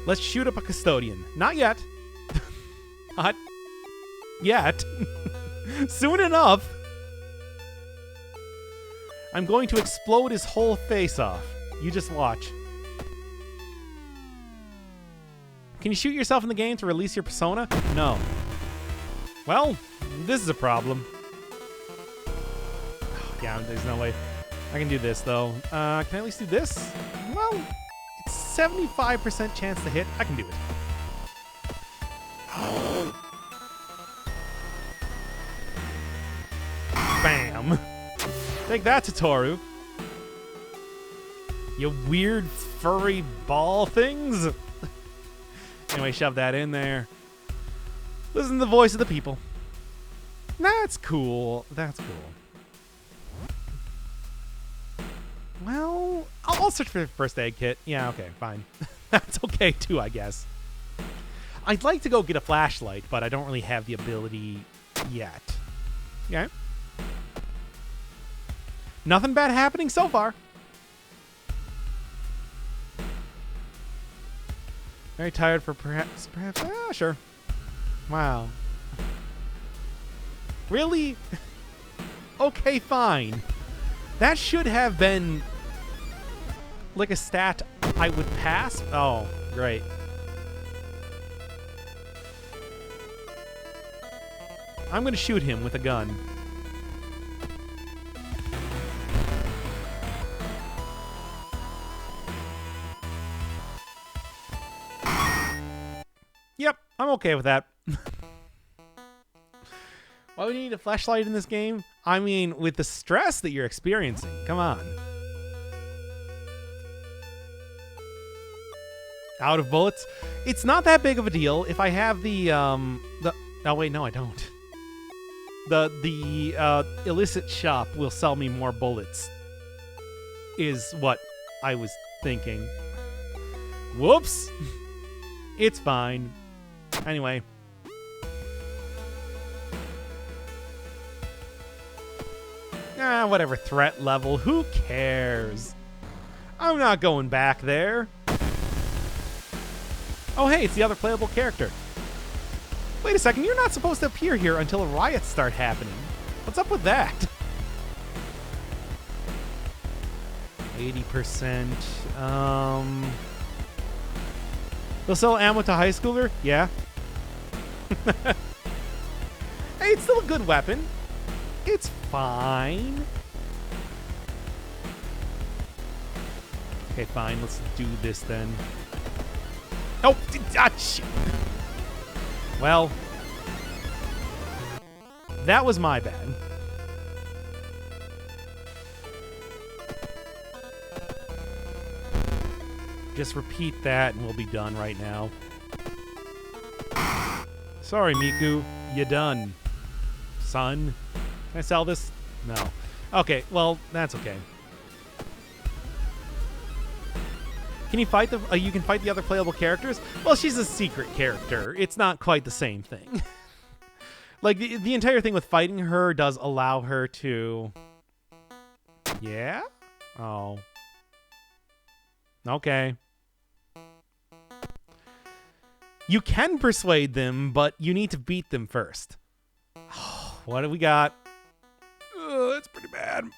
Let's shoot up a custodian. Not yet. Not yet. Soon enough. I'm going to explode his whole face off. You just watch. Can you shoot yourself in the game to release your persona? No. Well, this is a problem. Oh, yeah, there's no way. I can do this, though. Can I at least do this? Well, it's 75% chance to hit. I can do it. Bam. Take that, Totoro. You weird, furry ball things. Anyway, shove that in there. Listen to the voice of the people. That's cool. That's cool. Well, I'll search for the first aid kit. Yeah, okay, fine. That's okay, too, I guess. I'd like to go get a flashlight, but I don't really have the ability yet. Okay. Nothing bad happening so far. Very tired for perhaps, sure. Wow. Really? Okay, fine. That should have been like a stat I would pass. Oh, great. I'm gonna shoot him with a gun. Yep, I'm okay with that. Why would you need a flashlight in this game? I mean, with the stress that you're experiencing. Come on. Out of bullets? It's not that big of a deal if I have the oh wait, no, I don't. The illicit shop will sell me more bullets. Is what I was thinking. Whoops. It's fine. Anyway. Whatever threat level. Who cares? I'm not going back there. Oh, hey, it's the other playable character. Wait a second, you're not supposed to appear here until riots start happening. What's up with that? 80%. They'll sell ammo to high schooler? Yeah. Hey, it's still a good weapon. It's fine. Okay, fine. Let's do this then. Shit. Well, that was my bad. Just repeat that and we'll be done right now. Sorry, Miku. You done. Son. Can I sell this? No. Okay, well, that's okay. Can you fight you can fight the other playable characters? Well, she's a secret character. It's not quite the same thing. Like, the entire thing with fighting her does allow her to... Yeah? Oh. Okay. You can persuade them, but you need to beat them first. What do we got? That's pretty bad.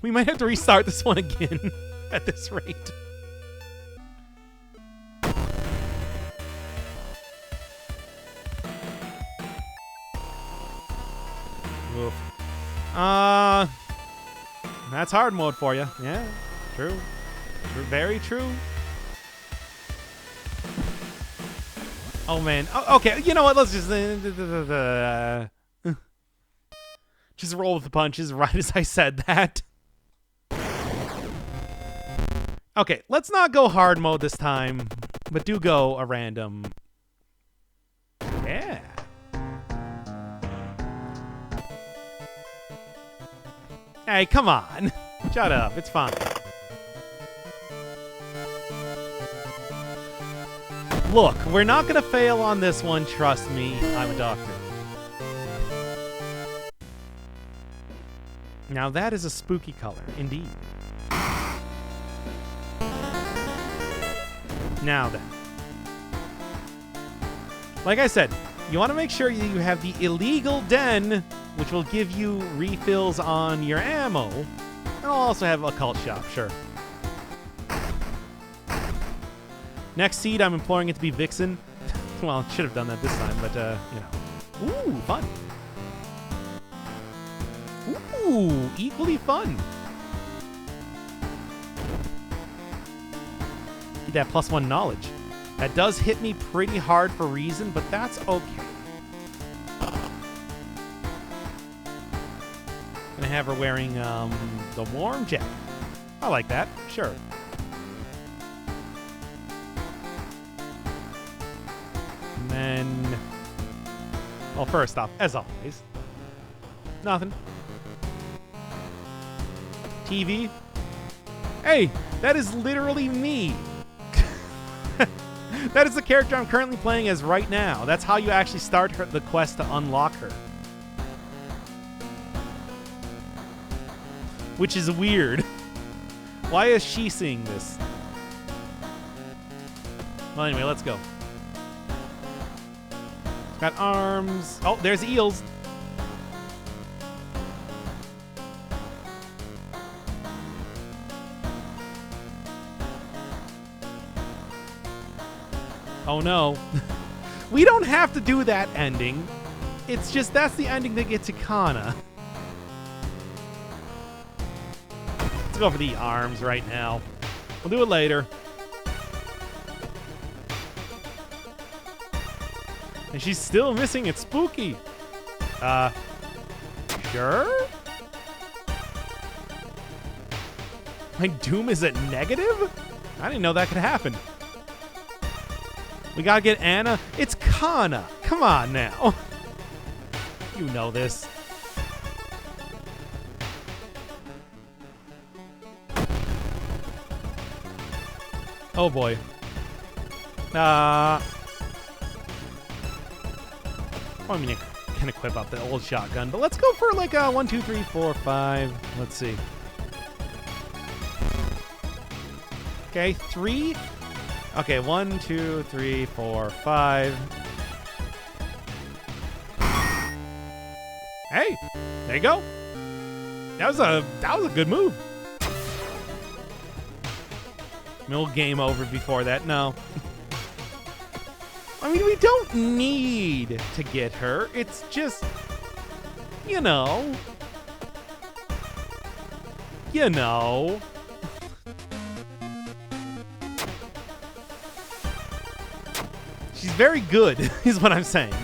We might have to restart this one again at this rate. Oof. That's hard mode for you. Yeah, true. Very true. Oh, man. Oh, okay, you know what? Let's just... just roll with the punches right as I said that. Okay, let's not go hard mode this time, but do go a random... Yeah. Hey, come on. Shut up. It's fine. Look, we're not going to fail on this one. Trust me. I'm a doctor. Now that is a spooky color, indeed. Now then. Like I said, you want to make sure you have the illegal den, which will give you refills on your ammo. And I'll also have a cult shop, sure. Next seed, I'm imploring it to be Vixen. Well, should have done that this time, but, you know. Ooh, fun. Ooh, equally fun. Get that +1 knowledge. That does hit me pretty hard for reason, but that's okay. Gonna have her wearing the warm jacket. I like that. Sure. And then, well, first off, as always, nothing. TV. Hey, that is literally me. That is the character I'm currently playing as right now. That's how you actually start the quest to unlock her. Which is weird. Why is she seeing this? Well, anyway, let's go. Got arms. Oh, there's eels. Oh no. We don't have to do that ending. It's just that's the ending that gets to Kana. Let's go for the arms right now. We'll do it later. And she's still missing. It's spooky. Sure? My doom is at negative? I didn't know that could happen. We gotta get Anna. It's Kana. Come on now. You know this. Oh boy. I mean, I can equip up the old shotgun, but let's go for like a 1, 2, 3, 4, 5. Let's see. Okay, 3. Okay, 1, 2, 3, 4, 5. Hey, there you go. That was a good move. No game over before that. No. I mean, we don't need to get her. It's just, you know. She's very good, is what I'm saying.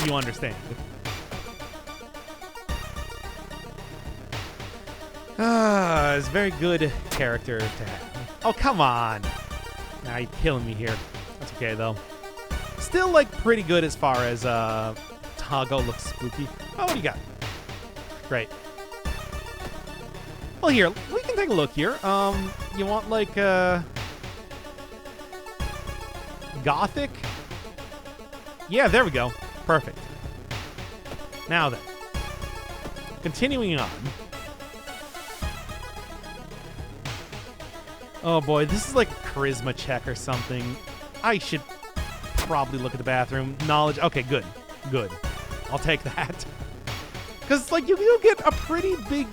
You understand. It's a very good character to have. Oh, come on. Nah, you're killing me here. That's okay, though. Still, like, pretty good as far as, Tago looks spooky. Oh, what do you got? Great. Well, here, we can take a look here. You want, like, Gothic? Yeah, there we go. Perfect. Now then. Continuing on. Oh boy, this is like a charisma check or something. I should probably look at the bathroom. Knowledge. Okay, good. Good. I'll take that. Because, like, you'll get a pretty big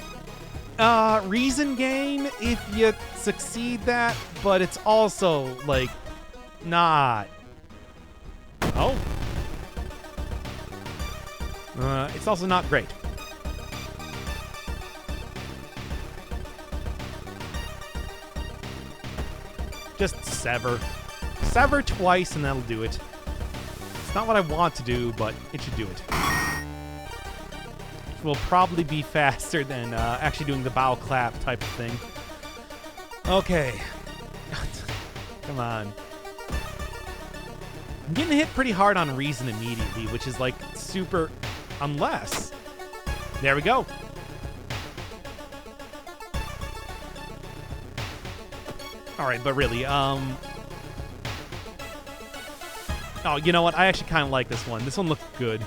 reason gain if you succeed that, but it's also, like, not. Oh. It's also not great. Just sever. Sever twice and that'll do it. It's not what I want to do, but it should do it. It will probably be faster than actually doing the bow clap type of thing. Okay. Come on. I'm getting hit pretty hard on reason immediately, which is like super... Unless... There we go. Alright, but really, oh, you know what? I actually kind of like this one. This one looks good.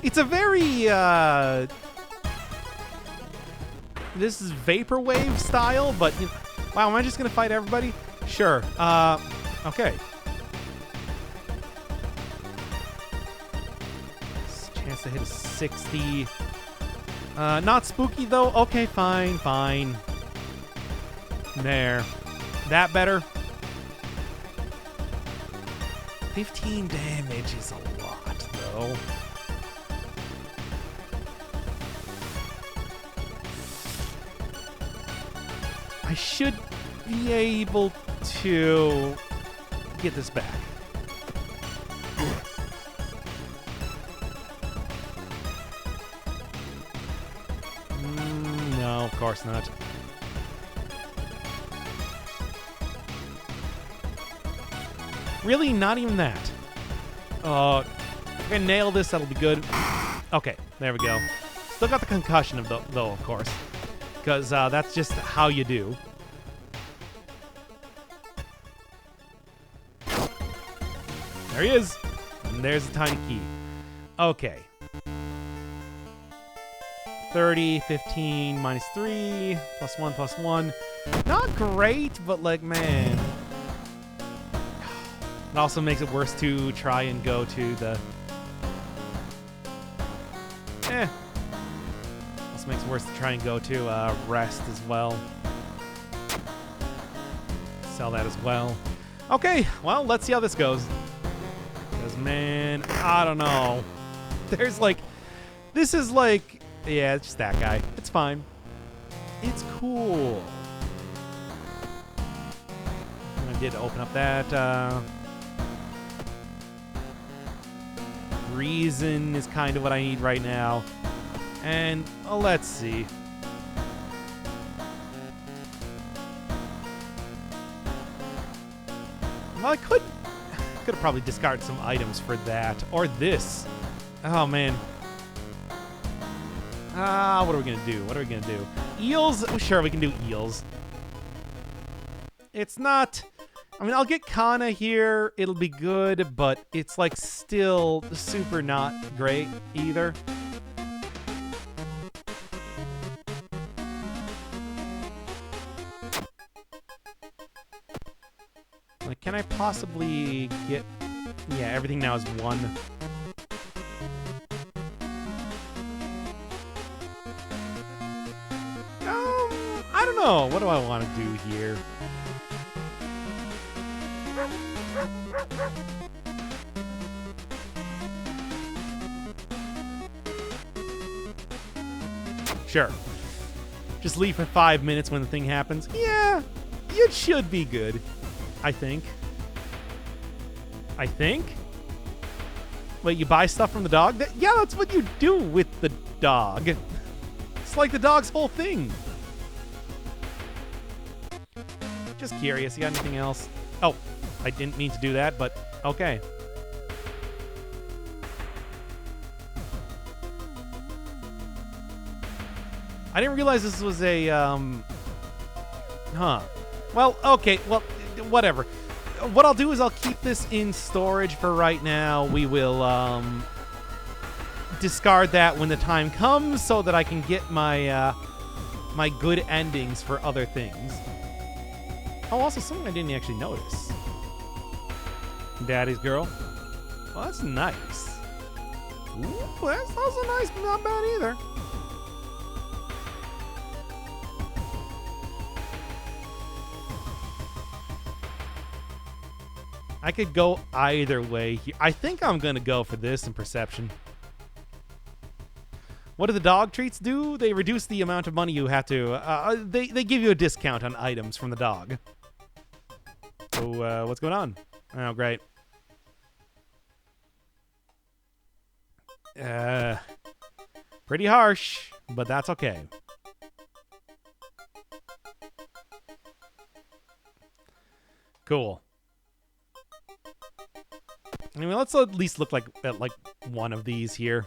It's a very, this is Vaporwave style, but, you know, wow, am I just gonna fight everybody? Sure. Okay. Chance to hit a 60. Not spooky, though. Okay, fine, fine. There. That better? 15 damage is a lot, though. I should be able to get this back. No, of course not. Really? Not even that. If I can nail this, that'll be good. Okay, there we go. Still got the concussion, though, of course. Because that's just how you do. There he is. And there's the tiny key. Okay. 30, 15, minus 3, plus 1, plus 1. Not great, but like, man... It also makes it worse to try and go to the... Also makes it worse to try and go to rest as well. Sell that as well. Okay, well, let's see how this goes. Because, man, I don't know. There's like... This is like... Yeah, it's just that guy. It's fine. It's cool. I did open up that... Reason is kind of what I need right now. And let's see. Well, I could have probably discarded some items for that. Or this. Oh, man. What are we going to do? What are we going to do? Eels? Oh, sure, we can do eels. It's not... I mean, I'll get Kana here. It'll be good, but it's, like, still super not great either. Like, can I possibly get... Yeah, everything now is 1. I don't know. What do I want to do here? Sure. Just leave for 5 minutes when the thing happens. Yeah, it should be good, I think. I think. Wait, you buy stuff from the dog? Yeah, that's what you do with the dog. It's like the dog's whole thing. Just curious, you got anything else? Oh, I didn't mean to do that, but okay. I didn't realize this was a, Well, okay, well, whatever. What I'll do is I'll keep this in storage for right now. We will, discard that when the time comes so that I can get my, my good endings for other things. Oh, also something I didn't actually notice. Daddy's girl. Well, that's nice. Ooh, that's also nice, but not bad either. I could go either way here. I think I'm going to go for this in perception. What do the dog treats do? They reduce the amount of money you have to... they give you a discount on items from the dog. So, what's going on? Oh, great. Pretty harsh, but that's okay. Cool. Anyway, let's at least look at one of these here.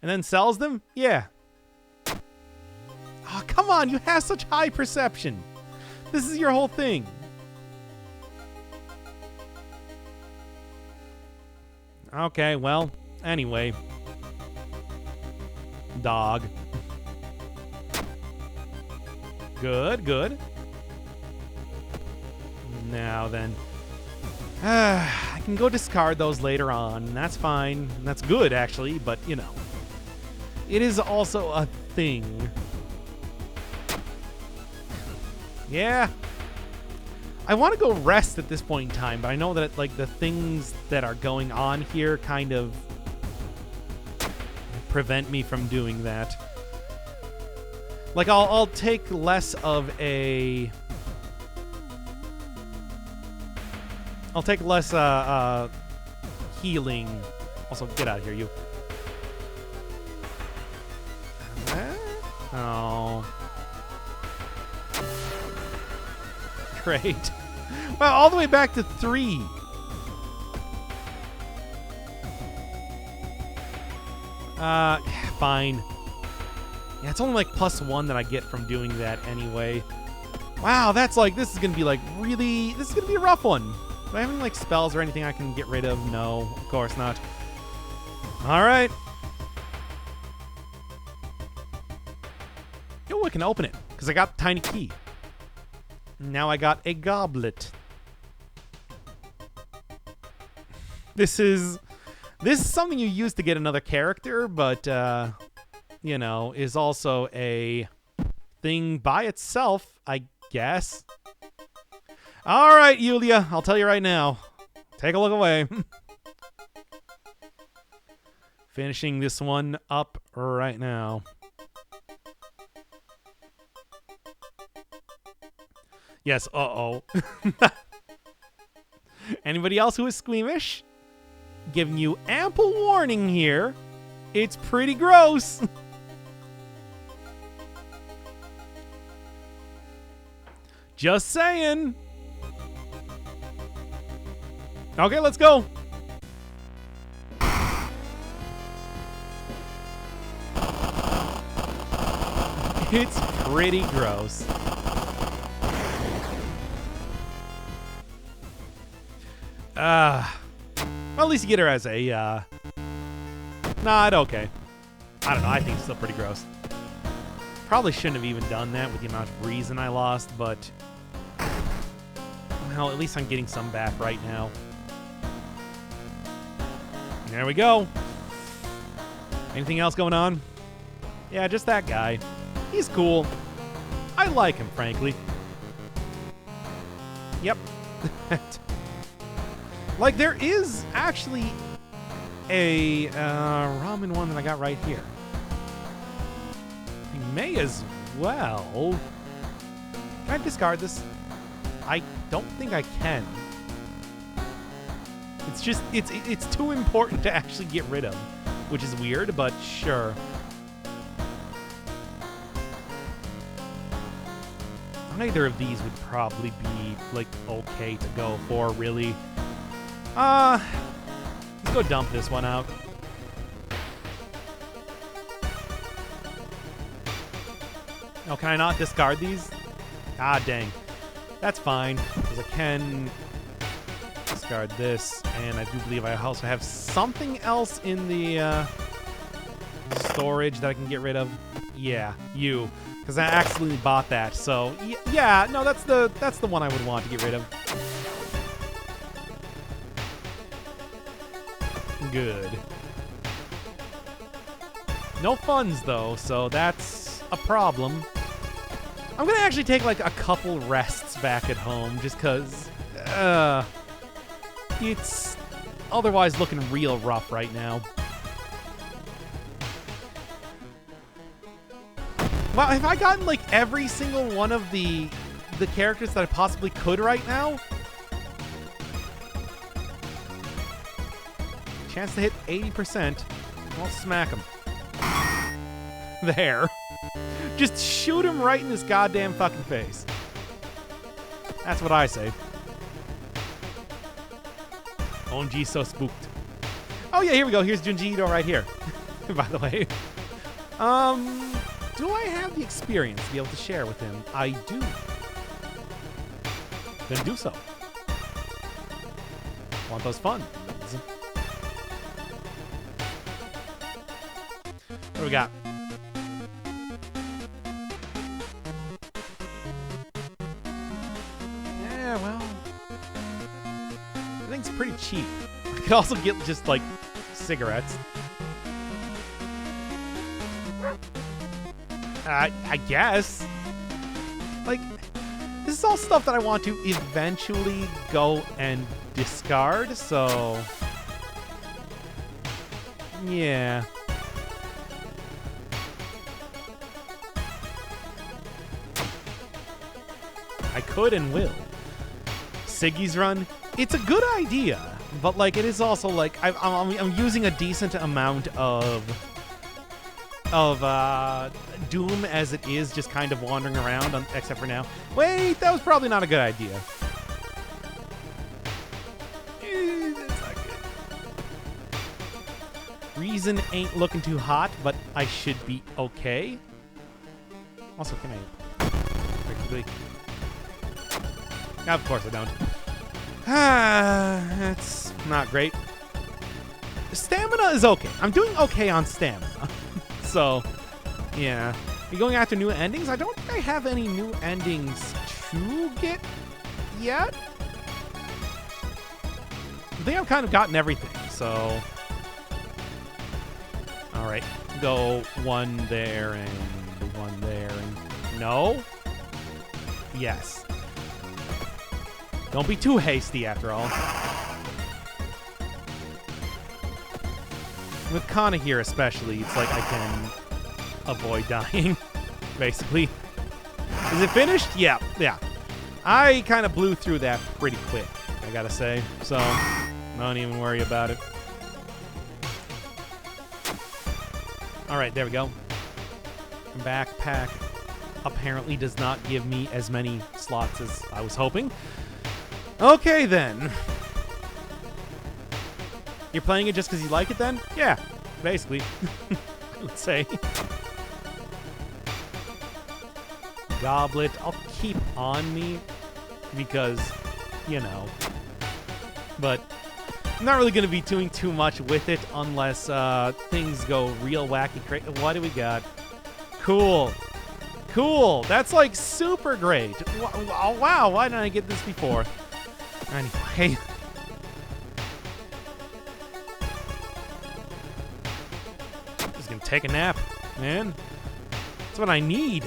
And then sells them? Yeah. Oh, come on, you have such high perception. This is your whole thing. Okay, well, anyway. Dog. Good, good. Now then. I can go discard those later on. That's fine. That's good, actually, but, you know. It is also a thing. Yeah. I want to go rest at this point in time, but I know that, like, the things that are going on here kind of prevent me from doing that. Like, I'll take less of a... I'll take less healing. Also, get out of here, you. Oh. Great. Wow, all the way back to 3. Fine. Yeah, it's only like +1 that I get from doing that anyway. Wow, that's like, this is gonna be like really, this is gonna be a rough one. Do I have any like spells or anything I can get rid of? No, of course not. All right. Oh, I can open it because I got the tiny key. Now I got a goblet. This is something you use to get another character, but you know, is also a thing by itself, I guess. All right, Yulia, I'll tell you right now. Take a look away. Finishing this one up right now. Yes, uh-oh. Anybody else who is squeamish? Giving you ample warning here. It's pretty gross. Just saying. Okay, let's go. It's pretty gross. Well, at least you get her as a, nah, it's okay. I don't know, I think it's still pretty gross. Probably shouldn't have even done that with the amount of reason I lost, but... well, at least I'm getting some back right now. There we go. Anything else going on? Yeah, just that guy. He's cool. I like him, frankly. Yep. Like, there is actually a ramen one that I got right here. I may as well. Can I discard this? I don't think I can. It's just, it's too important to actually get rid of, which is weird, but sure. Neither of these would probably be, like, okay to go for, really. Let's go dump this one out. Oh, can I not discard these? Ah, dang. That's fine, because I can discard this, and I do believe I also have something else in the storage that I can get rid of. Yeah, you. Because I accidentally bought that, so yeah, no, that's the one I would want to get rid of. Good. No funds though, so that's a problem. I'm gonna actually take like a couple rests back at home, just cause it's otherwise looking real rough right now. Wow, have I gotten like every single one of the characters that I possibly could right now? Chance to hit 80%. I'll smack him. There. Just shoot him right in his goddamn fucking face. That's what I say. OMG, so spooked. Oh yeah, here we go. Here's Junji Ito right here. By the way. Do I have the experience to be able to share with him? I do. Then do so. Want those funds? What do we got? Yeah, well, I think it's pretty cheap. I could also get just like cigarettes. I guess. Like, this is all stuff that I want to eventually go and discard, so... yeah. I could and will. Siggy's Run, it's a good idea, but, like, it is also, like, I'm using a decent amount of Doom as it is, just kind of wandering around, except for now. Wait, that was probably not a good idea. That's not good. Reason ain't looking too hot, but I should be okay. Also, can I... quickly... of course I don't. That's not great. Stamina is okay. I'm doing okay on stamina. So, yeah. Are you going after new endings? I don't think I have any new endings to get yet. I think I've kind of gotten everything, so... alright. Go one there and one there and... no? Yes. Don't be too hasty, after all. With Kana here especially, it's like I can avoid dying, basically. Is it finished? Yeah, yeah. I kind of blew through that pretty quick, I gotta say. So, don't even worry about it. Alright, there we go. Backpack apparently does not give me as many slots as I was hoping. Okay, then. You're playing it just because you like it, then? Yeah, basically. I would say. Goblet, I'll keep on me because, you know. But I'm not really going to be doing too much with it unless things go real wacky crazy. What do we got? Cool. Cool. That's like super great. Wow, why didn't I get this before? Anyway. Just gonna take a nap, man. That's what I need.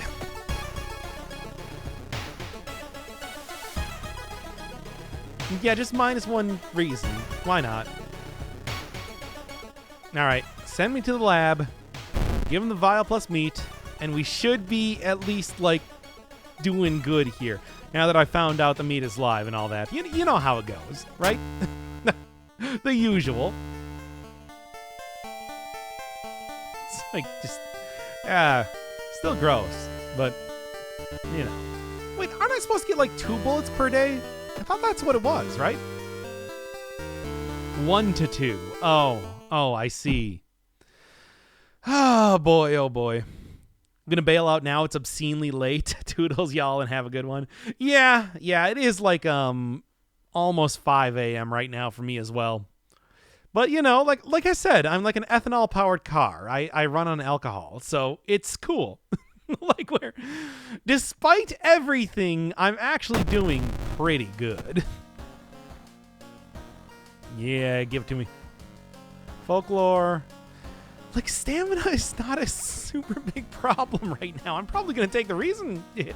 Yeah, just minus one reason. Why not? Alright, send me to the lab. Give him the vial plus meat. And we should be at least, like, doing good here. Now that I found out the meat is live and all that. You know how it goes, right? The usual. It's like just, still gross, but, you know. Wait, aren't I supposed to get like 2 bullets per day? I thought that's what it was, right? 1 to 2. Oh, I see. Oh boy, oh boy. I'm gonna bail out now. It's obscenely late. Toodles, y'all, and have a good one. Yeah, it is like almost 5 a.m. right now for me as well. But you know, like I said, I'm like an ethanol powered car. I run on alcohol, so it's cool. Like where, despite everything, I'm actually doing pretty good. Yeah, give it to me. Folklore. Like, stamina is not a super big problem right now. I'm probably going to take the reason hit,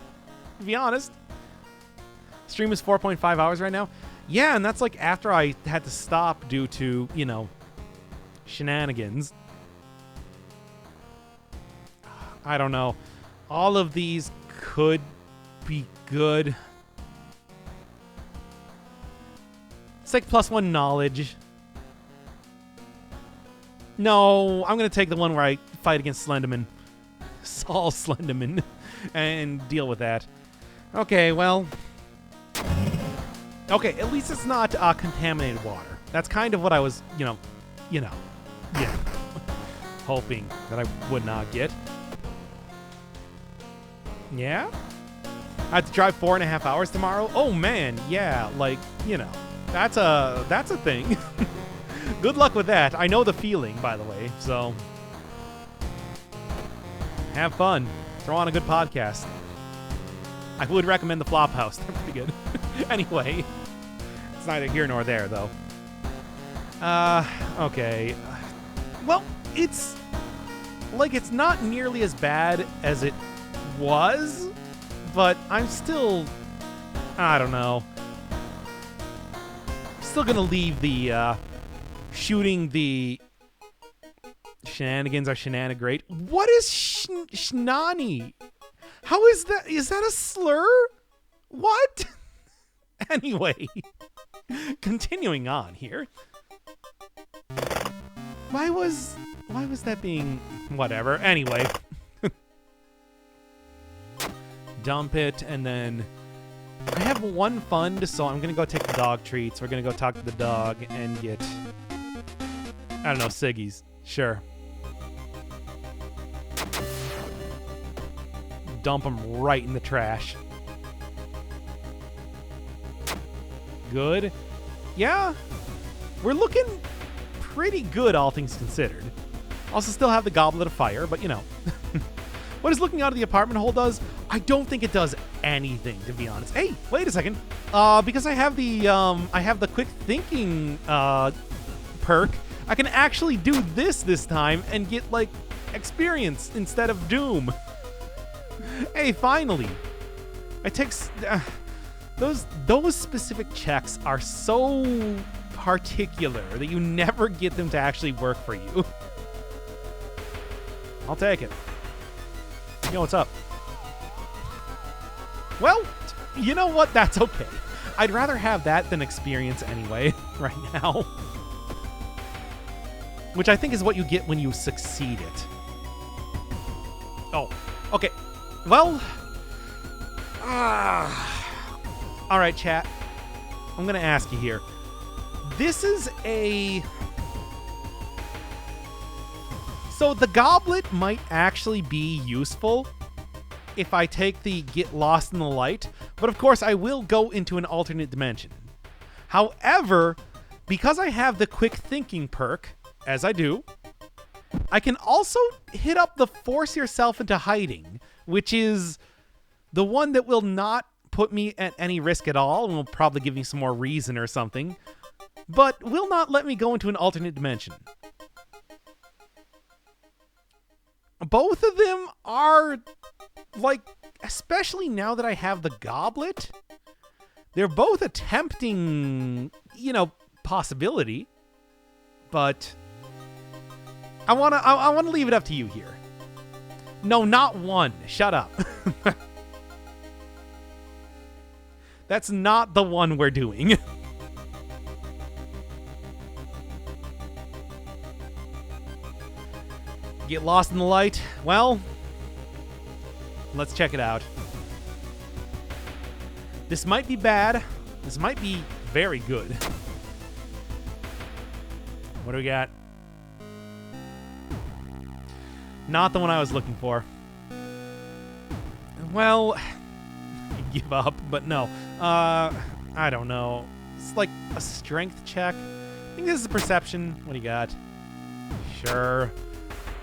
to be honest. Stream is 4.5 hours right now. Yeah, and that's like after I had to stop due to, you know, shenanigans. I don't know. All of these could be good. It's like +1 knowledge. No, I'm going to take the one where I fight against Slenderman. Saul Slenderman. And deal with that. Okay, well. Okay, at least it's not contaminated water. That's kind of what I was, yeah. Hoping that I would not get. Yeah? I have to drive 4.5 hours tomorrow? Oh, man, yeah, like, you know. That's a thing. Good luck with that. I know the feeling, by the way, so have fun. Throw on a good podcast. I would recommend the Flophouse. They're pretty good. Anyway, it's neither here nor there, though. Okay. Well, it's like it's not nearly as bad as it was, but I'm still, I don't know. Still gonna leave the shooting the shenanigans are shenanigrate. What is shnani? How is that? Is that a slur? What? Anyway, continuing on here. Why was that being whatever? Anyway. Dump it, and then I have one fund, so I'm gonna go take the dog treats. We're gonna go talk to the dog and get, I don't know, Siggies. Sure. Dump them right in the trash. Good. Yeah, we're looking pretty good, all things considered. Also still have the Goblet of Fire, but you know. What is looking out of the apartment hole does? I don't think it does anything, to be honest. Hey, wait a second. Because I have the quick thinking perk, I can actually do this time and get like experience instead of doom. Hey, finally. I take those specific checks are so particular that you never get them to actually work for you. I'll take it. Yo, what's up? Well, you know what? That's okay. I'd rather have that than experience anyway, right now. Which I think is what you get when you succeed it. Oh, okay. Well, all right, chat. I'm going to ask you here. This is a... So the goblet might actually be useful if I take the get lost in the light, but of course I will go into an alternate dimension. However, because I have the quick thinking perk, as I do, I can also hit up the force yourself into hiding, which is the one that will not put me at any risk at all and will probably give me some more reason or something, but will not let me go into an alternate dimension. Both of them are, like, especially now that I have the goblet, they're both a tempting, you know, possibility, but I want to leave it up to you here. No, not one. Shut up. That's not the one we're doing. Get lost in the light? Well, let's check it out. This might be bad. This might be very good. What do we got? Not the one I was looking for. Well, I give up, but no. I don't know. It's like a strength check. I think this is perception. What do you got? Sure.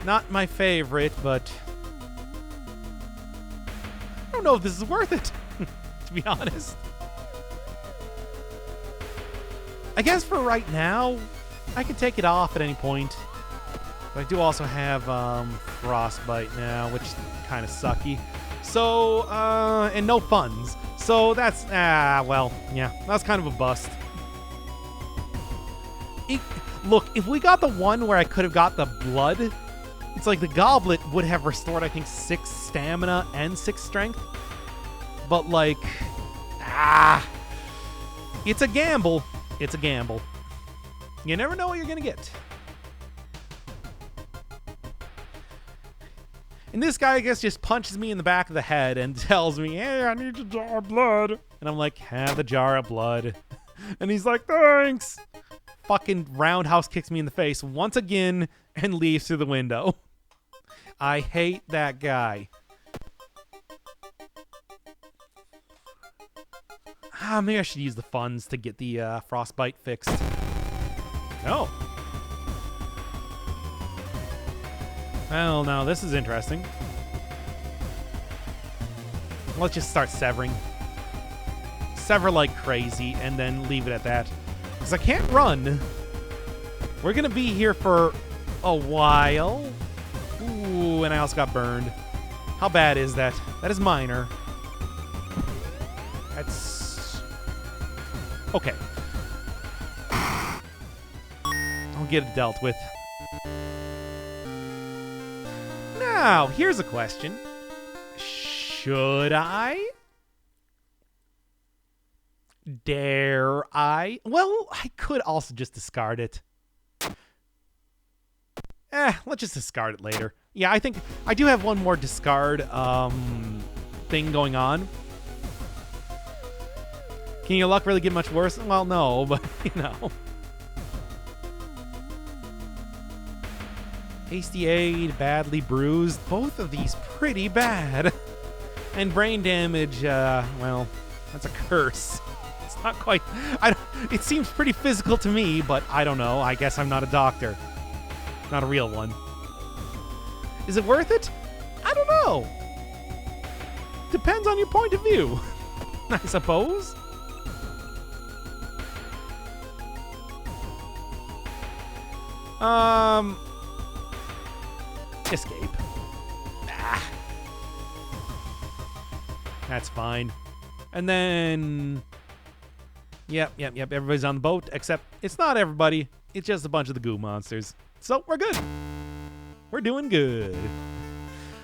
Not my favorite, but I don't know if this is worth it, to be honest. I guess for right now, I can take it off at any point. But I do also have frostbite now, which is kind of sucky. So, and no funds. So that's, well, yeah, that's kind of a bust. Look, if we got the one where I could have got the blood, it's like the goblet would have restored, I think, 6 stamina and 6 strength. But, like, it's a gamble. It's a gamble. You never know what you're going to get. And this guy, I guess, just punches me in the back of the head and tells me, hey, I need a jar of blood. And I'm like, have the jar of blood. And he's like, thanks. Fucking roundhouse kicks me in the face once again and leaves through the window. I hate that guy. Maybe I should use the funds to get the frostbite fixed. No. Well, now this is interesting. Let's just start severing. Sever like crazy and then leave it at that. Because I can't run. We're going to be here for a while. Ooh, and I also got burned. How bad is that? That is minor. That's... okay. I'll get it dealt with. Now, here's a question. Should I? Dare I? Well, I could also just discard it. Let's just discard it later. Yeah, I think I do have one more discard thing going on. Can your luck really get much worse? Well, no, but, you know. Hasty aid, badly bruised. Both of these pretty bad. And brain damage, well, that's a curse. It's not quite... it seems pretty physical to me, but I don't know. I guess I'm not a doctor. Not a real one. Is it worth it? I don't know. Depends on your point of view, I suppose. Escape. That's fine. And then... Yep. Everybody's on the boat, except it's not everybody. It's just a bunch of the goo monsters. So, we're good. We're doing good.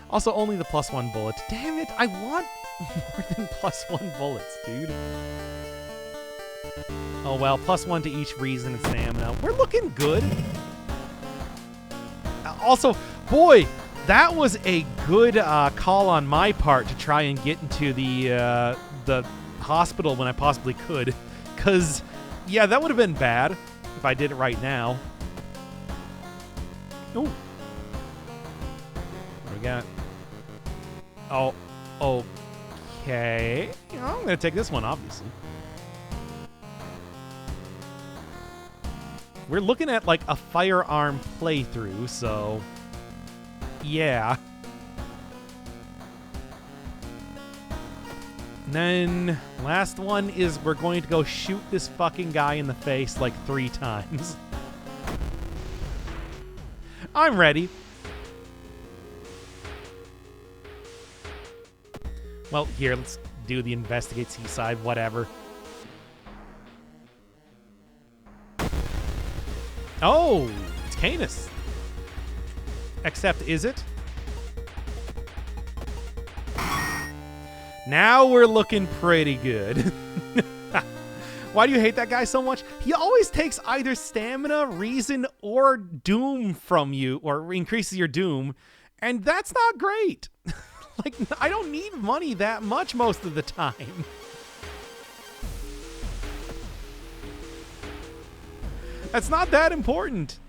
Also, only the +1 bullet. Damn it, I want more than +1 bullets, dude. Oh, well, +1 to each reason and stamina. We're looking good. Also, boy, that was a good call on my part to try and get into the hospital when I possibly could. Because, yeah, that would have been bad if I did it right now. Ooh. What do we got? Oh, okay. I'm going to take this one, obviously. We're looking at, like, a firearm playthrough, so... yeah. And then, last one is we're going to go shoot this fucking guy in the face, like, 3 times. I'm ready. Well, here, let's do the investigate seaside, whatever. Oh, it's Canis. Except, is it? Now we're looking pretty good. Why do you hate that guy so much? He always takes either stamina, reason, or doom from you, or increases your doom, and that's not great. Like, I don't need money that much most of the time. That's not that important.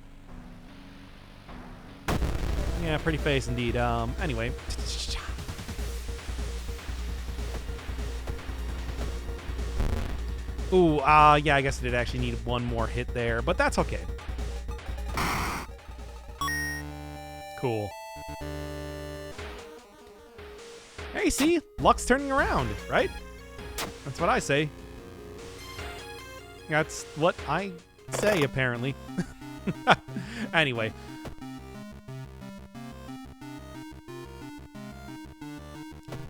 Yeah, pretty face indeed. Anyway. Ooh, yeah, I guess I did actually need one more hit there, but that's okay. Cool. Hey, see? Luck's turning around, right? That's what I say. That's what I say, apparently. Anyway.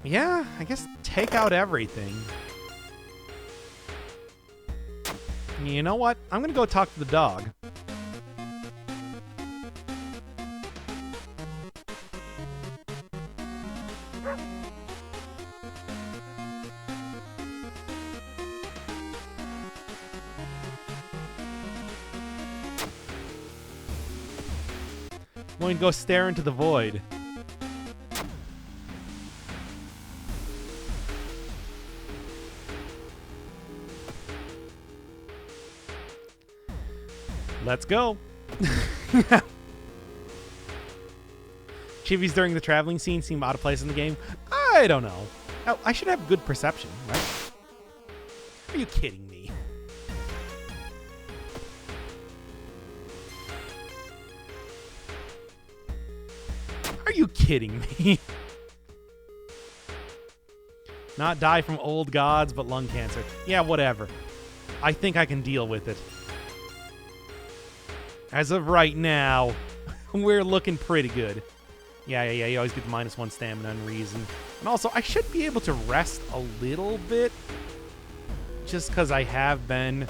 Yeah, I guess take out everything. You know what? I'm gonna go talk to the dog. I'm going to go stare into the void. Let's go. Chivies during the traveling scene seem out of place in the game. I don't know. Oh, I should have good perception, right? Are you kidding me? Are you kidding me? Not die from old gods, but lung cancer. Yeah, whatever. I think I can deal with it. As of right now, we're looking pretty good. Yeah, you always get the -1 stamina and reason. And also, I should be able to rest a little bit. Just because I have been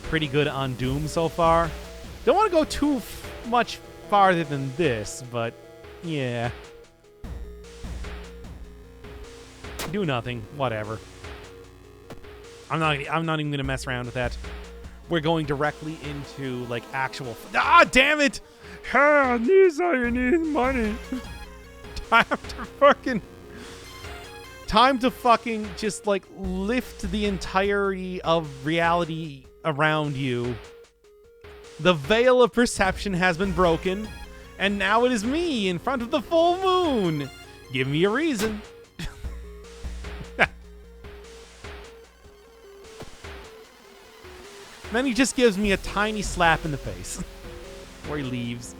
pretty good on Doom so far. Don't want to go too much farther than this, but yeah. Do nothing. Whatever. I'm not even gonna mess around with that. We're going directly into like actual. Ah, damn it! These are you need money. Time to fucking just like lift the entirety of reality around you. The veil of perception has been broken, and now it is me in front of the full moon. Give me a reason. Then he just gives me a tiny slap in the face. Or he leaves.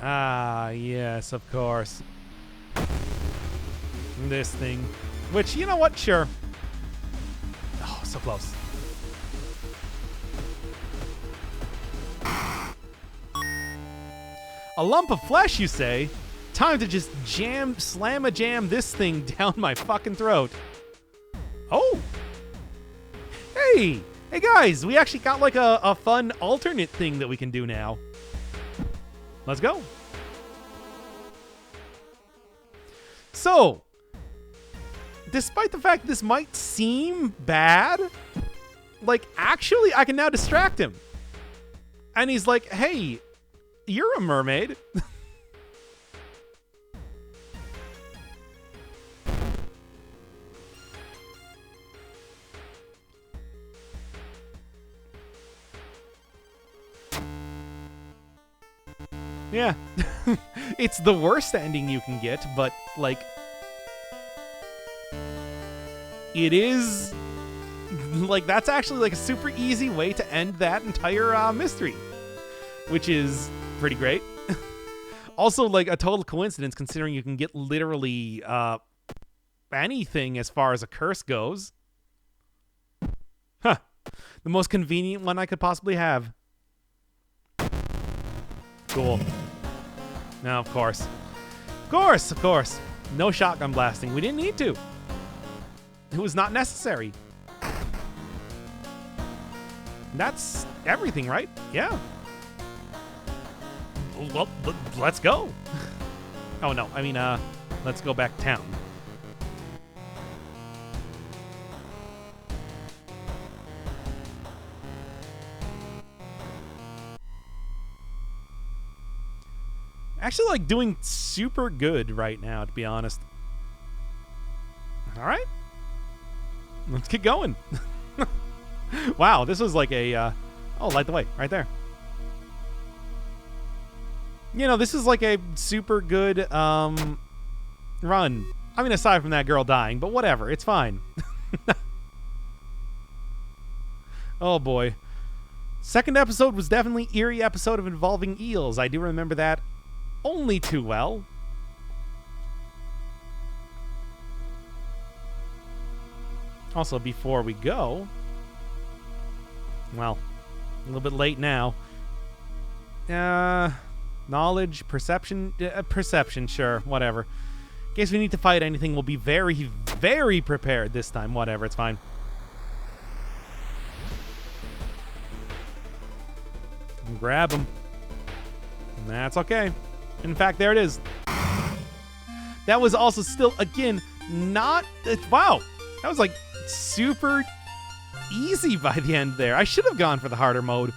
Ah, yes, of course. This thing. Which, you know what? Sure. Oh, so close. A lump of flesh, you say? Time to just slam-a-jam this thing down my fucking throat. Oh! Hey! Hey guys, we actually got like a fun alternate thing that we can do now. Let's go. So, despite the fact this might seem bad, like actually I can now distract him. And he's like, hey, you're a mermaid. Yeah. It's the worst ending you can get, but, like, it is, like, that's actually, like, a super easy way to end that entire mystery, which is pretty great. Also, like, a total coincidence, considering you can get literally anything as far as a curse goes. Huh. The most convenient one I could possibly have. Cool. No, of course. Of course. No shotgun blasting. We didn't need to. It was not necessary. That's everything, right? Yeah. Well, let's go. Oh, no. I mean, let's go back to town. Actually, like, doing super good right now, to be honest. All right. Let's get going. Wow, this was like a... oh, light the way. Right there. You know, this is like a super good run. I mean, aside from that girl dying, but whatever. It's fine. Oh, boy. Second episode was definitely eerie episode of involving eels. I do remember that only too well. Also, before we go... Well, a little bit late now. Knowledge, perception, perception, sure, whatever. In case we need to fight anything, we'll be very, very prepared this time. Whatever, it's fine. Grab him. That's okay. In fact, there it is. That was also still, again, not... wow. That was like super easy by the end there. I should have gone for the harder mode.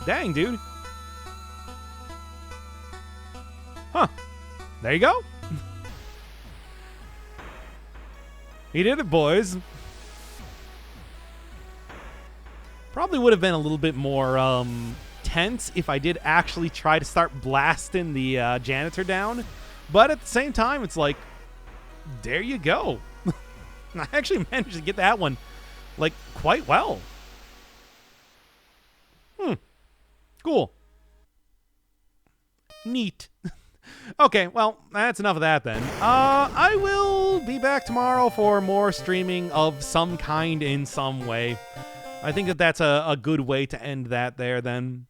Dang, dude. Huh. There you go. He did it, boys. Probably would have been a little bit more tense if I did actually try to start blasting the janitor down. But at the same time, it's like, there you go. I actually managed to get that one, like, quite well. Cool. Neat. Okay, well, that's enough of that then. I will be back tomorrow for more streaming of some kind in some way. I think that that's a good way to end that there then.